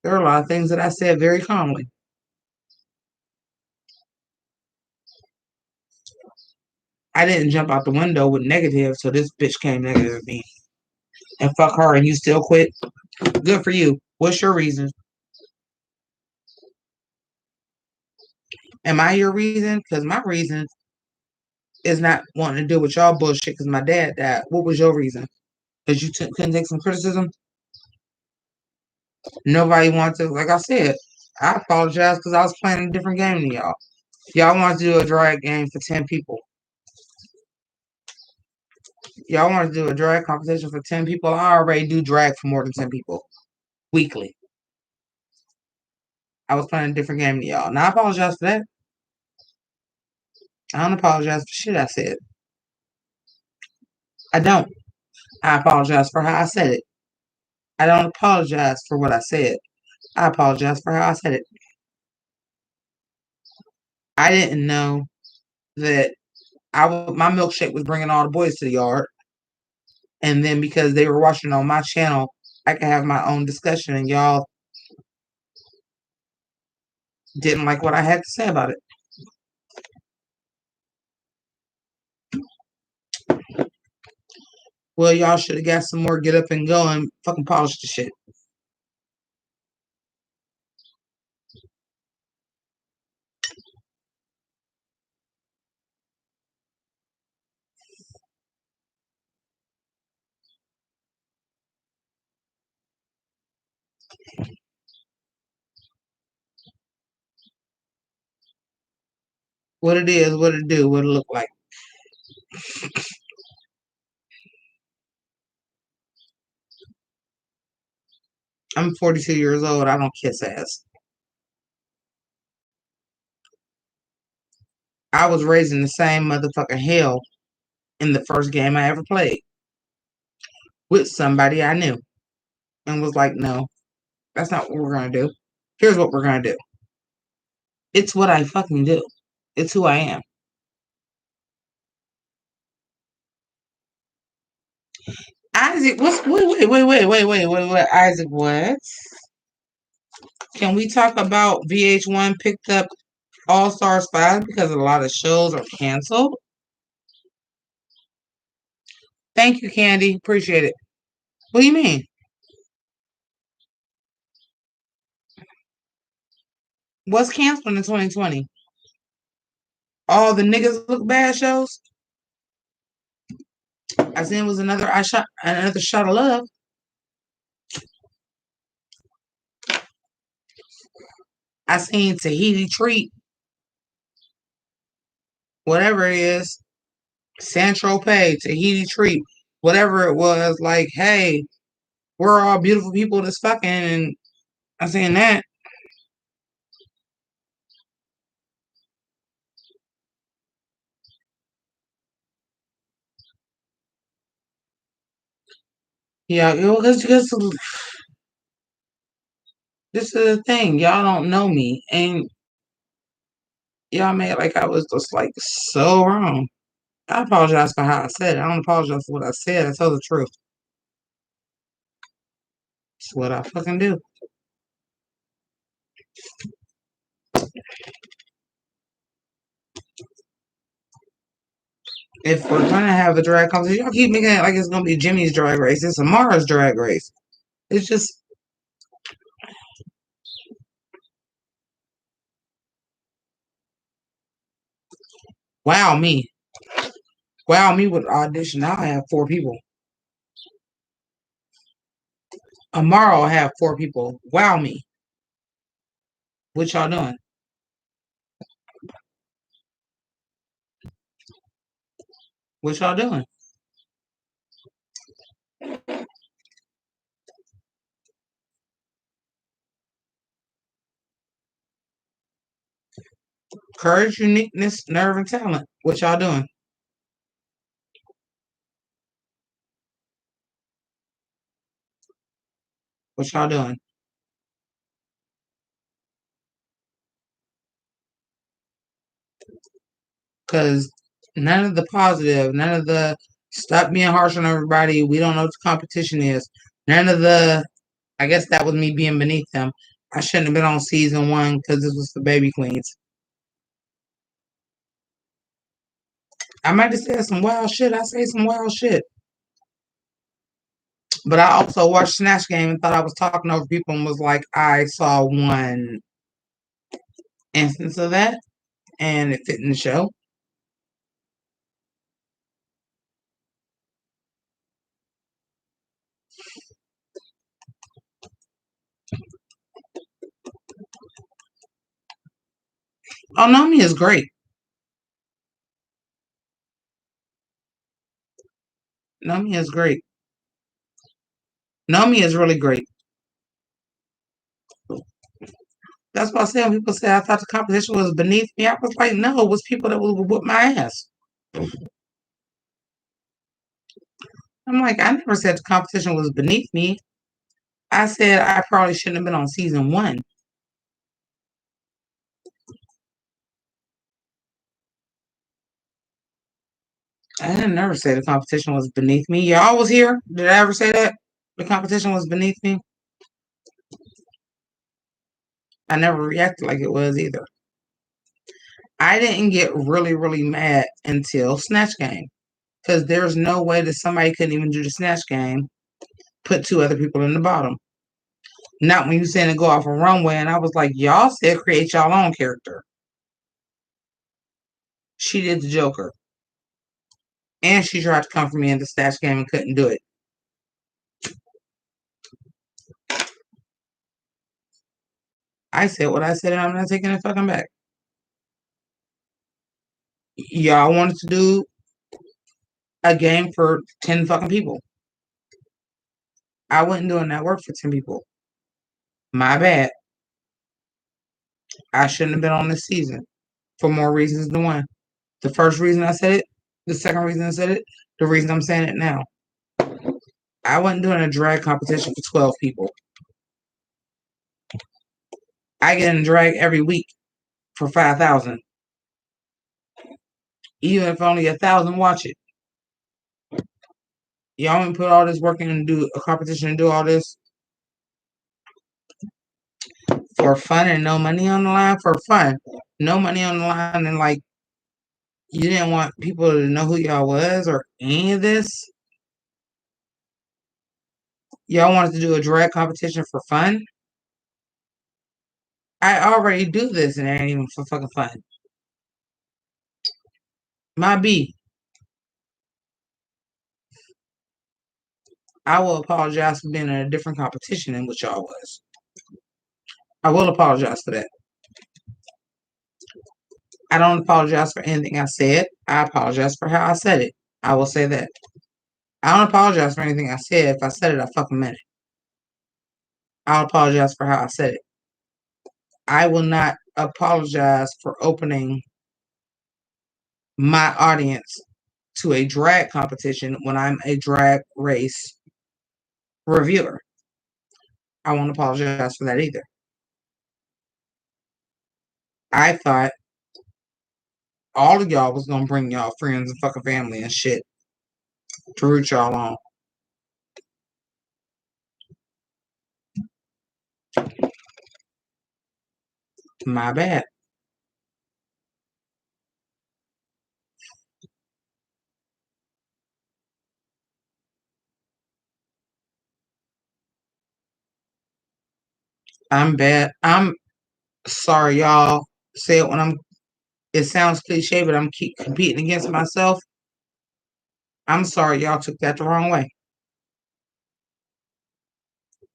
There are a lot of things that I said very calmly. I didn't jump out the window with negative, so this bitch came negative to me. And fuck her, and you still quit? Good for you. What's your reason? Am I your reason? Because my reason is not wanting to deal with y'all bullshit because my dad died. What was your reason? Because you couldn't take some criticism? Nobody wanted to, like I said, I apologize because I was playing a different game than y'all. Y'all want to do a drag game for 10 people. Y'all want to do a drag competition for 10 people. I already do drag for more than 10 people weekly. I was playing a different game than y'all. Now I apologize for that. I don't apologize for shit I said. I don't. I apologize for how I said it. I don't apologize for what I said. I apologize for how I said it. I didn't know that my milkshake was bringing all the boys to the yard. And then because they were watching on my channel, I could have my own discussion and y'all didn't like what I had to say about it. Well, y'all should have got some more get up and go and fucking polish the shit. What it is, what it do, what it look like. I'm 42 years old. I don't kiss ass. I was raised in the same motherfucking hell in the first game I ever played with somebody I knew and was like, no, that's not what we're going to do. Here's what we're going to do. It's what I fucking do. It's who I am. Isaac, wait. Isaac, what? Can we talk about VH1 picked up All Stars 5 because a lot of shows are canceled? Thank you, Candy. Appreciate it. What do you mean? What's canceled in 2020? All the niggas look bad shows. I seen it was another shot of love. I seen Tahiti Treat, whatever it is, San Tropez, Tahiti Treat, whatever it was. Like, hey, we're all beautiful people that's fucking, and I seen that. Yeah, because this is the thing. Y'all don't know me, and y'all made like I was just like so wrong. I apologize for how I said it. I don't apologize for what I said. I tell the truth. It's what I fucking do. If we're gonna have a drag competition, y'all keep making it like it's gonna be Jimmy's drag race. It's Amara's drag race. It's just wow me. Wow me with audition. I'll have four people. Amara will have four people. Wow me. What y'all doing? What y'all doing? Courage, uniqueness, nerve, and talent. What y'all doing? What y'all doing? Because none of the positive, none of the stop being harsh on everybody. We don't know what the competition is. None of the, I guess that was me being beneath them. I shouldn't have been on season one because this was the baby queens. I might have said some wild shit. I say some wild shit. But I also watched Snatch Game and thought I was talking over people and was like, I saw one instance of that and it fit in the show. Oh, Nomi is great. Nomi is great. Nomi is really great. That's what I said. When people say I thought the competition was beneath me, I was like, no, it was people that would whip my ass. I'm like, I never said the competition was beneath me. I said I probably shouldn't have been on season one. I didn't never say the competition was beneath me. Y'all was here. Did I ever say that? The competition was beneath me? I never reacted like it was either. I didn't get really, really mad until Snatch Game. Because there's no way that somebody couldn't even do the Snatch Game, put two other people in the bottom. Not when you saying to go off a runway, and I was like, y'all said create y'all own character. She did the Joker. And she tried to come for me in the Snatch Game and couldn't do it. I said what I said, and I'm not taking it fucking back. Y'all wanted to do a game for 10 fucking people. I wasn't doing that work for 10 people. My bad. I shouldn't have been on this season for more reasons than one. The first reason I said it, the second reason I said it, the reason I'm saying it now. I wasn't doing a drag competition for 12 people. I get in a drag every week for 5,000. Even if only 1,000 watch it. Y'all want to put all this work in and do a competition and do all this for fun and no money on the line? For fun. No money on the line, and like you didn't want people to know who y'all was or any of this. Y'all wanted to do a drag competition for fun? I already do this and it ain't even for fucking fun. My B, I will apologize for being in a different competition than what y'all was. I will apologize for that. I don't apologize for anything I said. I apologize for how I said it. I will say that. I don't apologize for anything I said. If I said it, I fucking meant it. I'll apologize for how I said it. I will not apologize for opening my audience to a drag competition when I'm a drag race reviewer. I won't apologize for that either. I thought all of y'all was gonna bring y'all friends and fucking family and shit to root y'all on. My bad. I'm bad. I'm sorry, y'all. Say it when I'm. It sounds cliche, but I'm keep competing against myself. I'm sorry, y'all took that the wrong way.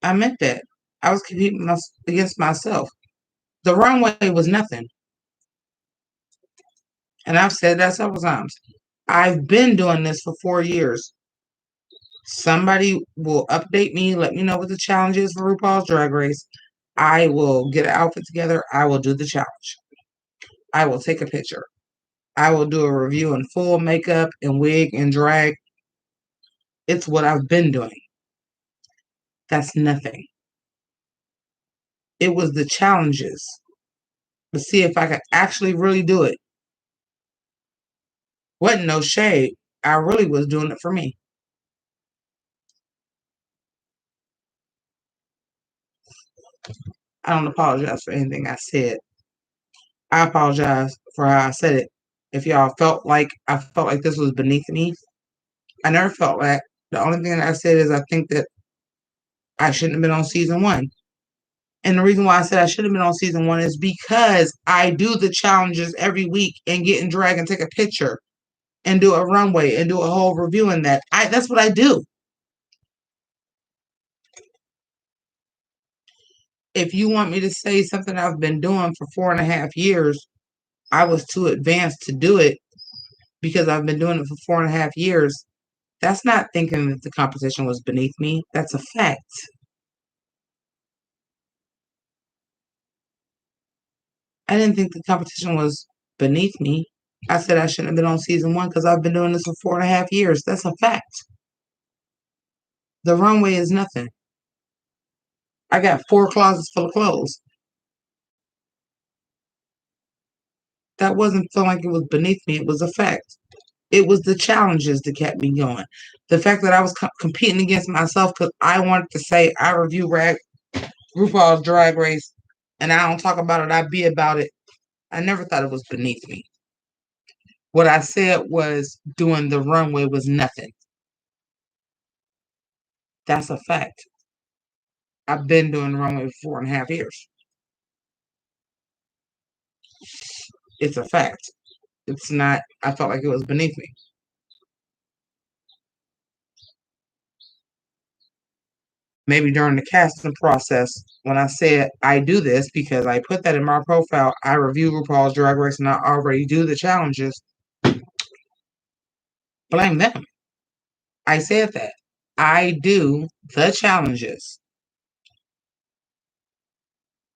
I meant that. I was competing against myself. The runway was nothing. And I've said that several times. I've been doing this for 4 years. Somebody will update me, let me know what the challenge is for RuPaul's Drag Race. I will get an outfit together. I will do the challenge. I will take a picture. I will do a review in full makeup and wig and drag. It's what I've been doing. That's nothing. It was the challenges to see if I could actually really do it. Wasn't no shade. I really was doing it for me. I don't apologize for anything I said. I apologize for how I said it. If y'all felt like I felt like this was beneath me, I never felt that. The only thing that I said is I think that I shouldn't have been on season one. And the reason why I said I should have been on season one is because I do the challenges every week and get in drag and take a picture and do a runway and do a whole review in that. That's what I do. If you want me to say something I've been doing for 4.5 years, I was too advanced to do it because I've been doing it for 4.5 years. That's not thinking that the competition was beneath me. That's a fact. I didn't think the competition was beneath me. I said I shouldn't have been on season one because I've been doing this for 4.5 years. That's a fact. The runway is nothing. I got 4 closets full of clothes. That wasn't feeling like it was beneath me. It was a fact. It was the challenges that kept me going. The fact that I was competing against myself because I wanted to say I review RuPaul's Drag Race and I don't talk about it. I be about it. I never thought it was beneath me. What I said was doing the runway was nothing. That's a fact. I've been doing the runway for 4.5 years. It's a fact. It's not, I felt like it was beneath me. Maybe during the casting process, when I said I do this because I put that in my profile, I review RuPaul's Drag Race and I already do the challenges, blame them. I said that. I do the challenges.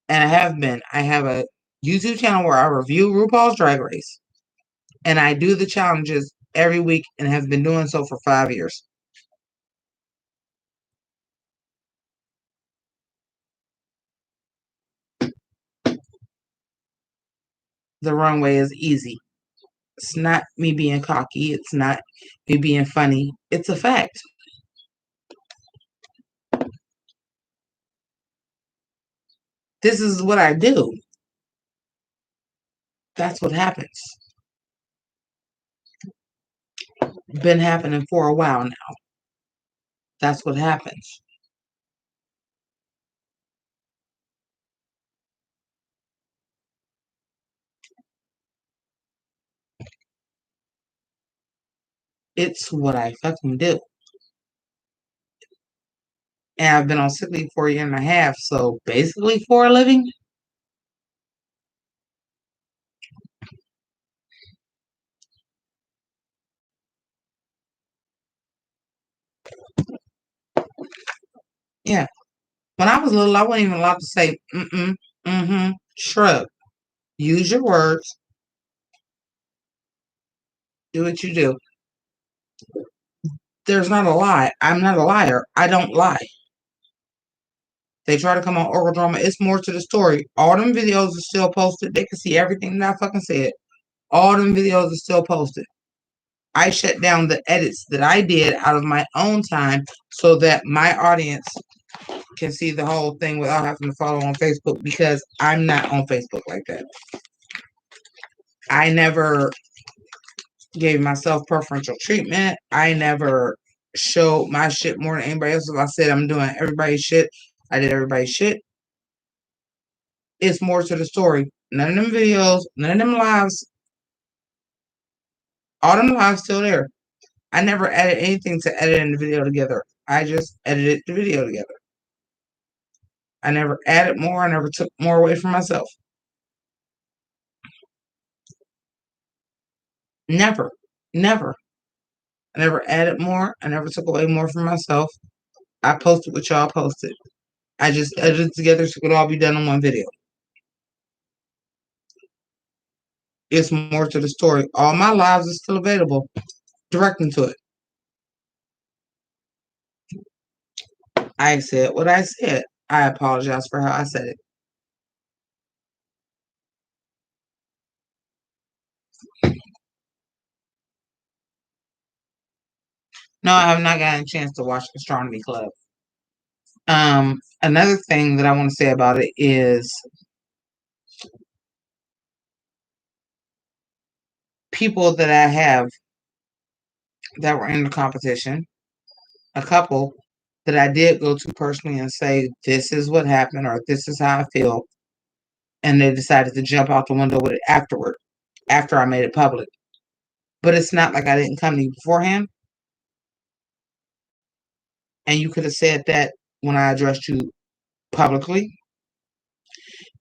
And I have been. I have a YouTube channel where I review RuPaul's Drag Race. And I do the challenges every week and have been doing so for 5 years. The runway is easy. It's not me being cocky. It's not me being funny. It's a fact. This is what I do. That's what happens. Been happening for a while now. That's what happens. It's what I fucking do. And I've been on sick leave for a year and a half, so basically for a living. Yeah. When I was little, I wasn't even allowed to say mm-mm, mm-hmm, shrug. Use your words. Do what you do. There's not a lie. I'm not a liar. I don't lie. They try to come on oral drama. It's more to the story. All them videos are still posted. They can see everything that I fucking said. All them videos are still posted. I shut down the edits that I did out of my own time so that my audience can see the whole thing without having to follow on Facebook because I'm not on Facebook like that. I never gave myself preferential treatment. I never showed my shit more than anybody else. If I said I'm doing everybody's shit, I did everybody's shit. It's more to the story. None of them videos, none of them lives, all them lives still there. I never added anything to editing the video together. I just edited the video together. I never added more. I never took more away from myself. Never. Never. I never added more. I never took away more from myself. I posted what y'all posted. I just edited it together so it could all be done in one video. It's more to the story. All my lives are still available. Directing to it. I said what I said. I apologize for how I said it. No, I have not gotten a chance to watch Astronomy Club. Another thing that I want to say about it is people that I have that were in the competition, a couple that I did go to personally and say, this is what happened or this is how I feel. And they decided to jump out the window with it afterward, after I made it public. But it's not like I didn't come to you beforehand. And you could have said that when I addressed you publicly.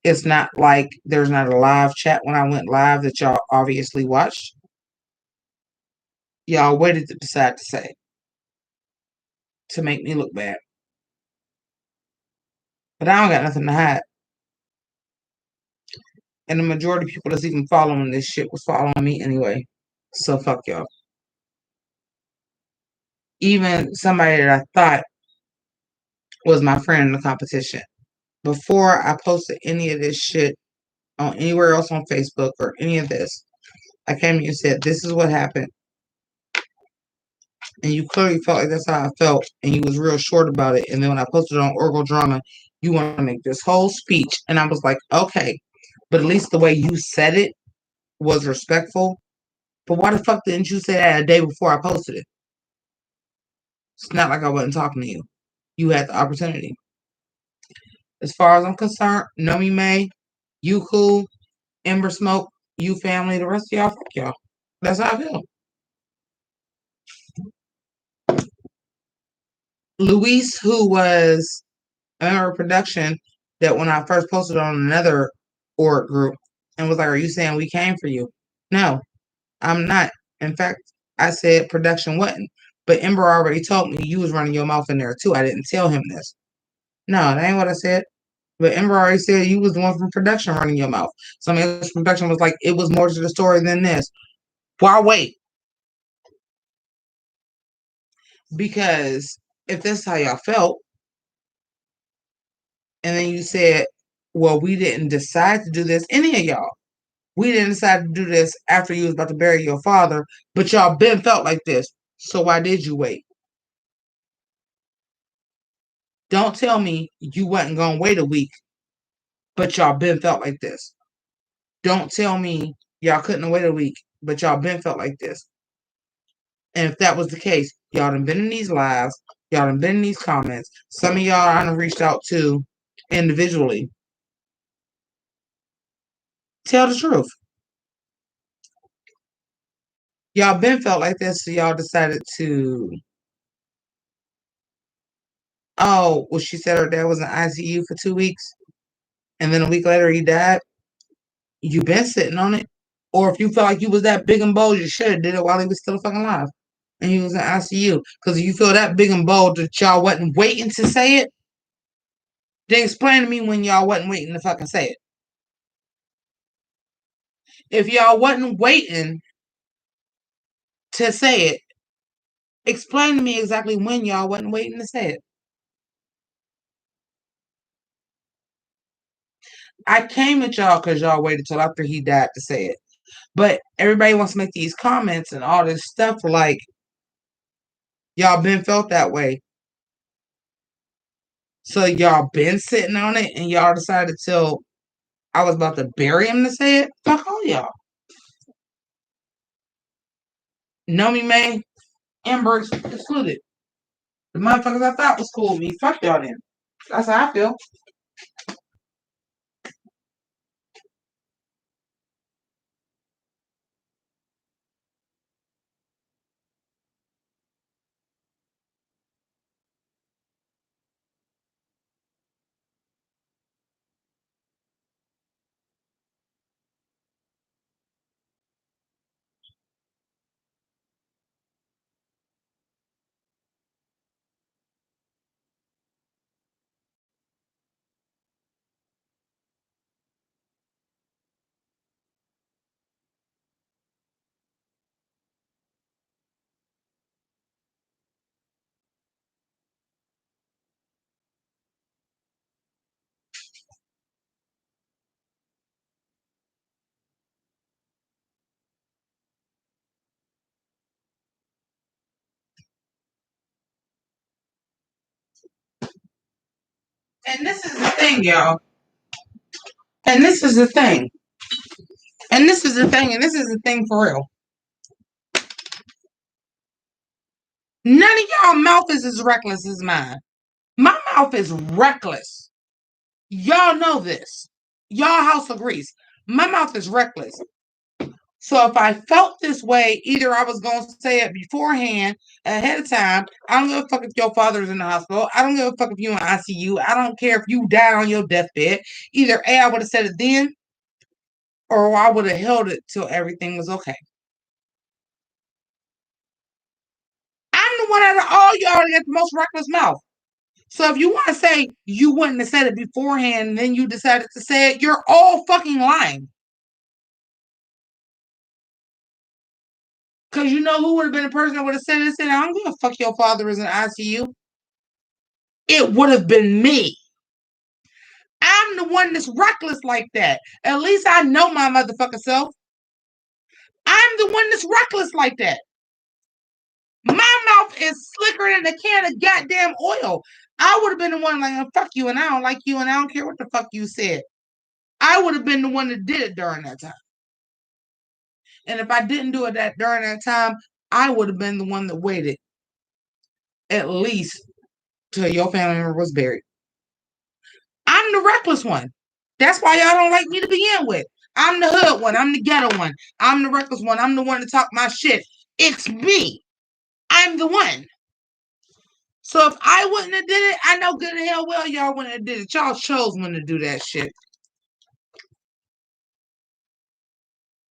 It's not like there's not a live chat when I went live that y'all obviously watched. Y'all waited to decide to say to make me look bad. But I don't got nothing to hide. And the majority of people that's even following this shit was following me anyway. So fuck y'all. Even somebody that I thought was my friend in the competition. Before I posted any of this shit on anywhere else on Facebook or any of this, I came to you and said, this is what happened. And you clearly felt like that's how I felt, and you was real short about it. And then when I posted it on Oracle Drama, you want to make this whole speech, and I was like, okay, but at least the way you said it was respectful. But why the fuck didn't you say that a day before I posted it? It's not like I wasn't talking to you. You had the opportunity. As far as I'm concerned, Nomi May, you cool, Ember Smoke, you family, the rest of y'all, fuck y'all. That's how I feel. Luis, who was in our production, that when I first posted on another org group and was like, are you saying we came for you? No, I'm not. In fact, I said production wasn't. But Ember already told me you was running your mouth in there too. I didn't tell him this. No, that ain't what I said. But Ember already said you was the one from production running your mouth. Somebody else from production was like, it was more to the story than this. Why wait? Because if that's how y'all felt, and then you said, well, we didn't decide to do this, any of y'all, we didn't decide to do this after you was about to bury your father, but y'all been felt like this. So why did you wait? Don't tell me you wasn't gonna wait a week, but y'all been felt like this. Don't tell me y'all couldn't wait a week, but y'all been felt like this. And if that was the case, y'all done been in these lives, y'all done been in these comments. Some of y'all I done reached out to individually. Tell the truth. Y'all been felt like this, so y'all decided to. Oh, well, she said her dad was in ICU for 2 weeks, and then a week later he died. You been sitting on it, or if you felt like you was that big and bold, you should have did it while he was still fucking alive, and he was in ICU. Because if you feel that big and bold that y'all wasn't waiting to say it, then explain to me when y'all wasn't waiting to fucking say it. If y'all wasn't waiting to say it, explain to me exactly when y'all wasn't waiting to say it. I came at y'all because y'all waited till after he died to say it. But everybody wants to make these comments and all this stuff like y'all been felt that way. So y'all been sitting on it and y'all decided till I was about to bury him to say it. Fuck all y'all. Know me, man. Amber excluded. The motherfuckers I thought was cool with me. Fuck y'all then. That's how I feel. And this is the thing, y'all. And this is the thing. And this is the thing. And this is the thing for real. None of y'all mouth is as reckless as mine. My mouth is reckless. Y'all know this. Y'all house agrees. My mouth is reckless. So if I felt this way, either I was going to say it beforehand, ahead of time. I don't give a fuck if your father's in the hospital. I don't give a fuck if you in ICU. I don't care if you died on your deathbed. Either A, I would have said it then, or I would have held it till everything was okay. I'm the one out of all y'all that got the most reckless mouth. So if you want to say you wouldn't have said it beforehand and then you decided to say it, you're all fucking lying. Because you know who would have been the person that would have said this? And I don't give a fuck your father is in ICU. It would have been me. I'm the one that's reckless like that. At least I know my motherfucking self. I'm the one that's reckless like that. My mouth is slicker than a can of goddamn oil. I would have been the one like, oh, fuck you, and I don't like you, and I don't care what the fuck you said. I would have been the one that did it during that time. And if I didn't do it that during that time, I would have been the one that waited at least till your family member was buried. I'm the reckless one. That's why y'all don't like me to begin with. I'm the hood one. I'm the ghetto one. I'm the reckless one. I'm the one to talk my shit. It's me. I'm the one. So if I wouldn't have did it, I know good and hell well y'all wouldn't have did it. Y'all chose when to do that shit.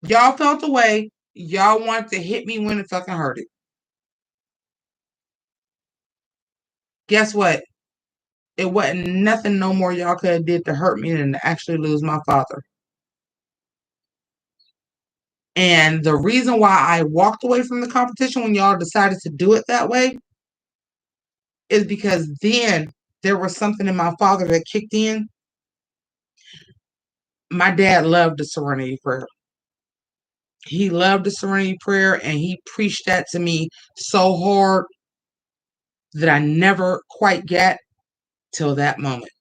Y'all felt the way. Y'all wanted to hit me when it fucking hurt it. Guess what? It wasn't nothing no more y'all could have did to hurt me than to actually lose my father. And the reason why I walked away from the competition when y'all decided to do it that way is because then there was something in my father that kicked in. My dad loved the serenity prayer. He loved the serenity prayer and he preached that to me so hard that I never quite got till that moment.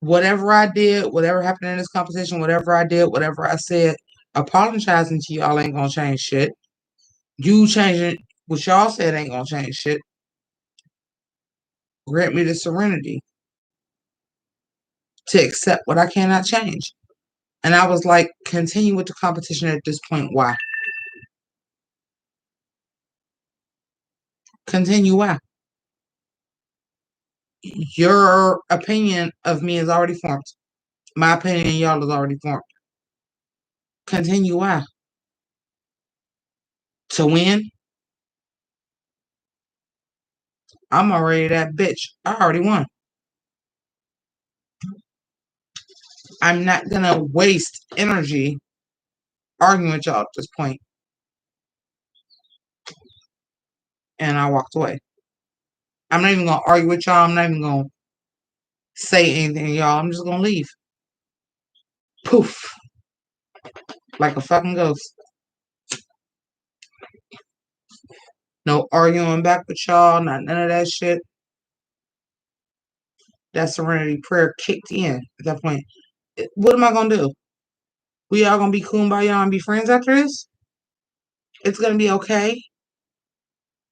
Whatever I did, whatever happened in this competition, whatever I did, whatever I said, apologizing to y'all ain't gonna change shit. You changing what y'all said ain't gonna change shit. Grant me the serenity to accept what I cannot change. And I was like, continue with the competition at this point. Why? Continue why? Your opinion of me is already formed. My opinion of y'all is already formed. Continue why? To win? I'm already that bitch. I already won. I'm not gonna waste energy arguing with y'all at this point. And I walked away. I'm not even gonna argue with y'all. I'm not even gonna say anything, y'all. I'm just gonna leave. Poof. Like a fucking ghost. No arguing back with y'all, not none of that shit. That serenity prayer kicked in at that point. What am I gonna do? We all gonna be kumbaya and be friends after this? It's gonna be okay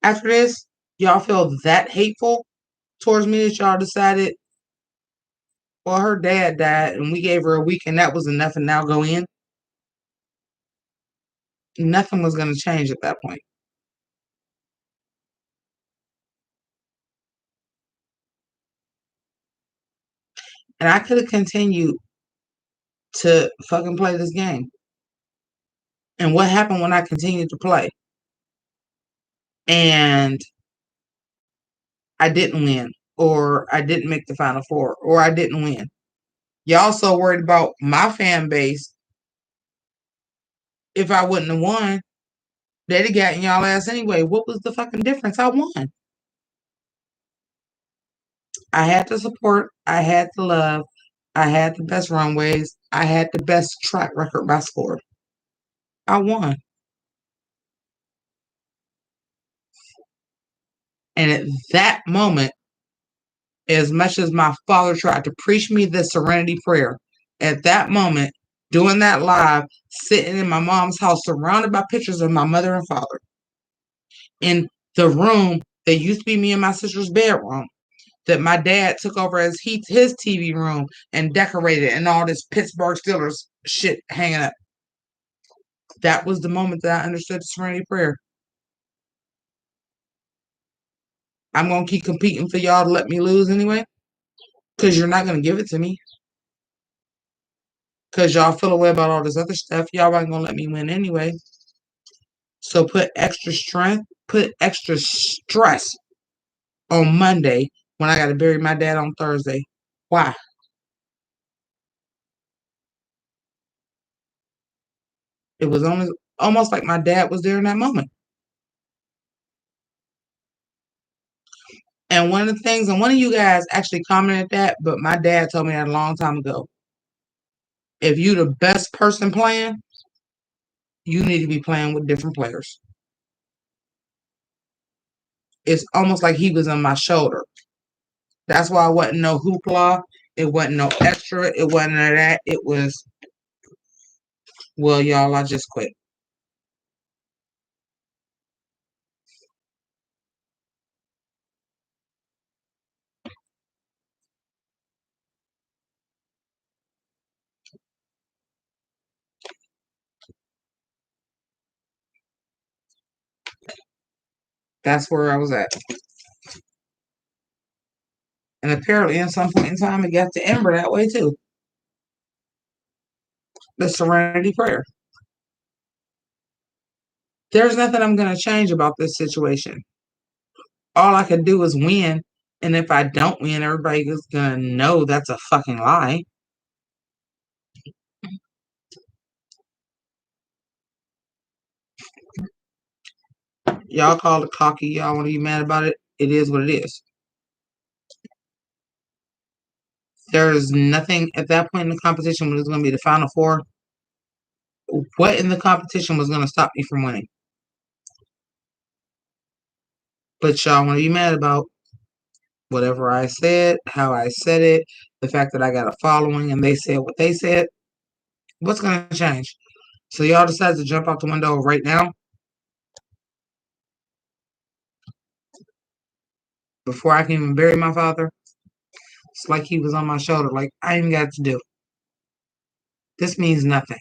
after this? Y'all feel that hateful towards me that y'all decided, well, her dad died and we gave her a week and that was enough and now go in? Nothing was gonna change at that point. And I could have continued to fucking play this game. And what happened when I continued to play? And I didn't win, or I didn't make the final four, or I didn't win. Y'all so worried about my fan base. If I wouldn't have won, they'd have gotten y'all ass anyway. What was the fucking difference? I won. I had the support. I had the love. I had the best runways. I had the best track record by score. I won. And at that moment, as much as my father tried to preach me the serenity prayer, at that moment, doing that live, sitting in my mom's house, surrounded by pictures of my mother and father, in the room that used to be me and my sister's bedroom, that my dad took over as his TV room and decorated, and all this Pittsburgh Steelers shit hanging up. That was the moment that I understood the serenity prayer. I'm gonna keep competing for y'all to let me lose anyway, because you're not gonna give it to me. Because y'all feel away about all this other stuff. Y'all ain't gonna let me win anyway. So put extra strength, put extra stress on Monday when I gotta bury my dad on Thursday. Why? It was only almost like my dad was there in that moment. And one of the things, and one of you guys actually commented that, but my dad told me that a long time ago. If you the best person playing, you need to be playing with different players. It's almost like he was on my shoulder. That's why it wasn't no hoopla. It wasn't no extra. It wasn't none of that. It was, well, y'all, I just quit. That's where I was at. And apparently, at some point in time, it got to Ember that way too. The serenity prayer. There's nothing I'm going to change about this situation. All I can do is win. And if I don't win, everybody's going to know that's a fucking lie. Y'all call it cocky. Y'all want to be mad about it. It is what it is. There is nothing at that point in the competition when it's going to be the final four. What in the competition was going to stop me from winning? But y'all want to be mad about whatever I said, how I said it, the fact that I got a following and they said what they said. What's going to change? So y'all decide to jump out the window right now before I can even bury my father. It's like he was on my shoulder. Like I ain't got to do. This means nothing.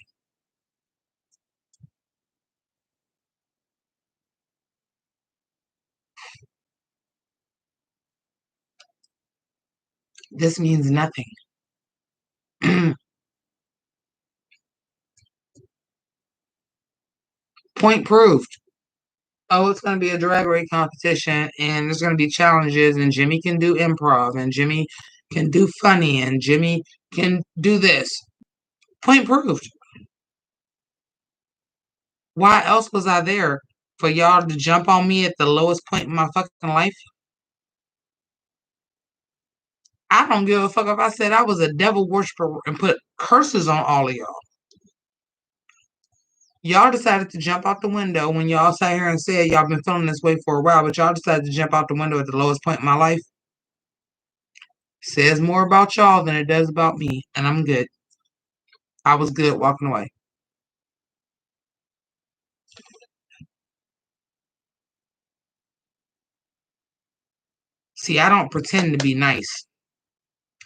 This means nothing. Point proved. Oh, it's going to be a drag race competition, and there's going to be challenges, and Jimmy can do improv, and Jimmy can do funny, and Jimmy can do this. Point proved. Why else was I there? For y'all to jump on me at the lowest point in my fucking life? I don't give a fuck if I said I was a devil worshiper and put curses on all of y'all. Y'all decided to jump out the window when y'all sat here and said y'all been feeling this way for a while, but y'all decided to jump out the window at the lowest point in my life. Says more about y'all than it does about me, and I'm good. I was good walking away. See, I don't pretend to be nice.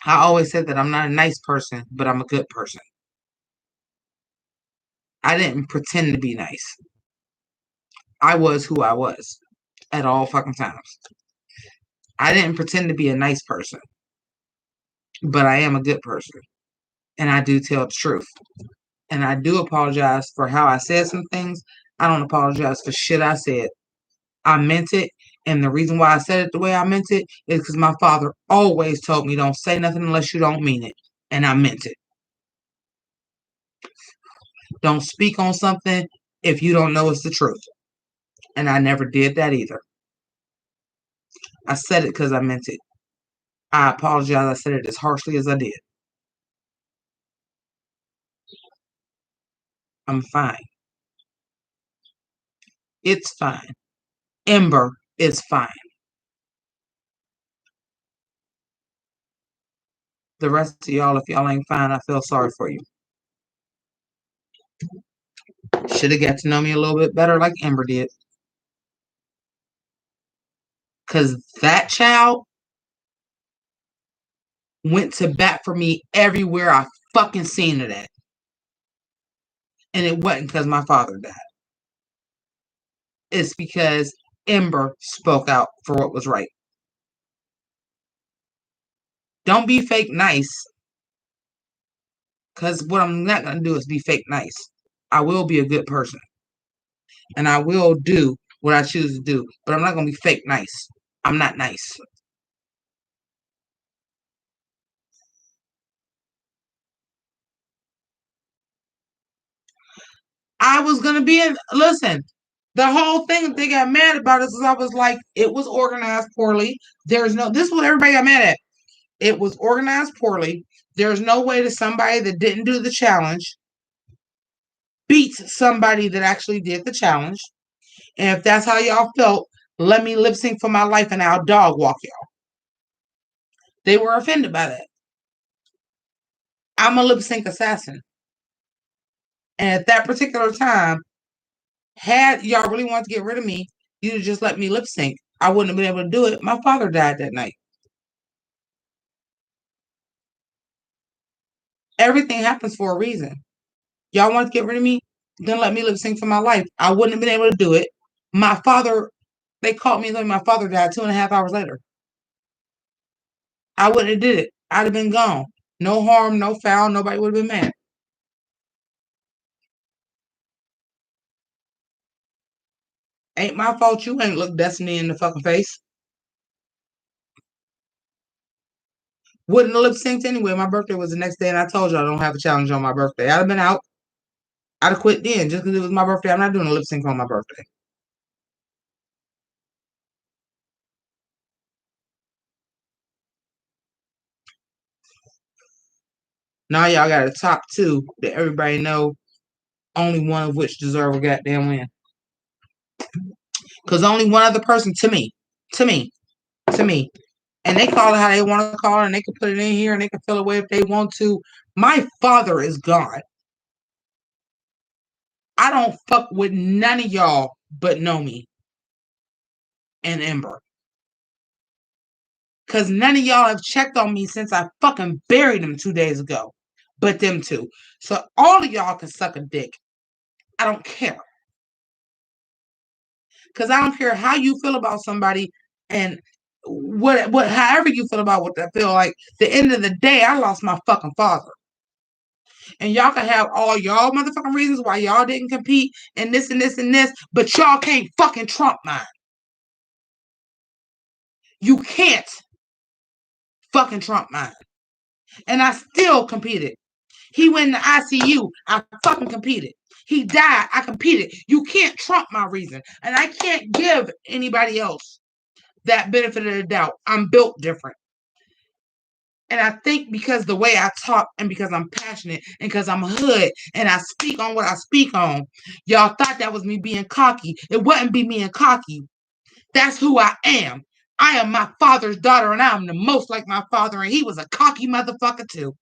I always said that I'm not a nice person, but I'm a good person. I didn't pretend to be nice. I was who I was at all fucking times. I didn't pretend to be a nice person, but I am a good person. And I do tell the truth. And I do apologize for how I said some things. I don't apologize for shit I said. I meant it. And the reason why I said it the way I meant it is because my father always told me don't say nothing unless you don't mean it. And I meant it. Don't speak on something if you don't know it's the truth. And I never did that either. I said it because I meant it. I apologize. I said it as harshly as I did. I'm fine. It's fine. Ember is fine. The rest of y'all, if y'all ain't fine, I feel sorry for you. Should have got to know me a little bit better like Ember did. Because that child went to bat for me everywhere I fucking seen it at. And it wasn't because my father died. It's because Ember spoke out for what was right. Don't be fake nice. Because what I'm not going to do is be fake nice. I will be a good person. And I will do what I choose to do. But I'm not going to be fake nice. I'm not nice. I was going to be in. Listen, the whole thing that they got mad about is I was like, it was organized poorly. There's no. This is what everybody got mad at. It was organized poorly. There's no way that somebody that didn't do the challenge beats somebody that actually did the challenge. And if that's how y'all felt, let me lip sync for my life and I'll dog walk y'all. They were offended by that. I'm a lip sync assassin. And at that particular time, had y'all really wanted to get rid of me, you'd just let me lip sync. I wouldn't have been able to do it. My father died that night. Everything happens for a reason. Y'all want to get rid of me? Then let me lip sync for my life. I wouldn't have been able to do it. My father, they called me when my father died 2.5 hours later. I wouldn't have did it. I'd have been gone. No harm, no foul. Nobody would have been mad. Ain't my fault you ain't looked Destiny in the fucking face. Wouldn't have lip synced anyway. My birthday was the next day, and I told you I don't have a challenge on my birthday. I'd have been out. I'd have quit then just because it was my birthday. I'm not doing a lip sync on my birthday. Now y'all got a top two that everybody know, only one of which deserve a goddamn win. Because only one other person, to me, to me, and they call it how they want to call it, and they can put it in here, and they can fill away if they want to. My father is God. I don't fuck with none of y'all but know me and Ember. Because none of y'all have checked on me since I fucking buried him 2 days ago. but them two. So all of y'all can suck a dick. I don't care. Because I don't care how you feel about somebody and however you feel about what they feel like. The end of the day, I lost my fucking father. And y'all can have all y'all motherfucking reasons why y'all didn't compete and this and this and this, but y'all can't fucking trump mine. You can't fucking trump mine. And I still competed. He went in the ICU. I fucking competed. He died. I competed. You can't trump my reason. And I can't give anybody else that benefit of the doubt. I'm built different. And I think because the way I talk and because I'm passionate and because I'm hood and I speak on what I speak on, y'all thought that was me being cocky. It wasn't be being cocky. That's who I am. I am my father's daughter and I'm the most like my father. And he was a cocky motherfucker too.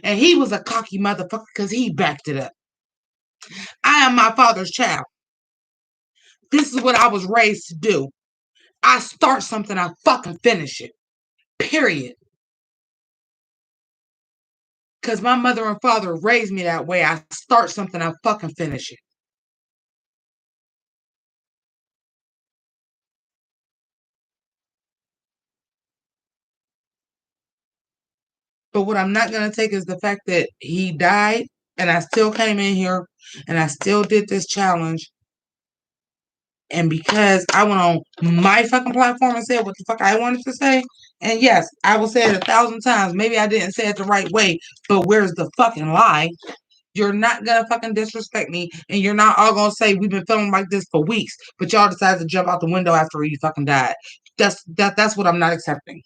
And he was a cocky motherfucker because he backed it up. I am my father's child. This is what I was raised to do. I start something, I fucking finish it. Period. Because my mother and father raised me that way. I start something, I fucking finish it. But what I'm not going to take is the fact that he died and I still came in here and I still did this challenge. And because I went on my fucking platform and said what the fuck I wanted to say, and yes, I will say it 1,000 times. Maybe I didn't say it the right way, but where's the fucking lie? You're not gonna fucking disrespect me, and you're not all gonna say we've been feeling like this for weeks, but y'all decided to jump out the window after he fucking died. That's what I'm not accepting.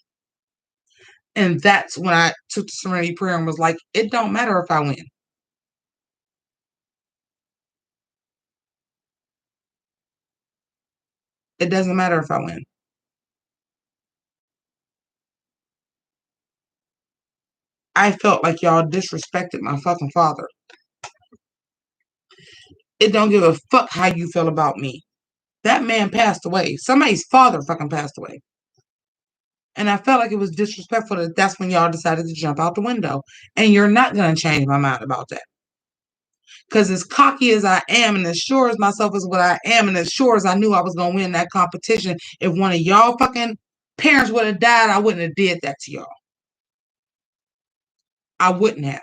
And that's when I took the serenity prayer and was like, it don't matter if I win. It doesn't matter if I win. I felt like y'all disrespected my fucking father. It don't give a fuck how you feel about me. That man passed away. Somebody's father fucking passed away. And I felt like it was disrespectful that that's when y'all decided to jump out the window. And you're not going to change my mind about that. Because as cocky as I am and as sure as myself as what I am and as sure as I knew I was going to win that competition, if one of y'all fucking parents would have died, I wouldn't have did that to y'all. I wouldn't have.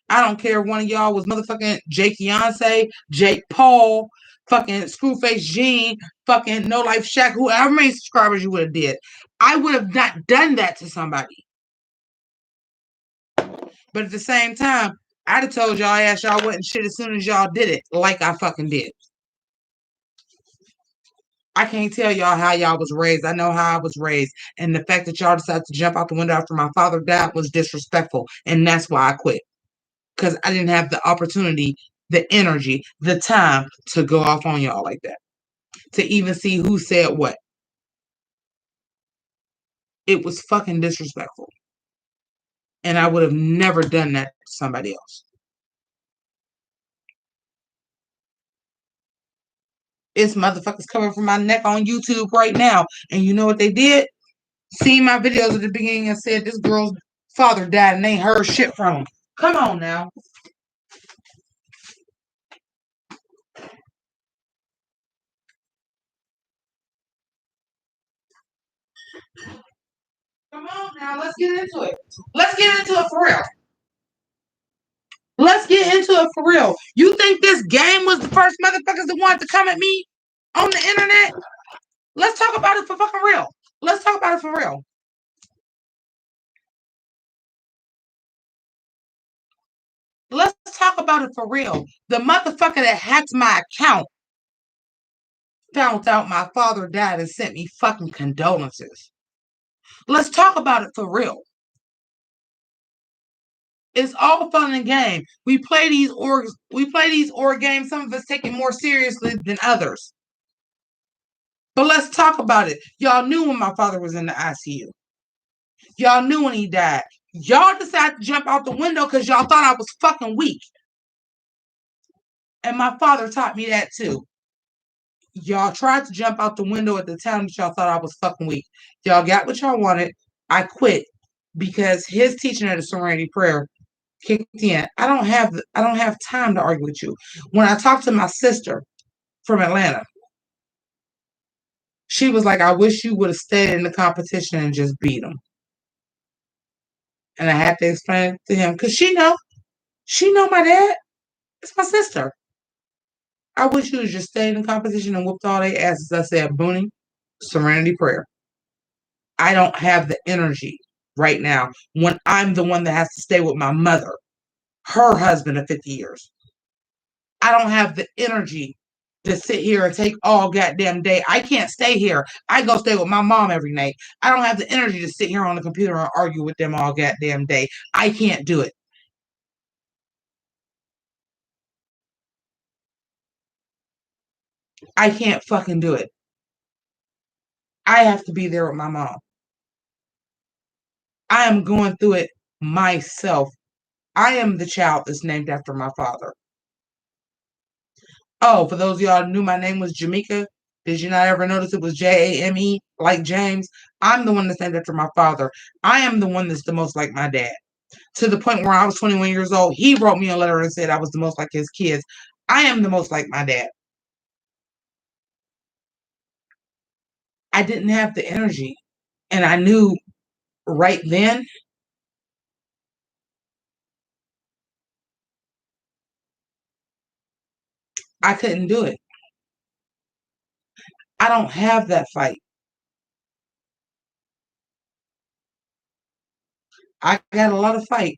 I don't care if one of y'all was motherfucking Jake Beyonce, Jake Paul, fucking Screwface Gene, fucking No Life Shaq, however many subscribers you would have did. I would have not done that to somebody. But at the same time, I'd have told y'all ass y'all wasn't shit as soon as y'all did it, like I fucking did. I can't tell y'all how y'all was raised. I know how I was raised. And the fact that y'all decided to jump out the window after my father died was disrespectful. And that's why I quit. Because I didn't have the opportunity, the energy, the time to go off on y'all like that. To even see who said what. It was fucking disrespectful. And I would have never done that to somebody else. It's motherfuckers coming from my neck on YouTube right now. And you know what they did? Seen my videos at the beginning and said this girl's father died and they heard shit from him. Come on now. Come on now. Let's get into it. Let's get into it for real. Let's get into it for real. You think this game was the first motherfuckers that wanted to come at me on the internet? Let's talk about it for fucking real. Let's talk about it for real. Let's talk about it for real. The motherfucker that hacked my account found out my father died and sent me fucking condolences. Let's talk about it for real. It's all fun and game. We play these org games, some of us take it more seriously than others. But let's talk about it. Y'all knew when my father was in the ICU. Y'all knew when he died. Y'all decided to jump out the window because y'all thought I was fucking weak. And my father taught me that too. Y'all tried to jump out the window at the time that y'all thought I was fucking weak. Y'all got what y'all wanted. I quit because his teaching of the serenity prayer kicked in. I don't have time to argue with you. When I talked to my sister from Atlanta, she was like, I wish you would have stayed in the competition and just beat him. And I had to explain it to him because she know my dad. It's my sister. I wish you would just stayed in the competition and whooped all their asses. I said, Booney, serenity prayer. I don't have the energy right now when I'm the one that has to stay with my mother, her husband of 50 years. I don't have the energy to sit here and take all goddamn day. I can't stay here. I go stay with my mom every night. I don't have the energy to sit here on the computer and argue with them all goddamn day. I can't do it. I can't fucking do it. I have to be there with my mom. I am going through it myself. I am the child that's named after my father. Oh, for those of y'all who knew my name was Jamaica, did you not ever notice it was Jame, like James? I'm the one that's named after my father. I am the one that's the most like my dad. To the point where I was 21 years old, he wrote me a letter and said I was the most like his kids. I am the most like my dad. I didn't have the energy. And I knew right then I couldn't do it. I don't have that fight. I got a lot of fight.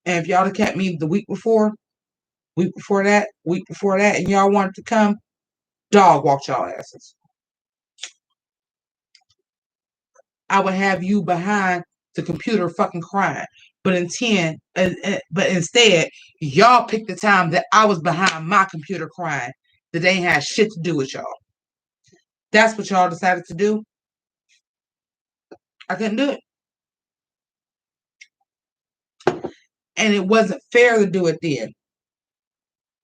And if y'all had kept me the week before that, and y'all wanted to come, dog walked y'all asses. I would have you behind the computer fucking crying. But instead, y'all picked the time that I was behind my computer crying that they ain't had shit to do with y'all. That's what y'all decided to do. I couldn't do it. And it wasn't fair to do it then.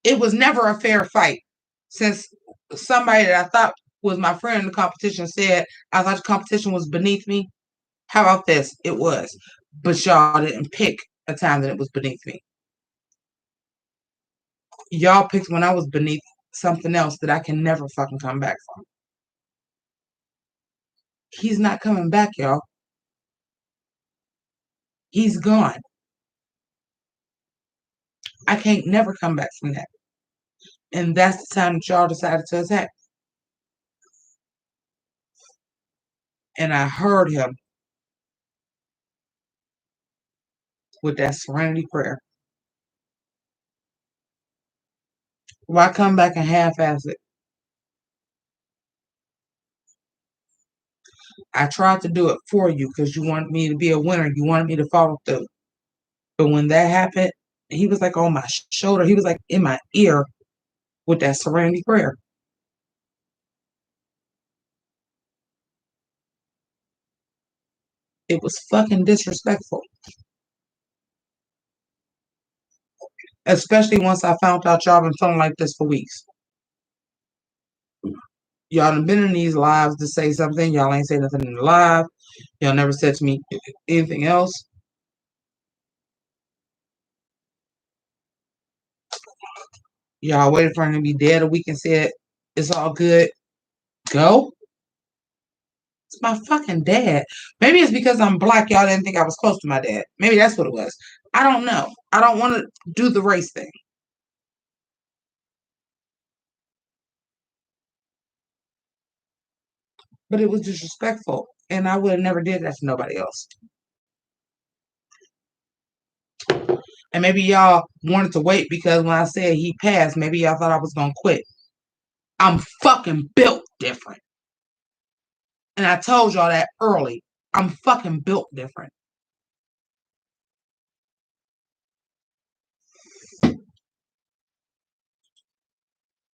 It was never a fair fight. Since somebody that I thought was my friend in the competition said I thought the competition was beneath me. How about this? It was. But y'all didn't pick a time that it was beneath me. Y'all picked when I was beneath something else that I can never fucking come back from. He's not coming back, y'all. He's gone. I can't never come back from that. And that's the time that y'all decided to attack. And I heard him with that serenity prayer. Why come back and half-ass it? I tried to do it for you because you wanted me to be a winner. You wanted me to follow through. But when that happened, he was like on my shoulder. He was like in my ear with that serenity prayer. It was fucking disrespectful. Especially once I found out y'all been feeling like this for weeks. Y'all done been in these lives to say something. Y'all ain't say nothing in the live. Y'all never said to me anything else. Y'all waited for him to be dead a week and said, it's all good. Go. It's my fucking dad. Maybe it's because I'm black. Y'all didn't think I was close to my dad. Maybe that's what it was. I don't know. I don't want to do the race thing. But it was disrespectful. And I would have never did that to nobody else. And maybe y'all wanted to wait because when I said he passed, maybe y'all thought I was going to quit. I'm fucking built different. And I told y'all that early. I'm fucking built different.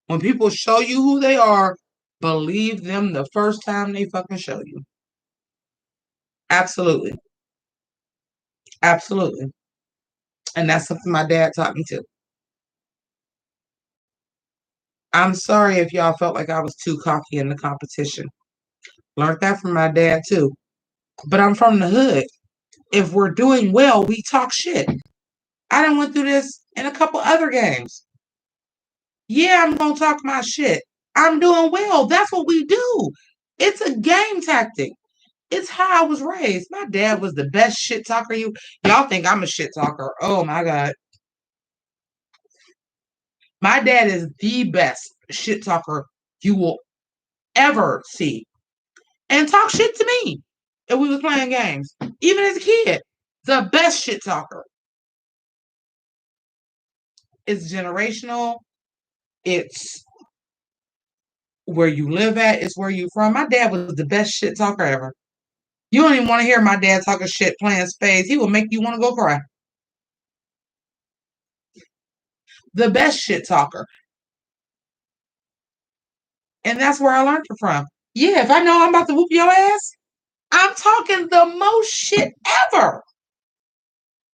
When people show you who they are, believe them the first time they fucking show you. Absolutely. Absolutely. And that's something my dad taught me too. I'm sorry if y'all felt like I was too cocky in the competition. Learned that from my dad too. But I'm from the hood. If we're doing well, we talk shit. I done went through this in a couple other games. Yeah, I'm gonna talk my shit. I'm doing well. That's what we do. It's a game tactic. It's how I was raised. My dad was the best shit talker. Y'all think I'm a shit talker. Oh my God. My dad is the best shit talker you will ever see. And talk shit to me if we was playing games. Even as a kid. The best shit talker. It's generational. It's where you live at. It's where you from. My dad was the best shit talker ever. You don't even want to hear my dad talking shit playing spades. He will make you want to go cry. The best shit talker. And that's where I learned it from. Yeah, if I know I'm about to whoop your ass, I'm talking the most shit ever.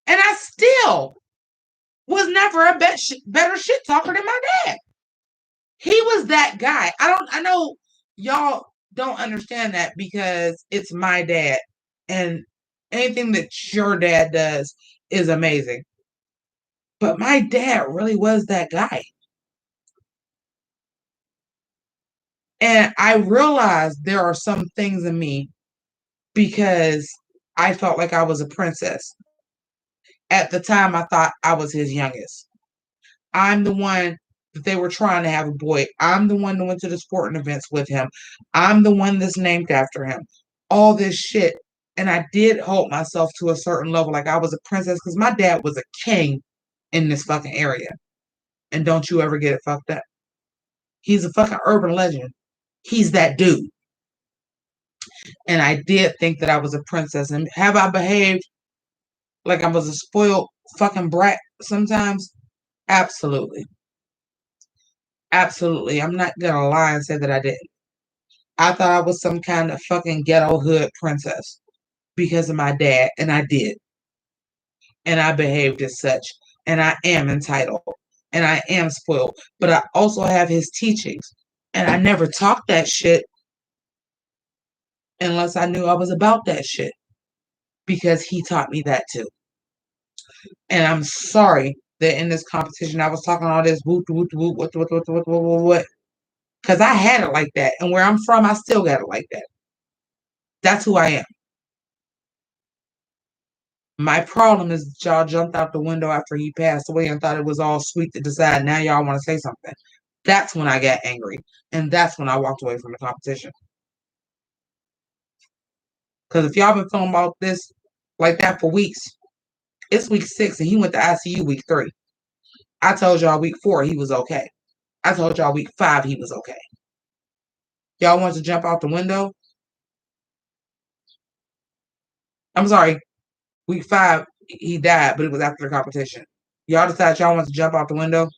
And I still was never a better shit talker than my dad. He was that guy. I know y'all don't understand that because it's my dad. And anything that your dad does is amazing. But my dad really was that guy. And I realized there are some things in me because I felt like I was a princess. At the time, I thought I was his youngest. I'm the one that they were trying to have a boy. I'm the one that went to the sporting events with him. I'm the one that's named after him. All this shit. And I did hold myself to a certain level, like I was a princess, because my dad was a king in this fucking area. And don't you ever get it fucked up. He's a fucking urban legend. He's that dude. And I did think that I was a princess. And have I behaved like I was a spoiled fucking brat sometimes? Absolutely. Absolutely. I'm not gonna lie and say that I didn't. I thought I was some kind of fucking ghetto hood princess because of my dad, and I did. And I behaved as such. And I am entitled. And I am spoiled. But I also have his teachings. And I never talked that shit unless I knew I was about that shit. Because he taught me that too. And I'm sorry that in this competition I was talking all this whoop whoop whoop what. Because I had it like that. And where I'm from, I still got it like that. That's who I am. My problem is that y'all jumped out the window after he passed away and thought it was all sweet to decide now y'all want to say something. That's when I got angry. And that's when I walked away from the competition. Because if y'all been feeling about this like that for weeks, it's week 6 and he went to ICU week 3. I told y'all week 4 he was okay. I told y'all week 5 he was okay. Y'all want to jump out the window? I'm sorry, week 5 he died, but it was after the competition. Y'all decided y'all want to jump out the window?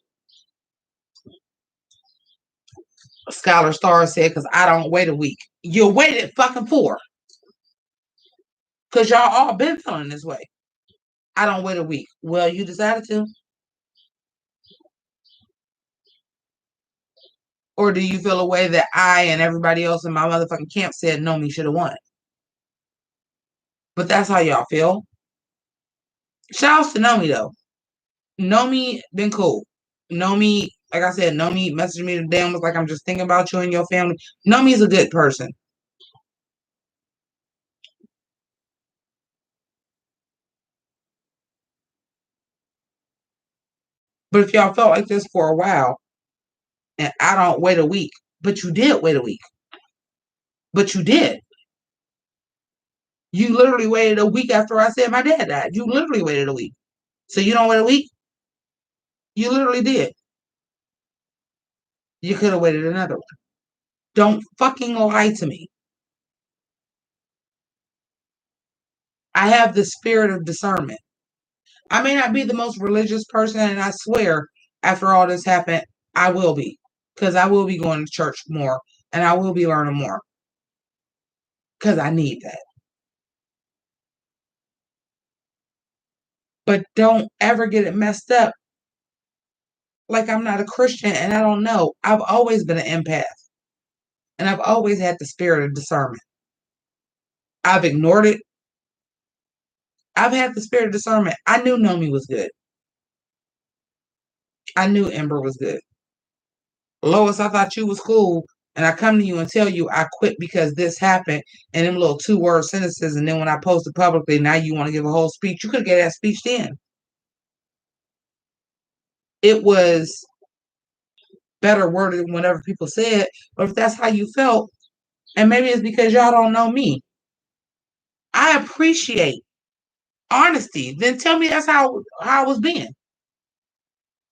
Scholar Star said, because I don't wait a week. You waited fucking 4. Because y'all all been feeling this way. I don't wait a week. Well, you decided to? Or do you feel a way that I and everybody else in my motherfucking camp said Nomi should have won? But that's how y'all feel. Shouts to Nomi though. Nomi been cool. Nomi, like I said, Nomi messaged me today and was like, I'm just thinking about you and your family. Nomi's a good person. But if y'all felt like this for a while, and I don't wait a week, but you did wait a week. But you did. You literally waited a week after I said my dad died. You literally waited a week. So you don't wait a week? You literally did. You could have waited another one. Don't fucking lie to me. I have the spirit of discernment. I may not be the most religious person, and I swear, after all this happened, I will be. Because I will be going to church more and I will be learning more. Because I need that. But don't ever get it messed up like I'm not a Christian and I don't know. I've always been an empath. And I've always had the spirit of discernment. I've ignored it. I've had the spirit of discernment. I knew Nomi was good. I knew Ember was good. Lois, I thought you was cool. And I come to you and tell you I quit because this happened and them little 2 word sentences. And then when I post it publicly, now you want to give a whole speech. You could have gave that speech then. It was better worded than whatever people said. But if that's how you felt, and maybe it's because y'all don't know me, I appreciate honesty. Then tell me that's how I was being.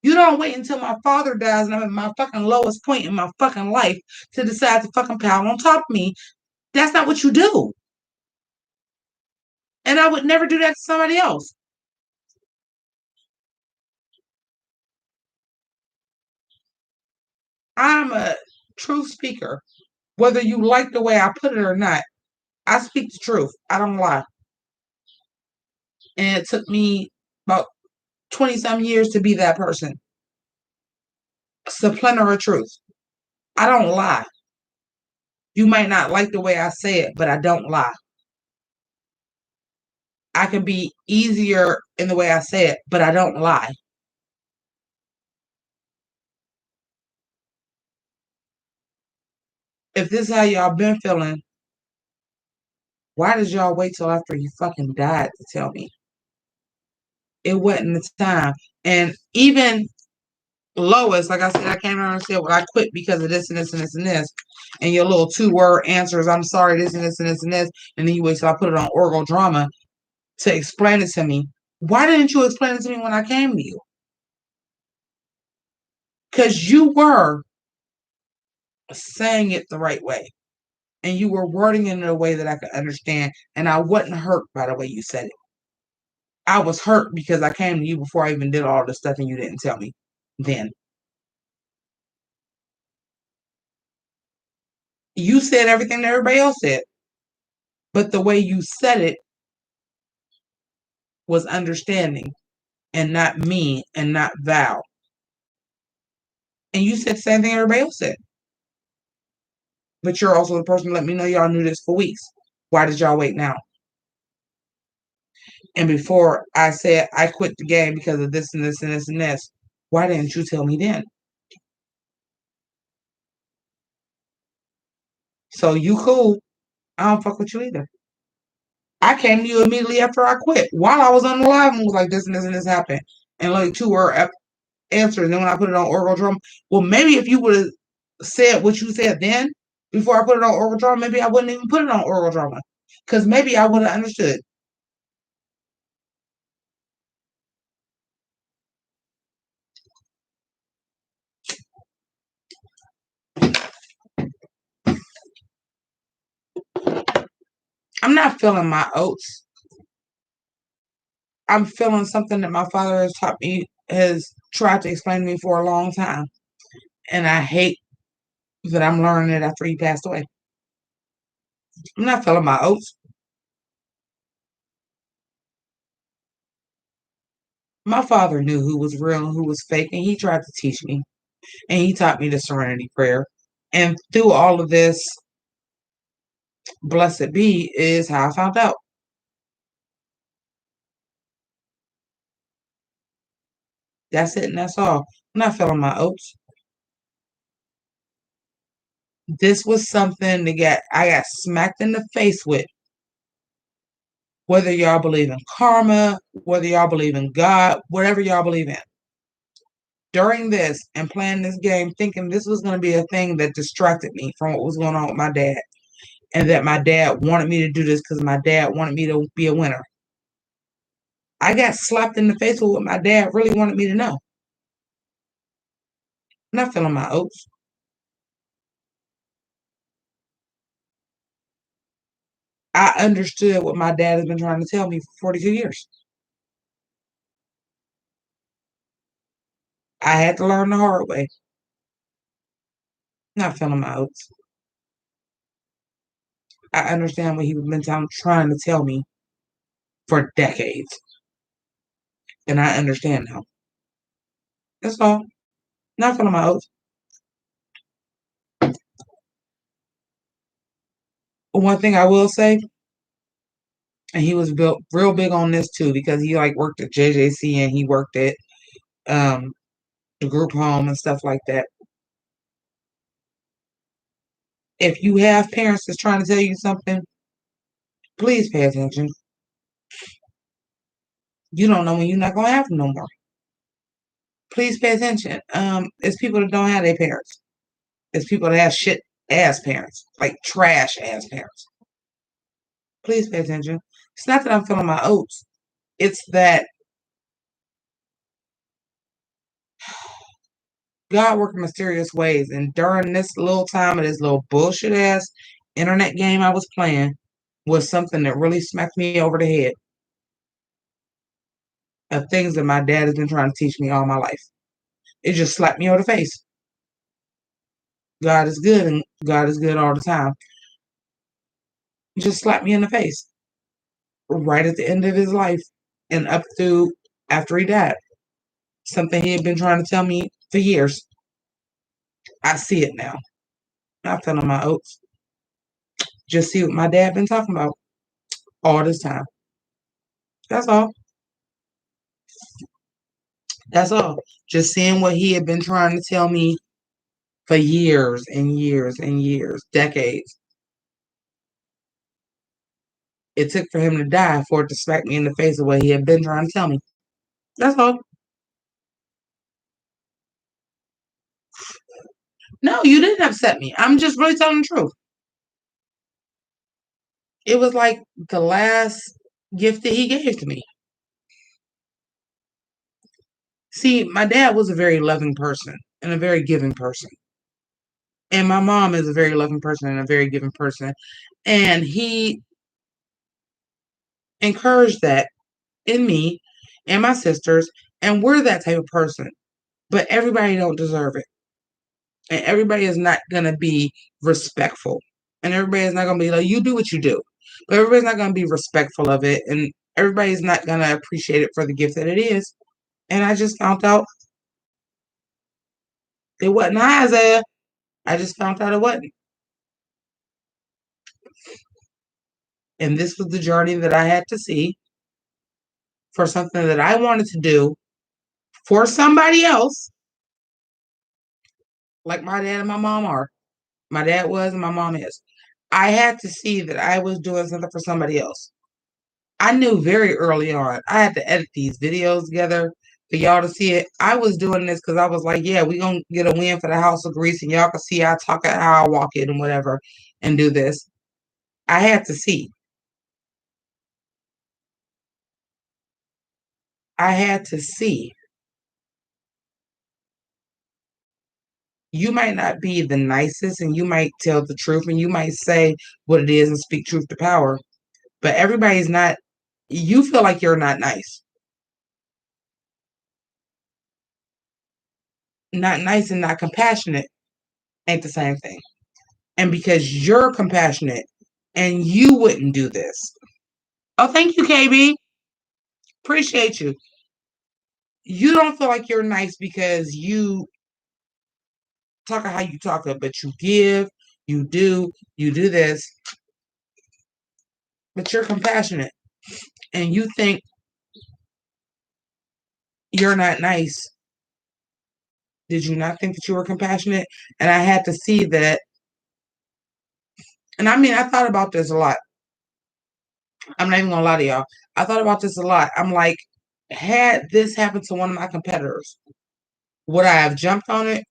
You don't wait until my father dies and I'm at my fucking lowest point in my fucking life to decide to fucking pile on top of me. That's not what you do. And I would never do that to somebody else. I'm a truth speaker. Whether you like the way I put it or not, I speak the truth. I don't lie. And it took me about 20 some years to be that person. It's the plenary of truth. I don't lie. You might not like the way I say it, but I don't lie. I can be easier in the way I say it, but I don't lie. If this is how y'all been feeling, why did y'all wait till after you fucking died to tell me? It wasn't the time. And even Lois, like I said, I came around and said, well, I quit because of this and this and this and this. And your little 2 word answers, I'm sorry, this and this and this and this. And then you wait till I put it on Orgo Drama to explain it to me. Why didn't you explain it to me when I came to you? Because you were saying it the right way. And you were wording it in a way that I could understand. And I wasn't hurt by the way you said it. I was hurt because I came to you before I even did all this stuff and you didn't tell me then. You said everything that everybody else said, but the way you said it was understanding and not me and not Val. And you said the same thing everybody else said. But you're also the person who let me know y'all knew this for weeks. Why did y'all wait now? And before I said I quit the game because of this and this and this and this, why didn't you tell me then? So you cool. I don't fuck with you either. I came to you immediately after I quit while I was on the live and was like, this and this and this happened. And like 2 word answers. And then when I put it on Oracle Drum, well, maybe if you would have said what you said then before I put it on Oracle Drum, maybe I wouldn't even put it on Oracle Drama. Because maybe I would have understood. I'm not feeling my oats. I'm feeling something that my father has taught me, has tried to explain to me for a long time. And I hate that I'm learning it after he passed away. I'm not feeling my oats. My father knew who was real and who was fake, and he tried to teach me. And he taught me the serenity prayer. And through all of this, blessed be is how I found out. That's it, and that's all. I'm not feeling my oats. This was something that I got smacked in the face with. Whether y'all believe in karma, whether y'all believe in God, whatever y'all believe in. During this and playing this game, thinking this was going to be a thing that distracted me from what was going on with my dad, and that my dad wanted me to do this because my dad wanted me to be a winner. I got slapped in the face with what my dad really wanted me to know. I'm not feeling my oats. I understood what my dad has been trying to tell me for 42 years. I had to learn the hard way. Not feeling my oats. I understand what he's been trying to tell me for decades. And I understand now. That's all. Not feeling my oats. But one thing I will say, and he was built real big on this too, because he like worked at JJC and he worked at the group home and stuff like that. If you have parents that's trying to tell you something, please pay attention. You don't know when you're not gonna have them no more. Please pay attention. It's people that don't have their parents. It's people that have shit ass parents, like trash ass parents. Please pay attention. It's not that I'm feeling my oats. It's that God worked in mysterious ways. And during this little time of this little bullshit ass internet game I was playing was something that really smacked me over the head of things that my dad has been trying to teach me all my life. It just slapped me over the face. God is good and God is good all the time. He just slapped me in the face right at the end of his life and up through after he died. Something he had been trying to tell me for years. I see it now. I'm telling my oats. Just see what my dad been talking about all this time. That's all. That's all. Just seeing what he had been trying to tell me for years and years and years, decades. It took for him to die for it to smack me in the face of what he had been trying to tell me. That's all. No, you didn't upset me. I'm just really telling the truth. It was like the last gift that he gave to me. See, my dad was a very loving person and a very giving person. And my mom is a very loving person and a very giving person. And he encouraged that in me and my sisters. And we're that type of person. But everybody don't deserve it. And everybody is not going to be respectful. And everybody is not going to be like, you do what you do. But everybody's not going to be respectful of it. And everybody's not going to appreciate it for the gift that it is. And I just found out it wasn't Isaiah. I just found out it wasn't. And this was the journey that I had to see for something that I wanted to do for somebody else, like my dad and my mom are. My dad was and my mom is. I had to see that I was doing something for somebody else. I knew very early on. I had to edit these videos together for y'all to see it. I was doing this because I was like, yeah, we gonna get a win for the House of Grease, and y'all can see I talk it, how I walk it, and whatever, and do this. I had to see. I had to see. You might not be the nicest, and you might tell the truth, and you might say what it is and speak truth to power. But everybody's not. You feel like you're not nice. Not nice and not compassionate ain't the same thing. And because you're compassionate and you wouldn't do this. Oh, thank you, KB. Appreciate you. You don't feel like you're nice because you talk how you talk it, but you give, you do this, but you're compassionate and you think you're not nice. Did you not think that you were compassionate? And I had to see that. And I mean, I thought about this a lot. I'm not even gonna lie to y'all. I thought about this a lot. I'm like, had this happened to one of my competitors, would I have jumped on it?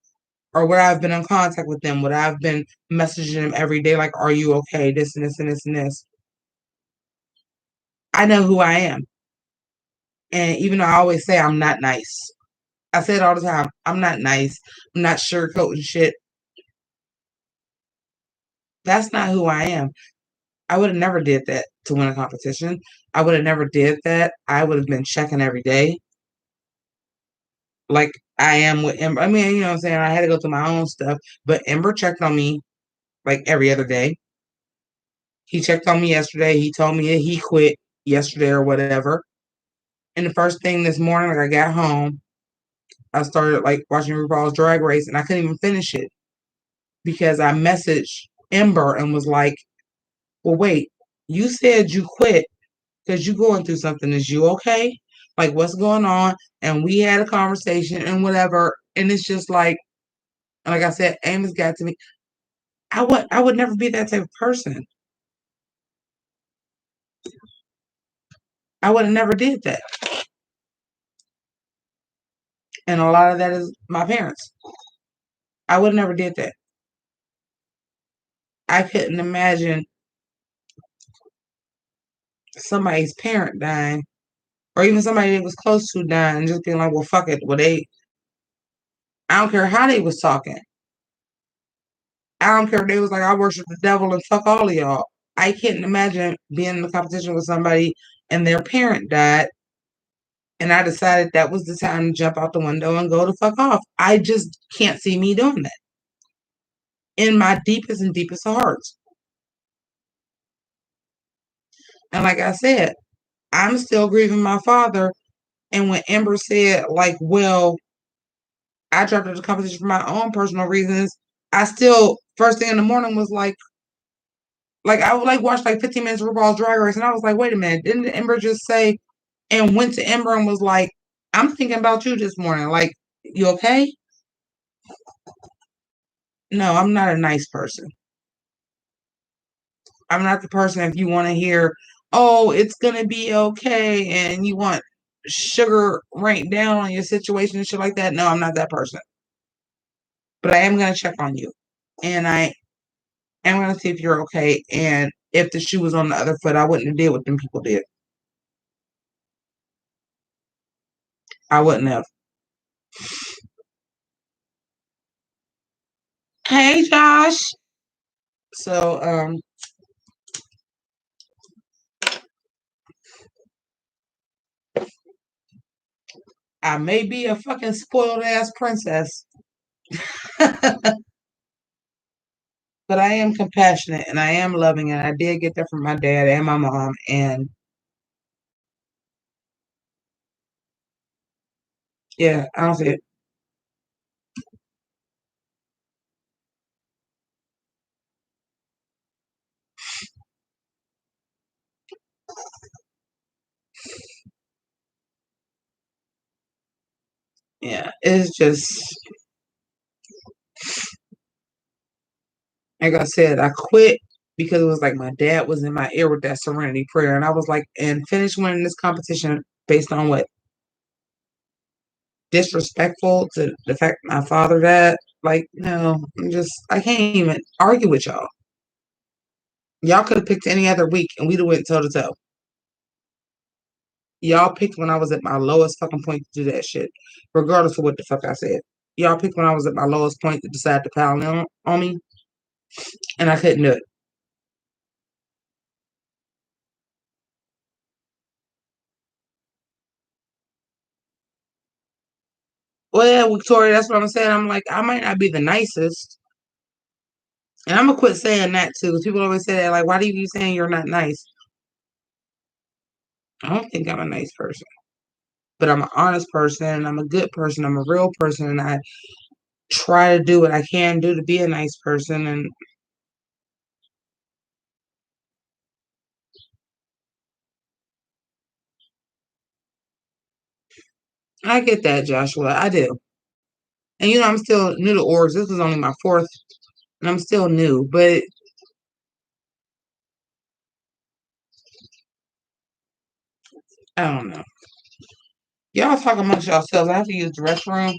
Or would I have been in contact with them? Would I have been messaging them every day, like, are you okay? This and this and this and this. I know who I am. And even though I always say I'm not nice, I say it all the time. I'm not nice. I'm not sugarcoating shit. That's not who I am. I would have never did that to win a competition. I would have never did that. I would have been checking every day. Like I am with Ember. I mean, you know what I'm saying? I had to go through my own stuff. But Ember checked on me like every other day. He checked on me yesterday. He told me that he quit yesterday or whatever. And the first thing this morning, like I got home, I started like watching RuPaul's Drag Race, and I couldn't even finish it because I messaged Ember and was like, "Well, wait, you said you quit because you going through something. Is you okay?" like what's going on, and we had a conversation and whatever. And it's just like I said, Amos got to me. I would never be that type of person. I would have never did that. And a lot of that is my parents. I would have never did that. I couldn't imagine somebody's parent dying, or even somebody that was close to dying, and just being like, well, fuck it. Well, I don't care how they was talking. I don't care if they was like, I worship the devil and fuck all of y'all. I can't imagine being in a competition with somebody and their parent died, and I decided that was the time to jump out the window and go to fuck off. I just can't see me doing that in my deepest and deepest of hearts. And like I said, I'm still grieving my father. And when Ember said, like, well, I dropped out of the competition for my own personal reasons, I still, first thing in the morning was like I would like watch like 15 minutes of RuPaul's Drag Race, and I was like, wait a minute, didn't Ember just say, and went to Ember and was like, I'm thinking about you this morning. Like, you okay? No, I'm not a nice person. I'm not the person if you want to hear, oh, it's gonna be okay, and you want sugar ranked down on your situation and shit like that. No, I'm not that person. But I am gonna check on you, and I am gonna see if you're okay. And if the shoe was on the other foot, I wouldn't have did what them people did. I wouldn't have. Hey, Josh. So, I may be a fucking spoiled ass princess, but I am compassionate and I am loving, and I did get that from my dad and my mom. And yeah, I don't see it. Yeah, it's just like I said, I quit because it was like my dad was in my ear with that serenity prayer, and I was like, and finish winning this competition based on what, disrespectful to the fact my father died. Like, no, I can't even argue with y'all. Y'all could have picked any other week and we'd have went toe to toe. Y'all picked when I was at my lowest fucking point to do that shit, regardless of what the fuck I said. Y'all picked when I was at my lowest point to decide to pile on me, and I couldn't do it. Well, yeah, Victoria, that's what I'm saying. I'm like, I might not be the nicest, and I'm gonna quit saying that too. 'Cause people always say that, like, why do you keep saying you're not nice? I don't think I'm a nice person, but I'm an honest person. I'm a good person. I'm a real person, and I try to do what I can do to be a nice person. And I get that, Joshua. I do. And I'm still new to orgs. This was only my fourth, and I'm still new. But I don't know. Y'all talk amongst yourselves. I have to use the restroom.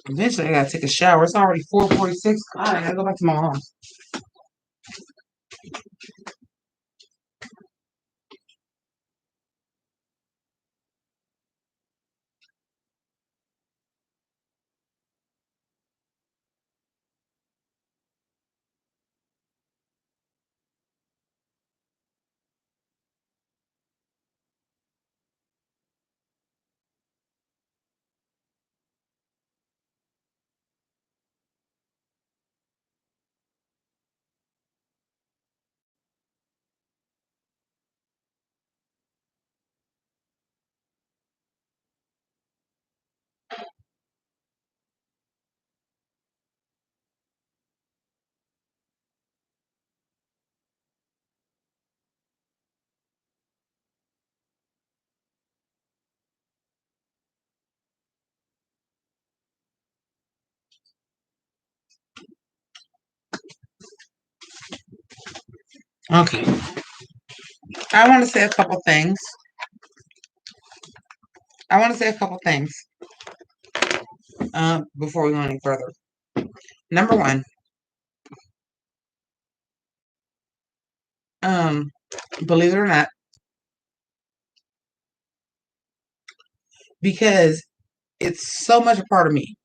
Eventually, I gotta take a shower. It's already 4:46. God, I gotta go back to my house. Okay. I want to say a couple things. I want to say a couple things before we go any further. Number one, um, believe it or not, because it's so much a part of me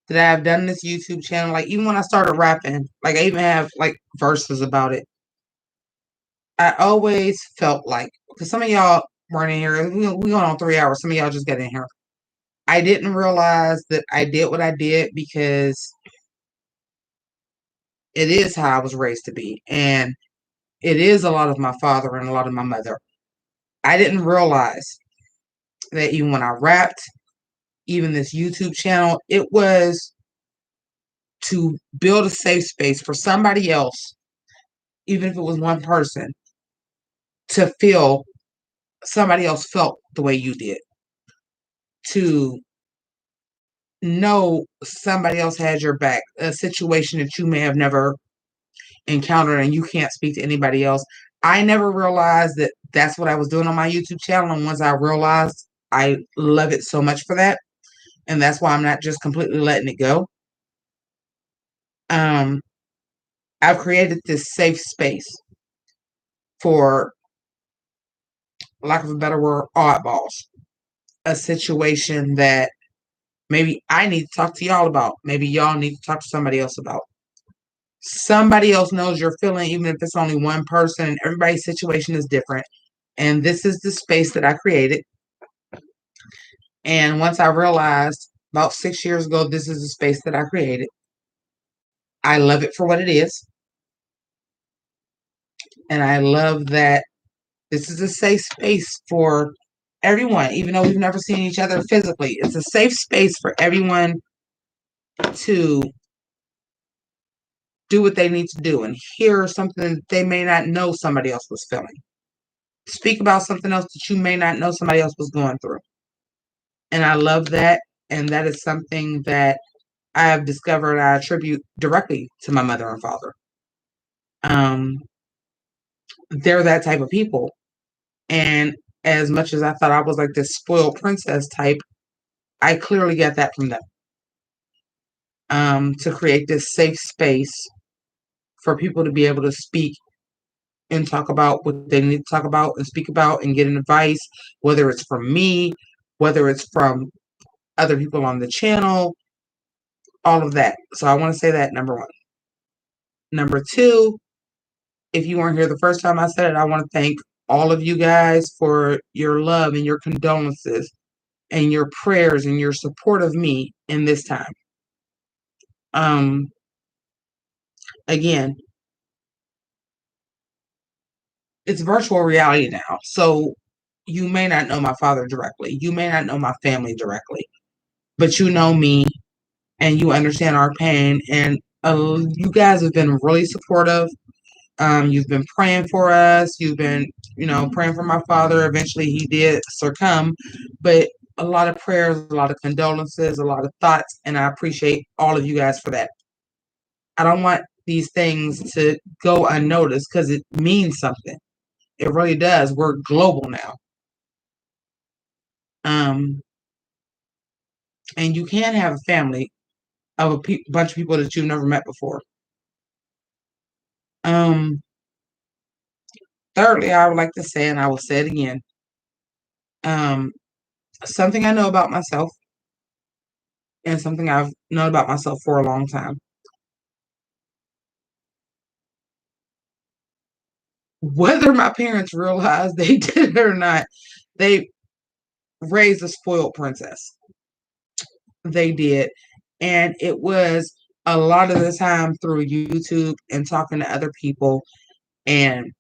that I've done this YouTube channel. Like even when I started rapping, like I even have like verses about it. I always felt like because some of y'all weren't in here. We going on 3 hours. Some of y'all just got in here. I didn't realize that I did what I did because it is how I was raised to be, and it is a lot of my father and a lot of my mother. I didn't realize that even when I rapped, even this YouTube channel, it was to build a safe space for somebody else, even if it was one person, to feel somebody else felt the way you did, to know somebody else has your back, a situation that you may have never encountered and you can't speak to anybody else. I never realized that that's what I was doing on my YouTube channel. And once I realized, I love it so much for that. And that's why I'm not just completely letting it go. Um, I've created this safe space for, lack of a better word, oddballs. A situation that maybe I need to talk to y'all about. Maybe y'all need to talk to somebody else about. Somebody else knows you're feeling, even if it's only one person, and everybody's situation is different. And this is the space that I created. And once I realized about 6 years ago, this is the space that I created, I love it for what it is. And I love that this is a safe space for everyone, even though we've never seen each other physically. It's a safe space for everyone to do what they need to do and hear something that they may not know somebody else was feeling. Speak about something else that you may not know somebody else was going through. And I love that. And that is something that I have discovered I attribute directly to my mother and father. Um, they're that type of people. And as much as I thought I was like this spoiled princess type, I clearly get that from them. To create this safe space for people to be able to speak and talk about what they need to talk about and speak about and get advice, whether it's from me, whether it's from other people on the channel, all of that. So I want to say that number one. Number two, if you weren't here the first time I said it, I want to thank all of you guys for your love and your condolences and your prayers and your support of me in this time. Um, again, it's virtual reality now. So you may not know my father directly. You may not know my family directly, but you know me and you understand our pain. And you guys have been really supportive. You've been praying for us. You've been, praying for my father. Eventually, he did succumb, but a lot of prayers, a lot of condolences, a lot of thoughts, and I appreciate all of you guys for that. I don't want these things to go unnoticed because it means something. It really does. We're global now. Um, and you can have a family of bunch of people that you've never met before. Um, thirdly, I would like to say, and I will say it again, um, something I know about myself and something I've known about myself for a long time. Whether my parents realized they did it or not, they raised a spoiled princess. They did. And it was a lot of the time through YouTube and talking to other people and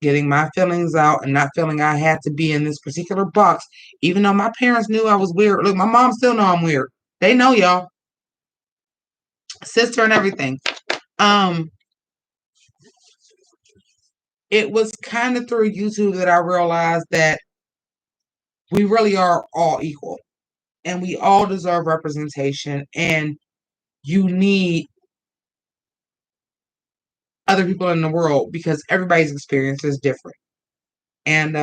getting my feelings out and not feeling I had to be in this particular box, even though my parents knew I was weird. Look, my mom still know I'm weird. They know, y'all. Sister and everything. Um, it was kind of through YouTube that I realized that we really are all equal and we all deserve representation, and you need other people in the world because everybody's experience is different. And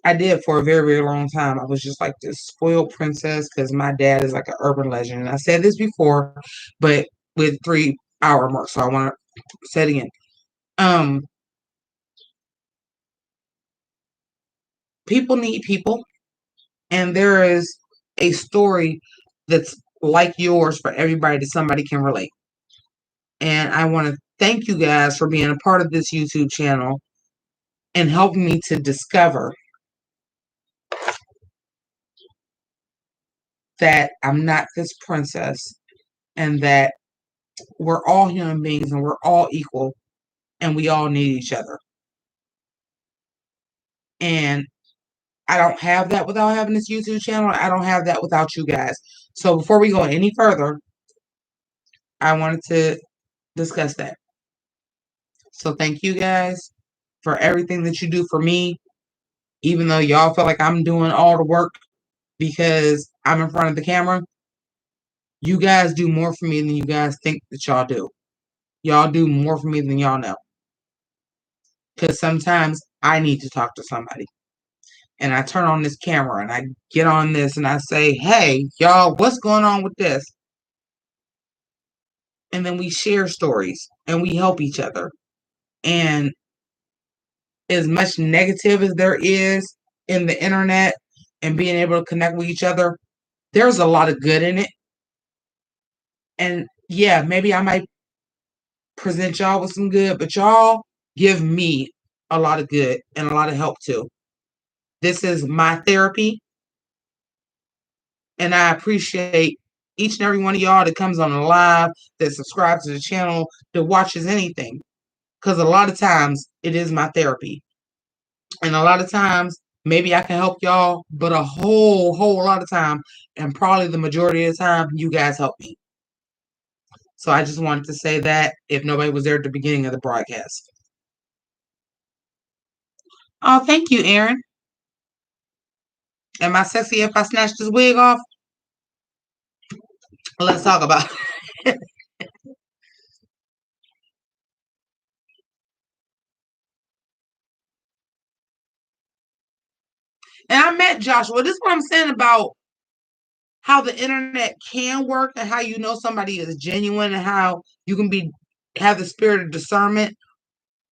I did for a very, very long time. I was just like this spoiled princess because my dad is like an urban legend. And I said this before, but with 3 hour mark, so I want to say it again. Um, People need people, and there is a story that's like yours for everybody that somebody can relate. And I want to thank you guys for being a part of this YouTube channel and helping me to discover that I'm not this princess and that we're all human beings and we're all equal and we all need each other. And I don't have that without having this YouTube channel. I don't have that without you guys. So before we go any further, I wanted to discuss that. So thank you guys for everything that you do for me, even though y'all feel like I'm doing all the work because I'm in front of the camera. You guys do more for me than you guys think that y'all do. Y'all do more for me than y'all know. Because sometimes I need to talk to somebody. And I turn on this camera and I get on this and I say, hey, y'all, what's going on with this? And then we share stories and we help each other. And as much negative as there is in the internet and being able to connect with each other, there's a lot of good in it. And yeah, maybe I might present y'all with some good, but y'all give me a lot of good and a lot of help too. This is my therapy, and I appreciate each and every one of y'all that comes on the live, that subscribes to the channel, that watches anything. Because a lot of times it is my therapy. And a lot of times maybe I can help y'all, but a whole lot of time, and probably the majority of the time, you guys help me. So I just wanted to say that if nobody was there at the beginning of the broadcast. Oh, thank you, Aaron. Am I sexy if I snatch this wig off? Let's talk about it. And I met Joshua. This is what I'm saying about how the internet can work and how you know somebody is genuine and how you can be have the spirit of discernment.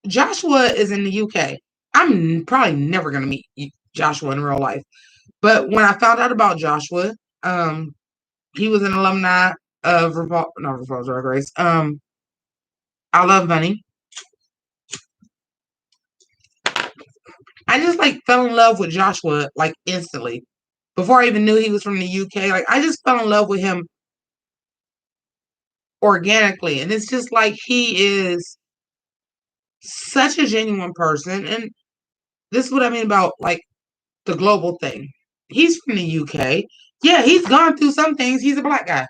Joshua is in the UK. I'm probably never gonna meet Joshua in real life. But when I found out about Joshua, he was an alumni of not RuPaul's Drag Race. I Love Bunny. I just like fell in love with Joshua like instantly. Before I even knew he was from the UK, like I just fell in love with him organically. And it's just like he is such a genuine person. And this is what I mean about like the global thing. He's from the UK. Yeah, he's gone through some things. He's a black guy.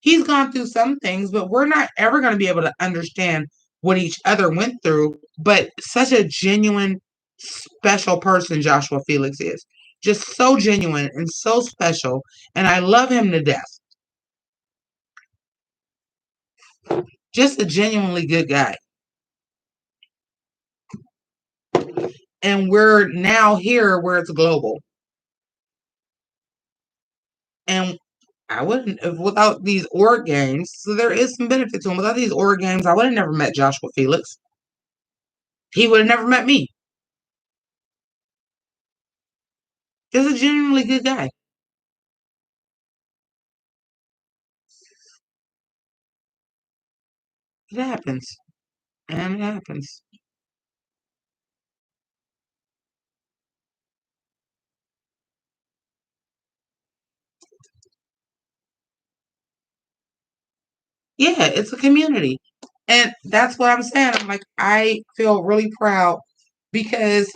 He's gone through some things, but we're not ever going to be able to understand what each other went through. But such a genuine, special person Joshua Felix is. Just so genuine and so special. And I love him to death. Just a genuinely good guy. And we're now here where it's global. And I wouldn't have without these org games. So there is some benefit to him. Without these org games, I would have never met Joshua Felix. He would have never met me. Just a genuinely good guy. It happens. And it happens. Yeah, it's a community. And that's what I'm saying. I'm like, I feel really proud because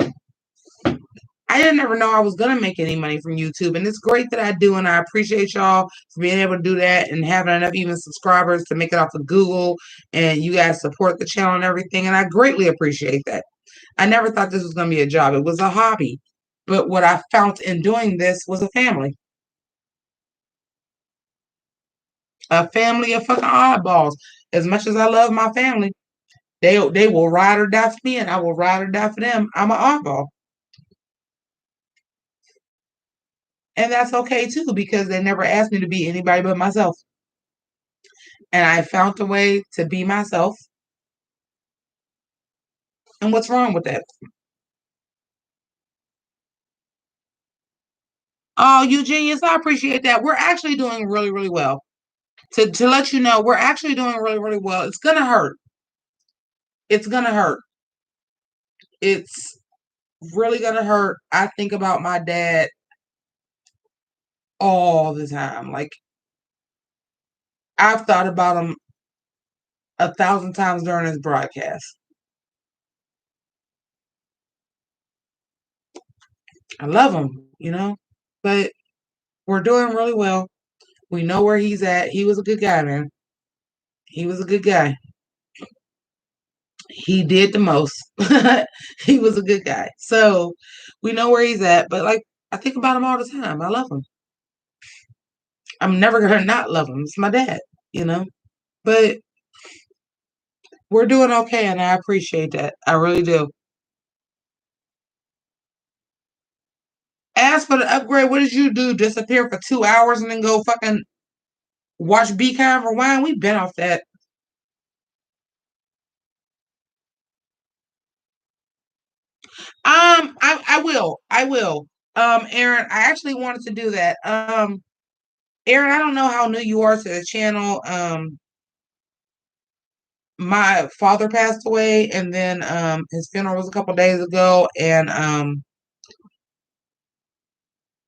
I didn't ever know I was gonna make any money from YouTube, and it's great that I do, and I appreciate y'all for being able to do that and having enough even subscribers to make it off of Google, and you guys support the channel and everything, and I greatly appreciate that. I never thought this was gonna be a job; it was a hobby, but what I found in doing this was a family. A family of fucking oddballs. As much as I love my family, they will ride or die for me, and I will ride or die for them. I'm an oddball, and that's okay too because they never asked me to be anybody but myself, and I found a way to be myself. And what's wrong with that? Oh, you genius! I appreciate that. We're actually doing really, really well. To let you know, we're actually doing really, really well. It's gonna hurt. It's gonna hurt. It's really gonna hurt. I think about my dad all the time. Like I've thought about him 1,000 times during this broadcast. I love him, but we're doing really well. We know where he's at. He was a good guy, man. He was a good guy. He did the most. He was a good guy. So we know where he's at, but like I think about him all the time. I love him. I'm never gonna not love him. It's my dad. But we're doing okay and I appreciate that. I really do. As for the upgrade, what did you do? Disappear for 2 hours and then go fucking watch Be Kind for Wine? We've been off that. I will. I will. Aaron, I actually wanted to do that. Aaron, I don't know how new you are to the channel. My father passed away and then his funeral was a couple days ago and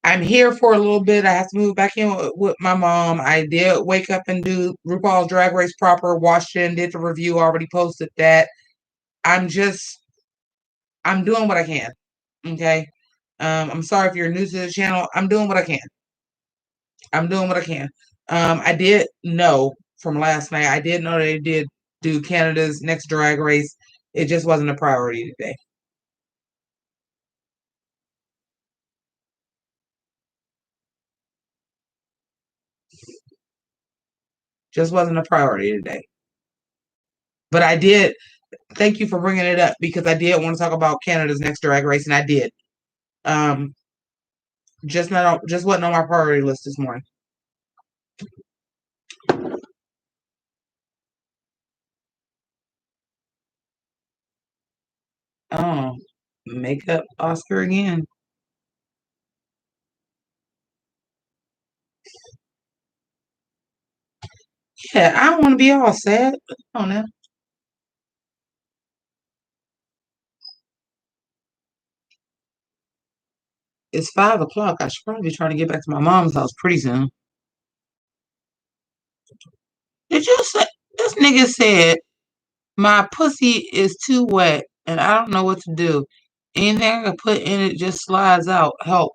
I'm here for a little bit. I have to move back in with my mom. I did wake up and do RuPaul's Drag Race proper, watched it and did the review, already posted that. I'm just I'm doing what I can. Okay. I'm sorry if you're new to the channel. I'm doing what I can. I'm doing what I can. I did know from last night, I did know they did do Canada's Next Drag Race. It just wasn't a priority today. Just wasn't a priority today. But I did thank you for bringing it up because I did want to talk about Canada's Next Drag Race, and I did. Um, just wasn't on my priority list this morning. Oh, makeup Oscar again. Yeah, I don't want to be all sad. Oh no, it's 5 o'clock. I should probably be trying to get back to my mom's house pretty soon. Did you say this nigga said my pussy is too wet and I don't know what to do? Anything I can put in it just slides out. Help.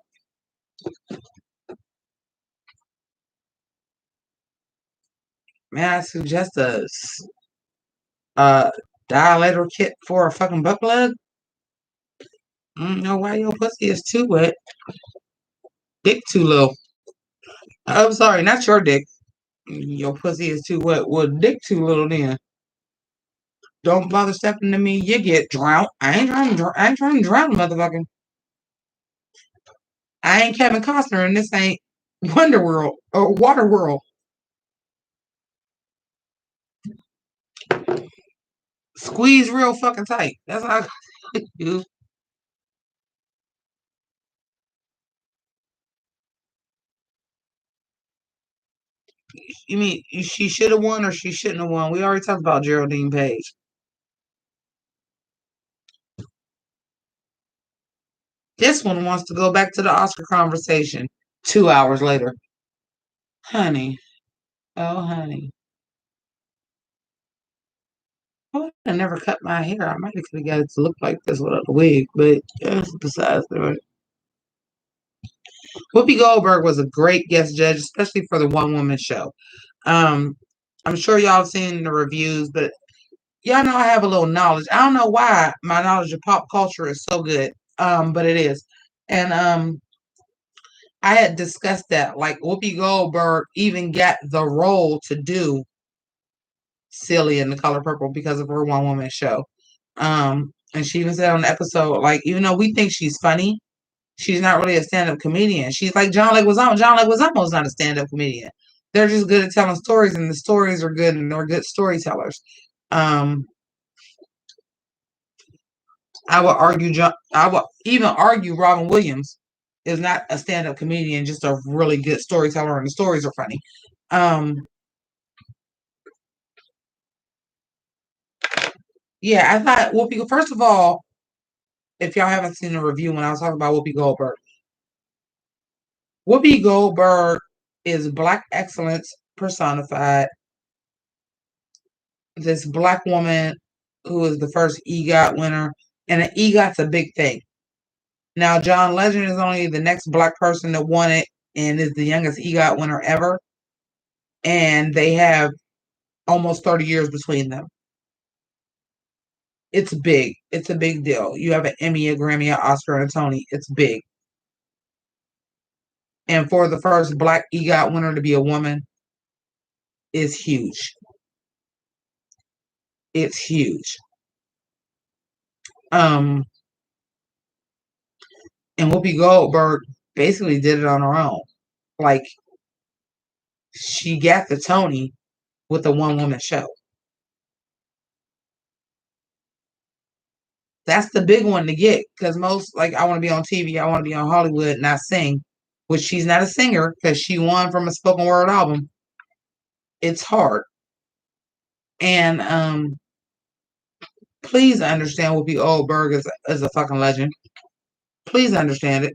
May I suggest a dilator kit for a fucking butt plug? I don't know why your pussy is too wet. Dick too low. I'm sorry, not your dick. Your pussy is too wet. Well, dick too little then. Don't bother stepping to me. You get drowned. I ain't trying to drown, motherfucker. I ain't Kevin Costner, and this ain't Wonder World or Water World. Squeeze real fucking tight. That's how I do. You mean she should have won or she shouldn't have won? We already talked about Geraldine Page. This one wants to go back to the Oscar conversation 2 hours later. Honey. Oh, honey. Oh, I never cut my hair. I might have got it to look like this without a wig, but that's besides the point. Whoopi Goldberg was a great guest judge, especially for the one woman show. Um, I'm sure y'all have seen the reviews, but y'all know I have a little knowledge. I don't know why my knowledge of pop culture is so good, but it is. And I had discussed that. Like Whoopi Goldberg even got the role to do Silly in The Color Purple because of her one woman show. And she even said on the episode, like, even though we think she's funny, she's not really a stand-up comedian. She's like John Leguizamo. John Leguizamo's not a stand-up comedian. They're just good at telling stories, and the stories are good, and they're good storytellers. Um, I would even argue Robin Williams is not a stand-up comedian, just a really good storyteller, and the stories are funny. Yeah, I thought Whoopi. First of all, if y'all haven't seen the review when I was talking about Whoopi Goldberg is Black excellence personified. This Black woman who is the first EGOT winner, and an EGOT's a big thing. Now, John Legend is only the next Black person that won it and is the youngest EGOT winner ever. And they have almost 30 years between them. It's big. It's a big deal. You have an Emmy, a Grammy, an Oscar, and a Tony. It's big. And for the first Black EGOT winner to be a woman is huge. It's huge. And Whoopi Goldberg basically did it on her own. Like, she got the Tony with a one woman show. That's the big one to get, because most, like, I want to be on TV, I want to be on Hollywood, and I sing, which she's not a singer because she won from a spoken word album. It's hard. And please understand Whoopi Goldberg is a fucking legend. Please understand it.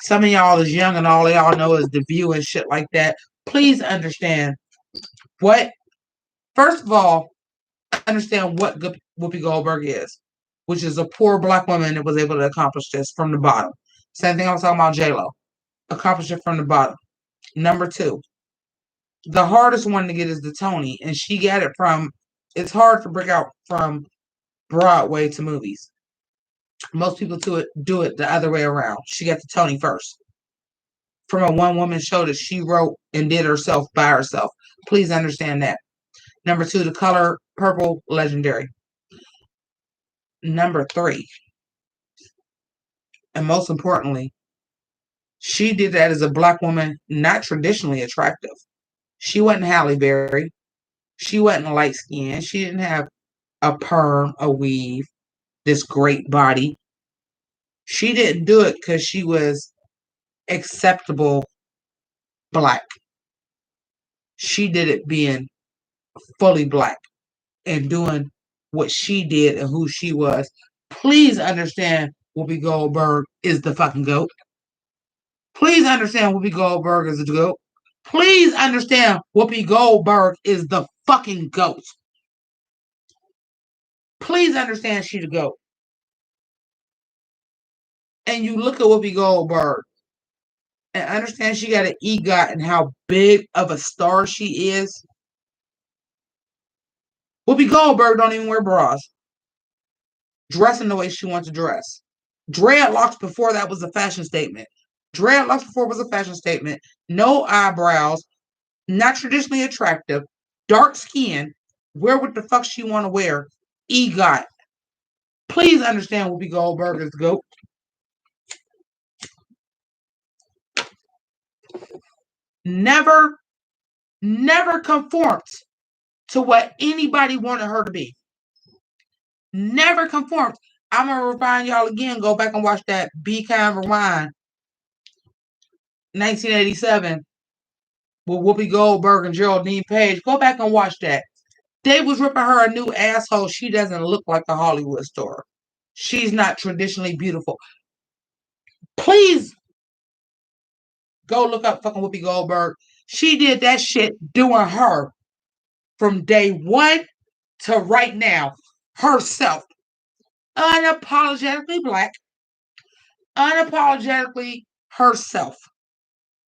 Some of y'all is young and all y'all know is The View and shit like that. Please understand what, first of all, understand what Whoopi Goldberg is, which is a poor Black woman that was able to accomplish this from the bottom. Same thing I was talking about J-Lo. Accomplish it from the bottom. Number two, the hardest one to get is the Tony, and she got it from, it's hard to break out from Broadway to movies. Most people do it the other way around. She got the Tony first from a one woman show that she wrote and did herself by herself. Please understand that. Number two, The Color Purple, legendary. Number three, and most importantly, she did that as a Black woman, not traditionally attractive. She wasn't Halle Berry. She wasn't light skinned. She didn't have a perm, a weave, this great body. She didn't do it because she was acceptable Black. She did it being fully Black and doing what she did and who she was. Please understand Whoopi Goldberg is the fucking GOAT. Please understand Whoopi Goldberg is the GOAT. Please understand Whoopi Goldberg is the fucking GOAT. Please understand she the GOAT. And you look at Whoopi Goldberg and understand she got an EGOT and how big of a star she is. Whoopi Goldberg don't even wear bras. Dressing the way she wants to dress. Dreadlocks before that was a fashion statement. Dreadlocks before was a fashion statement. No eyebrows. Not traditionally attractive. Dark skin. Wear what the fuck she want to wear. EGOT. Please understand Whoopi Goldberg is the GOAT. Never conformed to what anybody wanted her to be. Never conformed. I'm going to remind y'all again, go back and watch that Be Kind Rewind 1987 with Whoopi Goldberg and Geraldine Page. Go back and watch that. They was ripping her a new asshole. She doesn't look like a Hollywood star. She's not traditionally beautiful. Please go look up fucking Whoopi Goldberg. She did that shit doing her from day one to right now. Herself. Unapologetically Black. Unapologetically herself.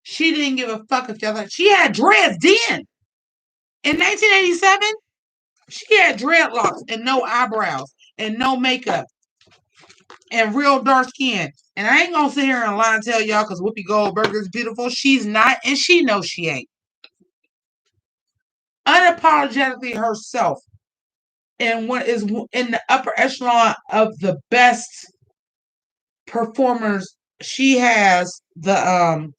She didn't give a fuck if y'all. She had dreads then. In 1987, she had dreadlocks and no eyebrows and no makeup and real dark skin. And I ain't gonna sit here and lie and tell y'all because Whoopi Goldberg is beautiful. She's not, and she knows she ain't. Unapologetically herself, and what is in the upper echelon of the best performers. She has the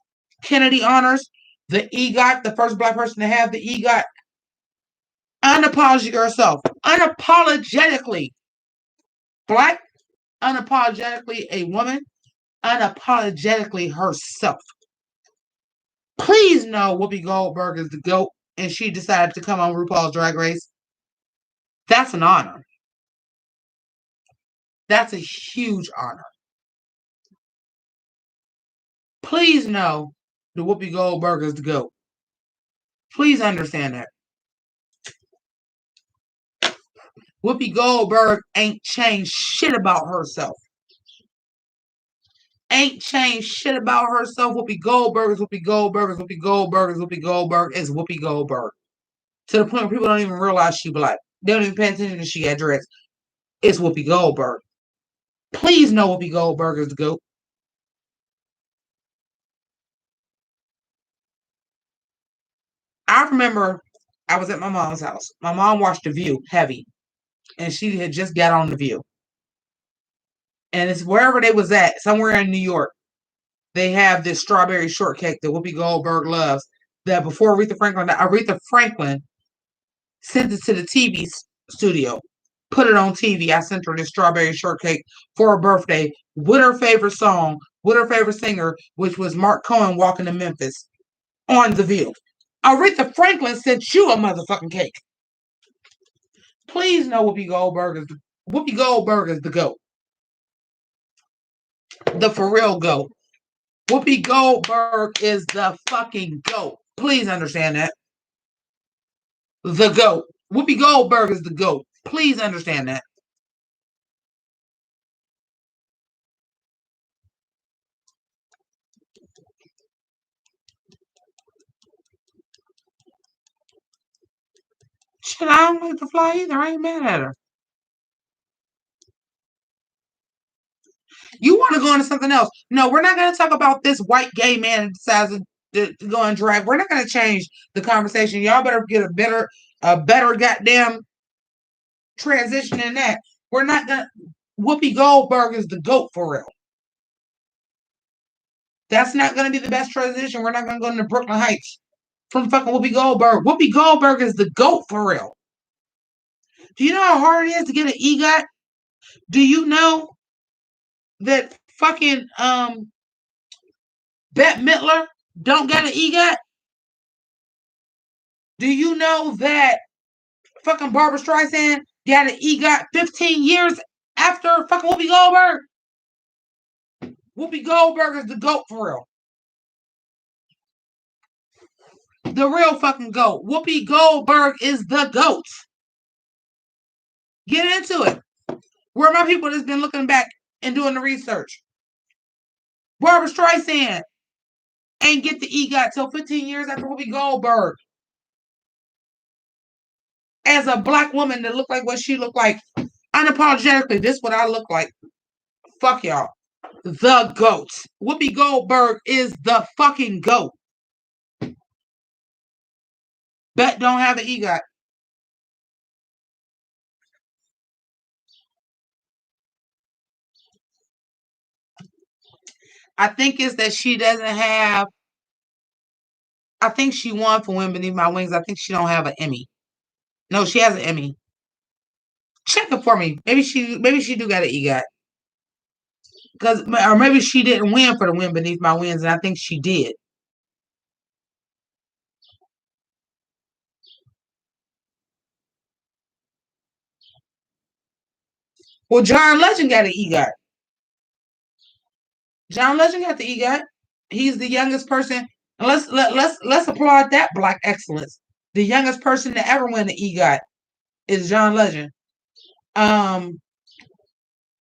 Kennedy Honors, the EGOT, the first Black person to have the EGOT. Unapologetically herself, unapologetically Black, unapologetically a woman, unapologetically herself. Please know Whoopi Goldberg is the GOAT and she decided to come on RuPaul's Drag Race. That's an honor. That's a huge honor. Please know that Whoopi Goldberg is the GOAT. Please understand that. Whoopi Goldberg ain't changed shit about herself. Ain't changed shit about herself. Whoopi Goldberg is Whoopi Goldberg is Whoopi Goldberg is Whoopi Goldberg is Whoopi Goldberg. To the point where people don't even realize she Black. They don't even pay attention to she got dressed. It's Whoopi Goldberg. Please know Whoopi Goldberg is the GOAT. I remember I was at my mom's house. My mom watched The View heavy, and she had just got on The View. And it's wherever they was at, somewhere in New York, they have this strawberry shortcake that Whoopi Goldberg loves. That before Aretha Franklin sent it to the TV studio, put it on TV. I sent her this strawberry shortcake for her birthday with her favorite song, with her favorite singer, which was Mark Cohen walking to Memphis on The View. Aretha Franklin sent you a motherfucking cake. Please know Whoopi Goldberg is the GOAT. The for real GOAT. Whoopi Goldberg is the fucking GOAT. Please understand that. The GOAT. Whoopi Goldberg is the GOAT. Please understand that. Shit, I don't like to fly either. I ain't mad at her. You want to go into something else? No, we're not going to talk about this white gay man that decides to go and drag. We're not going to change the conversation. Y'all better get a better goddamn transition than that. We're not going to. Whoopi Goldberg is the GOAT for real. That's not going to be the best transition. We're not going to go into Brooklyn Heights from fucking Whoopi Goldberg. Whoopi Goldberg is the GOAT for real. Do you know how hard it is to get an EGOT? Do you know that fucking Bette Midler don't get an EGOT? Do you know that fucking Barbara Streisand got an EGOT 15 years after fucking Whoopi Goldberg? Whoopi Goldberg is the GOAT for real. The real fucking GOAT. Whoopi Goldberg is the GOAT. Get into it. Where are my people that's been looking back and doing the research? Barbara Streisand ain't get the EGOT till 15 years after Whoopi Goldberg. As a black woman that looked like what she looked like, unapologetically, this is what I look like. Fuck y'all. The GOAT. Whoopi Goldberg is the fucking GOAT. Bet don't have an EGOT. I think it's that she doesn't have. I think she won for Wind Beneath My Wings. I think she don't have an Emmy. No, she has an Emmy. Check it for me. Maybe she do got an EGOT. Or maybe she didn't win for the Wind Beneath My Wings, and I think she did. Well, John Legend got an EGOT. John Legend got the EGOT. He's the youngest person. And let's applaud that black excellence. The youngest person to ever win the EGOT is John Legend.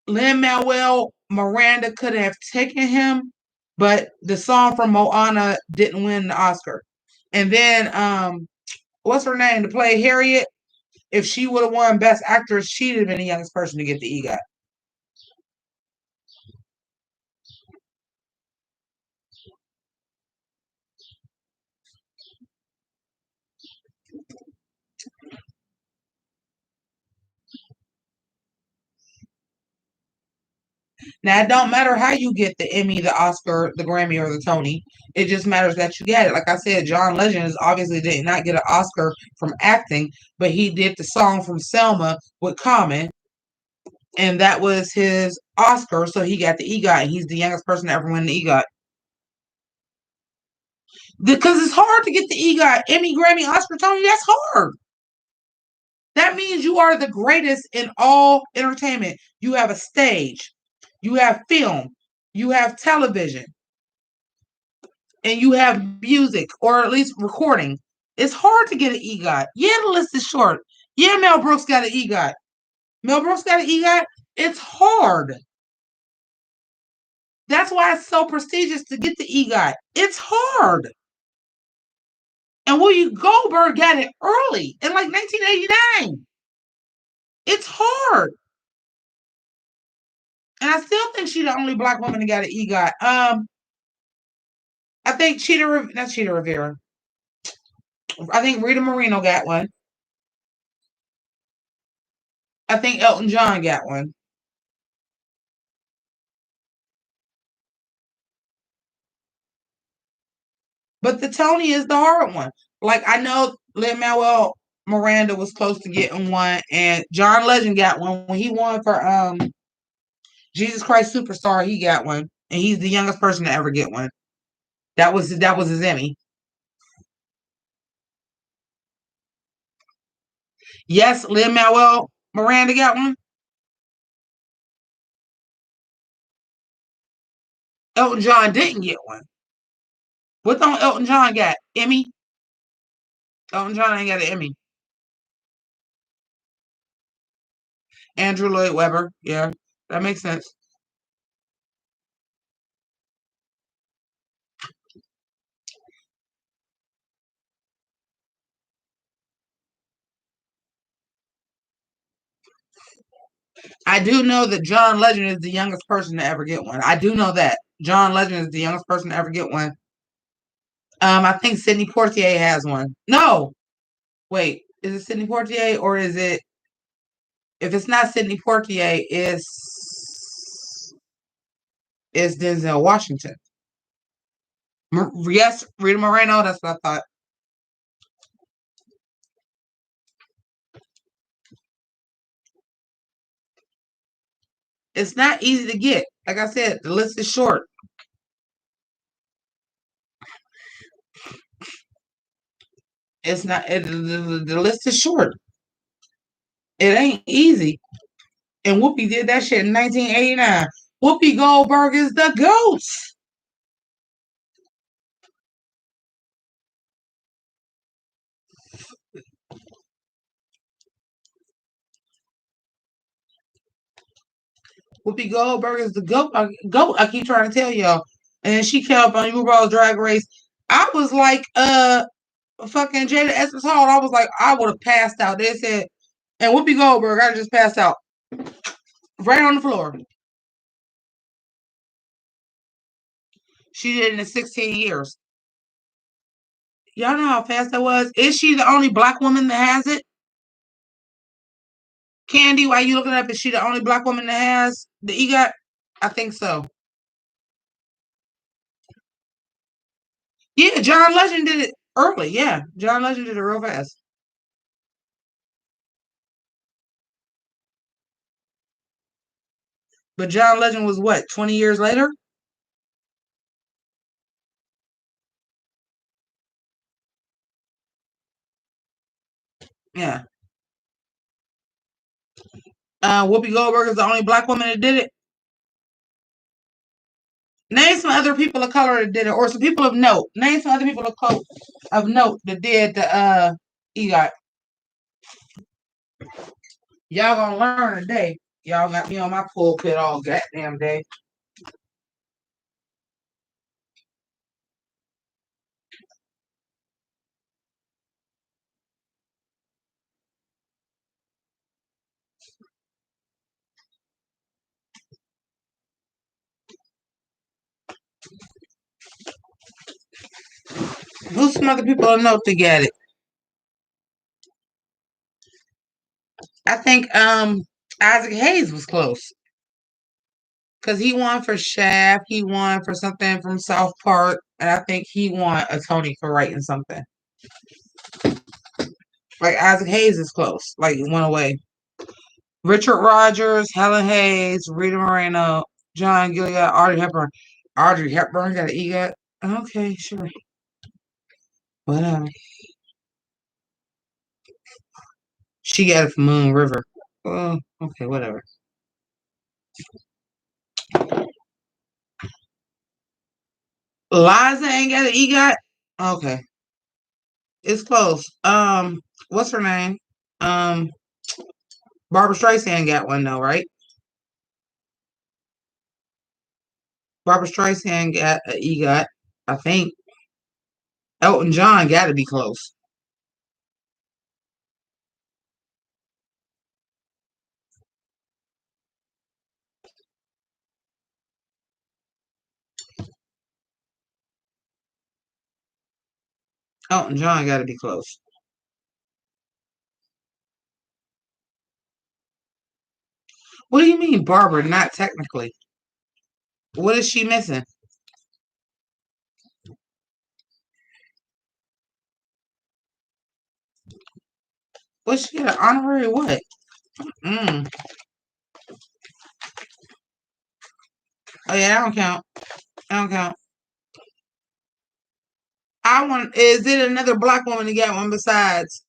Lin-Manuel Miranda could have taken him, but the song from Moana didn't win the Oscar. And then what's her name to play Harriet? If she would have won Best Actress, she'd have been the youngest person to get the EGOT. Now it don't matter how you get the Emmy, the Oscar, the Grammy, or the Tony. It just matters that you get it. Like I said, John Legend is obviously did not get an Oscar from acting, but he did the song from Selma with Common, and that was his Oscar. So he got the EGOT, and he's the youngest person to ever win the EGOT. Because it's hard to get the EGOT, Emmy, Grammy, Oscar, Tony. That's hard. That means you are the greatest in all entertainment. You have a stage, you have film, you have television, and you have music, or at least recording. It's hard to get an EGOT. Yeah, the list is short. Yeah, Mel Brooks got an EGOT. Mel Brooks got an EGOT. It's hard. That's why it's so prestigious to get the EGOT. It's hard. And Whoopi Goldberg got it early in like 1989. It's hard. And I still think she's the only black woman that got an EGOT. I think not Cheetah Rivera. I think Rita Moreno got one. I think Elton John got one. But the Tony is the hard one. Like I know Lin Manuel Miranda was close to getting one, and John Legend got one when he won for Jesus Christ Superstar. He got one, and he's the youngest person to ever get one. That was his Emmy. Yes, Lin Manuel Miranda got one. Elton John didn't get one. What don't Elton John got? Emmy? Elton John ain't got an Emmy. Andrew Lloyd Webber. Yeah, that makes sense. I do know that John Legend is the youngest person to ever get one. I do know that. John Legend is the youngest person to ever get one. I think Sidney Poitier has one. No, wait, is it Sidney Poitier or is it? If it's not Sidney Poitier, it's Denzel Washington. Yes, Rita Moreno. That's what I thought. It's not easy to get. Like I said, the list is short. It's not. The list is short. It ain't easy. And Whoopi did that shit in 1989. Whoopi Goldberg is the goat. Whoopi Goldberg is the goat. Goat. I keep trying to tell y'all. And then she came up on RuPaul's Drag Race. I was like, fucking Jada Essence Hall. I was like, I would have passed out. They said, and Whoopi Goldberg, I just passed out right on the floor. She did it in 16 years. Y'all know how fast that was? Is she the only black woman that has it? Candy, why you looking up? Is she the only black woman that has the EGOT? I think so. Yeah, John Legend did it early. Yeah, John Legend did it real fast. But John Legend was what, 20 years later? Yeah. Whoopi Goldberg is the only black woman that did it. Name some other people of color that did it, or some people of note. Name some other people of note that did the EGOT. Y'all gonna learn today. Y'all got me on my pulpit all goddamn day. Who's some other people of note to get it? I think Isaac Hayes was close. Because he won for Shaft, he won for something from South Park, and I think he won a Tony for writing something. Like Isaac Hayes is close, like one away. Richard Rogers, Helen Hayes, Rita Moreno, John Gilead, Audrey Hepburn. Audrey Hepburn got an EGOT. Okay, sure. Whatever. She got it from Moon River. Oh, okay, whatever. Liza ain't got an EGOT. Okay, it's close. What's her name? Um, Barbara Streisand got one though, right? Barbara Streisand got an EGOT. I think Elton John got to be close. Elton John got to be close. What do you mean, Barbara? Not technically. What is she missing? What's she got? An honorary what? Mm. Oh yeah, I don't count. I don't count. I want. Is it another black woman to get one besides?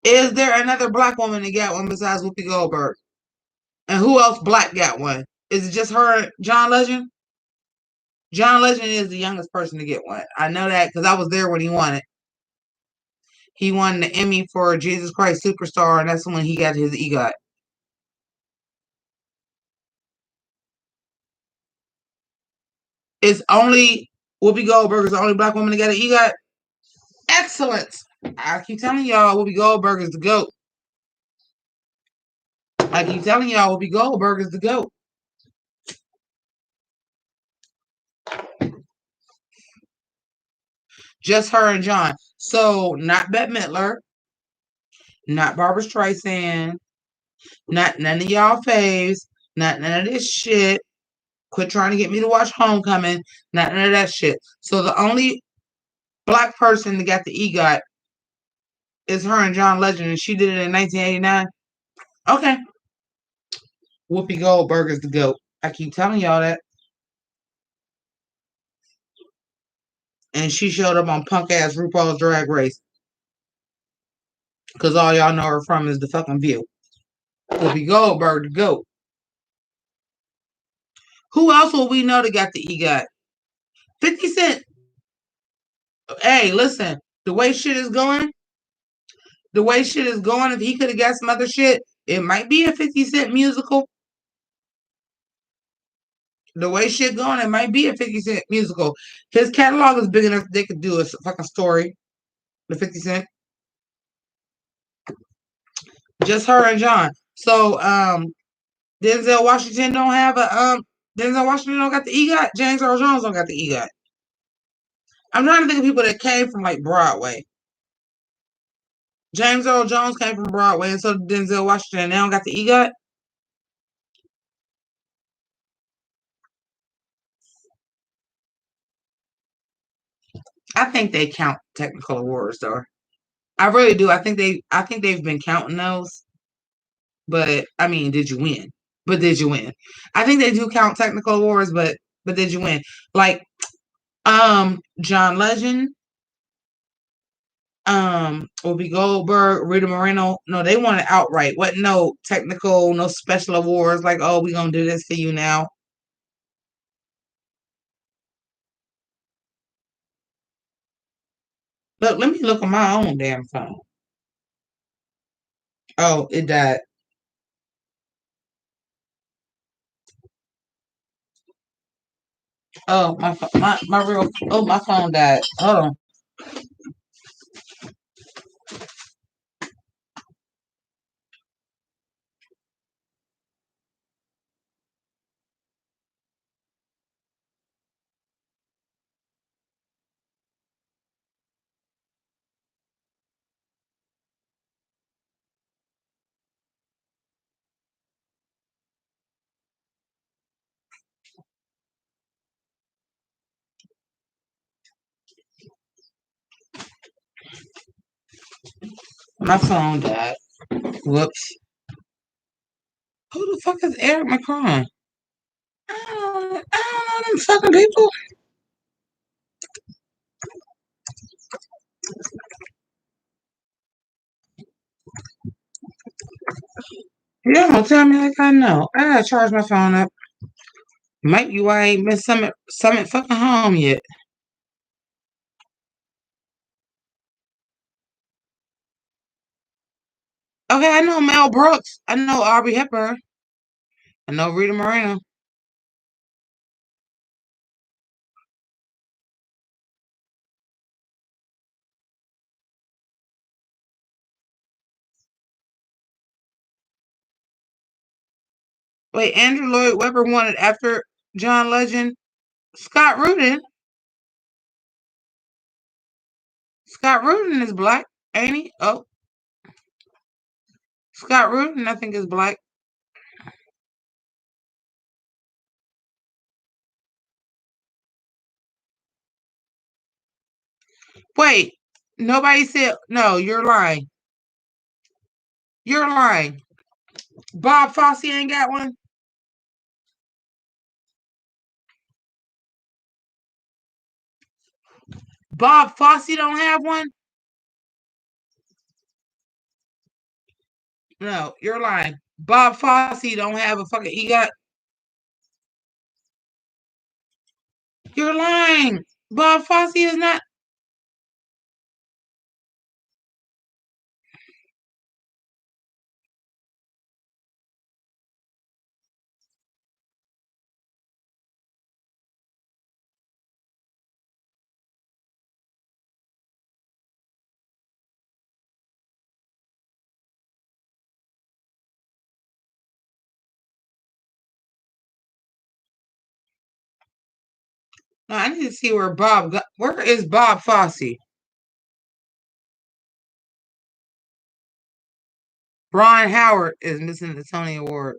Is there another black woman to get one besides Whoopi Goldberg? And who else black got one? Is it just her, John Legend? John Legend is the youngest person to get one. I know that because I was there when he won it. He won the Emmy for Jesus Christ Superstar, and that's when he got his EGOT. It's only Whoopi Goldberg is the only black woman to get an EGOT. Excellent. I keep telling y'all, Whoopi Goldberg is the GOAT. I keep telling y'all, Whoopi Goldberg is the GOAT. Just her and John. So not Bette Midler, not Barbara Streisand, not none of y'all faves, not none of this shit. Quit trying to get me to watch Homecoming, not none of that shit. So the only black person that got the EGOT is her and John Legend, and she did it in 1989. Okay. Whoopi Goldberg is the GOAT. I keep telling y'all that. And she showed up on punk ass RuPaul's Drag Race. Because all y'all know her from is the fucking View. Whoopi Goldberg, the GOAT. Who else will we know that got the EGOT? 50 Cent. Hey, listen, the way shit is going, if he could have got some other shit, it might be a 50 Cent musical. The way shit going, it might be a 50 Cent musical. His catalog is big enough they could do a fucking story. The 50 Cent. Just her and John. So Denzel Washington don't have a Denzel Washington don't got the EGOT. James Earl Jones don't got the EGOT. I'm trying to think of people that came from like Broadway. James Earl Jones came from Broadway, and so did Denzel Washington. They don't got the EGOT. I think they count technical awards though. I really do. I think they've been counting those. But I mean, did you win? But did you win? I think they do count technical awards, but did you win? Like John Legend, Whoopi Goldberg, Rita Moreno. No, they won it outright. What no technical, no special awards like, oh, we're gonna do this for you now. Look, let me look on my own damn phone. Oh, it died. Oh, my real oh my phone died. Hold on. My phone died. Whoops. Who the fuck is Eric McCron? I don't know them fucking people. You don't tell me like I know. I gotta charge my phone up. Might be why I ain't been summit fucking home yet. Okay, I know Mel Brooks. I know Aubrey Hepburn. I know Rita Moreno. Wait, Andrew Lloyd Webber won it after John Legend. Scott Rudin. Scott Rudin is black, ain't he? Oh, Scott Rudin, I think, is black. Wait, nobody said no. You're lying. You're lying. Bob Fosse ain't got one. Bob Fosse don't have one. No, you're lying. Bob Fosse don't have a fucking. He got. You're lying. Bob Fosse is not. No, I need to see where Bob. Where is Bob Fosse? Ron Howard is missing the Tony Award.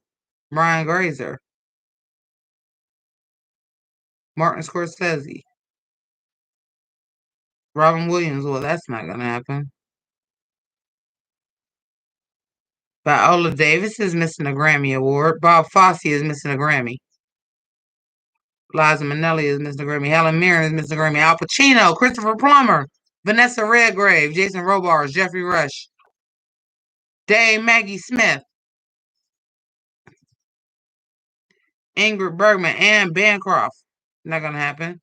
Brian Grazer, Martin Scorsese, Robin Williams. Well, that's not gonna happen. Viola Davis is missing a Grammy Award. Bob Fosse is missing a Grammy. Liza Minnelli is missing a Grammy. Helen Mirren is missing a Grammy. Al Pacino, Christopher Plummer, Vanessa Redgrave, Jason Robards, Jeffrey Rush, Dame Maggie Smith, Ingrid Bergman, Anne Bancroft. Not gonna happen.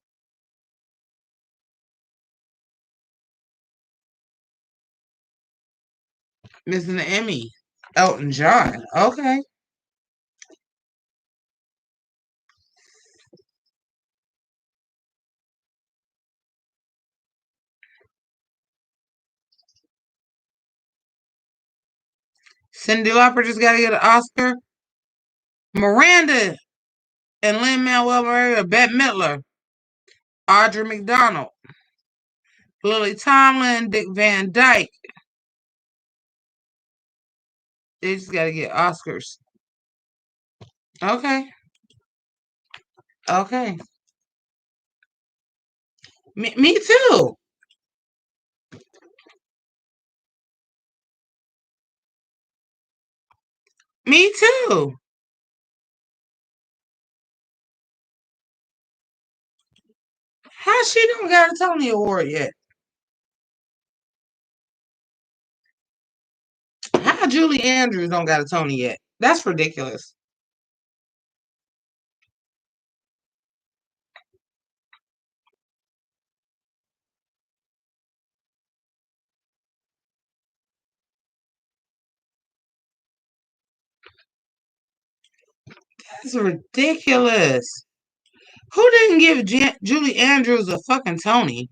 Missing the Emmy. Elton John. Okay. Cyndi Lauper just got to get an Oscar. Miranda and Lin-Manuel Miranda, Bette Midler, Audra McDonald, Lily Tomlin, Dick Van Dyke. They just got to get Oscars. Okay. Okay. Me too. Me too. How she don't got a Tony Award yet? How Julie Andrews don't got a Tony yet? That's ridiculous. That's ridiculous. Who didn't give Julie Andrews a fucking Tony?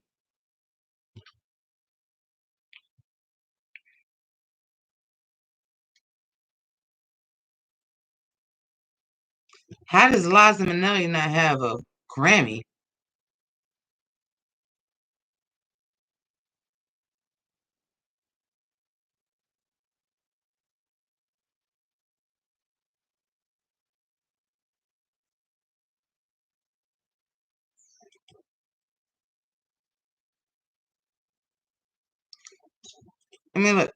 How does Liza Minnelli not have a Grammy? I mean, look.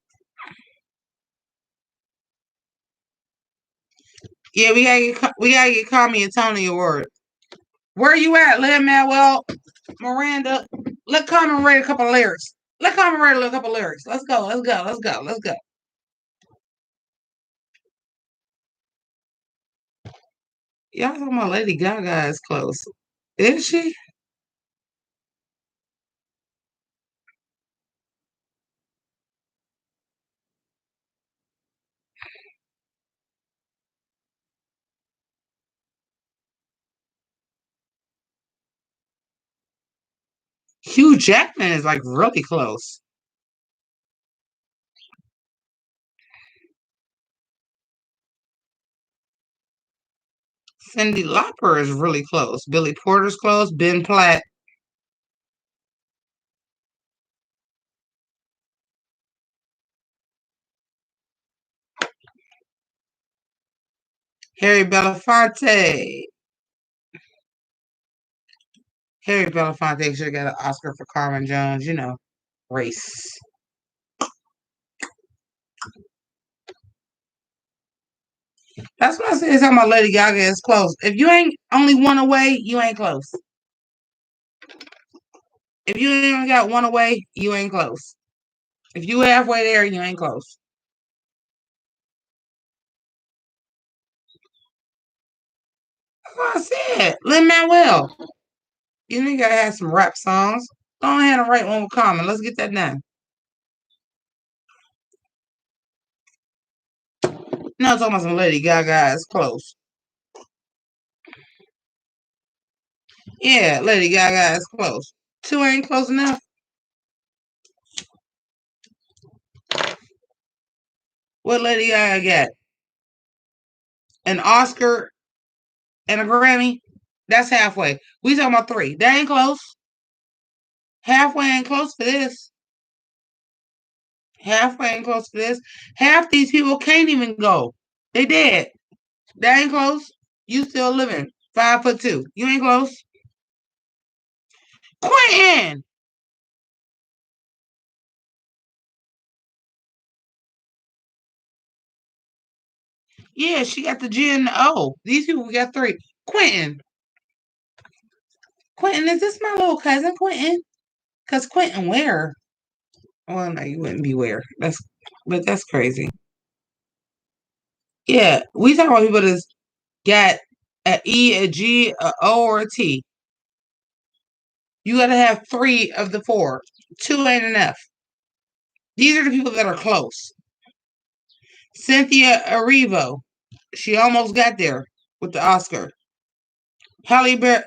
Yeah, we gotta get Carmi and Tony award. Where you at, Lin Manuel Miranda? Let Carmen write a couple of lyrics. Let Carmen write a couple of lyrics. Let's go. Let's go. Let's go. Let's go. Y'all talking about Lady Gaga is close. Is she? Hugh Jackman is like really close. Cyndi Lauper is really close. Billy Porter's close. Ben Platt. Harry Belafonte. Harry Belafonte should have got an Oscar for Carmen Jones. You know, race. That's what I said. Talking about Lady Gaga is close. If you ain't only one away, you ain't close. If you ain't only got one away, you ain't close. If you halfway there, you ain't close. That's what I said. Lin Manuel. You know you gotta have some rap songs. Go ahead and write one with Common. Let's get that done. No, talking about some Lady Gaga is close. Yeah, Lady Gaga is close. Two ain't close enough. What Lady Gaga got? An Oscar and a Grammy? That's halfway. We talking about three. That ain't close. Halfway ain't close for this. Halfway ain't close for this. Half these people can't even go. They dead. That ain't close. You still living. 5'2". You ain't close. Quentin. Yeah, she got the G and the O. These people got three. Quentin. Quentin, is this my little cousin, Quentin? Cause Quentin where? Well, no, you wouldn't be where. But that's crazy. Yeah, we talking about people that's got a E, a G, a O, or a T. You got to have three of the four. Two ain't enough. These are the people that are close. Cynthia Erivo, she almost got there with the Oscar. Halle Ber-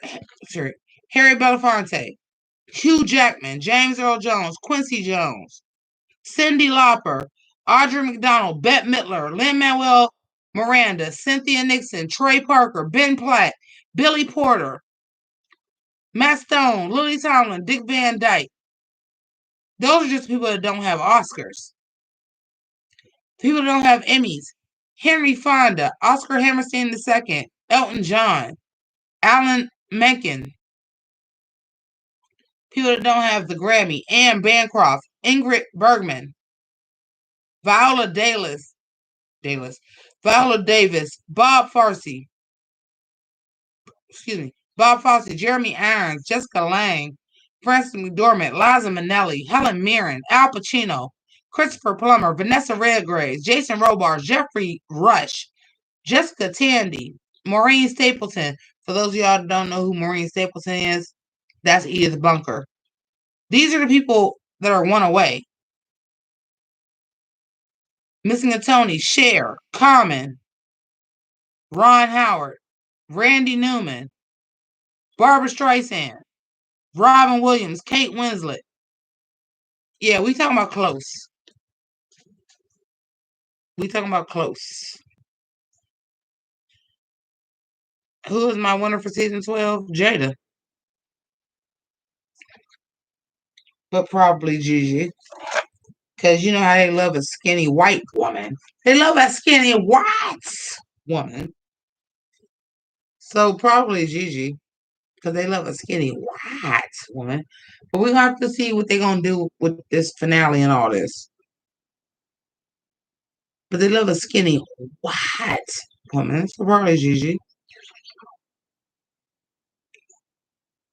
sorry, Harry Belafonte, Hugh Jackman, James Earl Jones, Quincy Jones, Cyndi Lauper, Audrey McDonald, Bette Midler, Lin Manuel Miranda, Cynthia Nixon, Trey Parker, Ben Platt, Billy Porter, Matt Stone, Lily Tomlin, Dick Van Dyke. Those are just people that don't have Oscars. People that don't have Emmys. Henry Fonda, Oscar Hammerstein II, Elton John, Alan Menken. People that don't have the Grammy. Anne Bancroft, Ingrid Bergman, Viola Davis, Viola Davis, Bob Fosse, Jeremy Irons, Jessica Lange, Frances McDormand, Liza Minnelli, Helen Mirren, Al Pacino, Christopher Plummer, Vanessa Redgrave, Jason Robards, Jeffrey Rush, Jessica Tandy, Maureen Stapleton. For those of y'all that don't know who Maureen Stapleton is, that's Edith Bunker. These are the people that are one away. Missing a Tony, Cher, Common, Ron Howard, Randy Newman, Barbara Streisand, Robin Williams, Kate Winslet. Yeah, we talking about close. We talking about close. Who is my winner for season 12? Jada. But probably Gigi. Because you know how they love a skinny white woman. They love a skinny white woman. So probably Gigi. Because they love a skinny white woman. But we have to see what they're going to do with this finale and all this. But they love a skinny white Women's Barley, Gigi.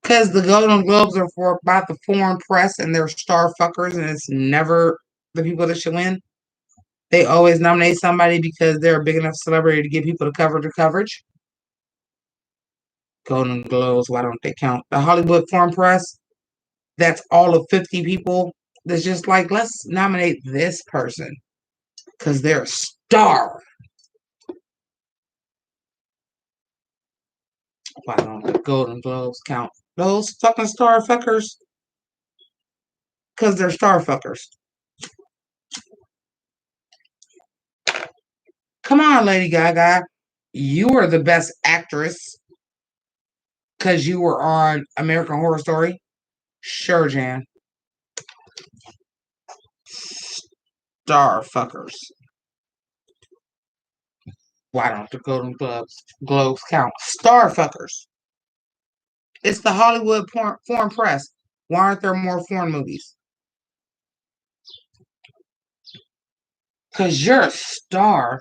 Because the Golden Globes are for about the foreign press and they're star fuckers, and it's never the people that should win. They always nominate somebody because they're a big enough celebrity to give people the coverage. Golden Globes, why don't they count? The Hollywood Foreign Press, that's all of 50 people. That's just like, let's nominate this person because they're a star. Why don't the Golden Globes count? Those fucking star fuckers because they're star fuckers. Come on, Lady Gaga. You were the best actress because you were on American Horror Story. Sure, Jan. Star fuckers. Why don't the Globes count? Star fuckers. It's the Hollywood foreign press. Why aren't there more foreign movies? Because you're a star,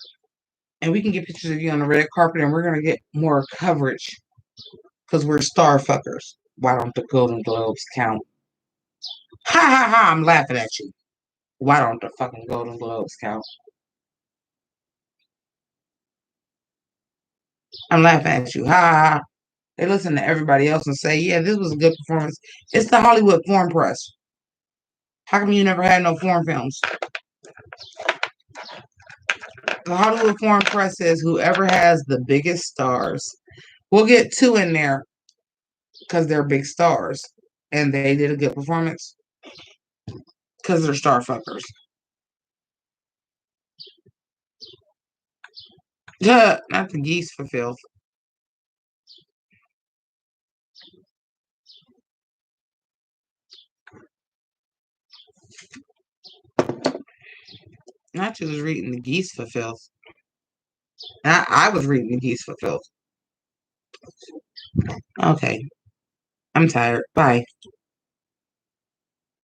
and we can get pictures of you on the red carpet, and we're going to get more coverage because we're star fuckers. Why don't the Golden Globes count? Ha ha ha, I'm laughing at you. Why don't the fucking Golden Globes count? I'm laughing at you. Ha ha ha. They listen to everybody else and say, yeah, this was a good performance. It's the Hollywood foreign press. How come you never had no foreign films? The Hollywood foreign press says whoever has the biggest stars. We'll get two in there because they're big stars. And they did a good performance because they're star fuckers. Duh, not the geese for filth. Not you was reading the geese for filth. I was reading the geese for filth. Okay. I'm tired. Bye.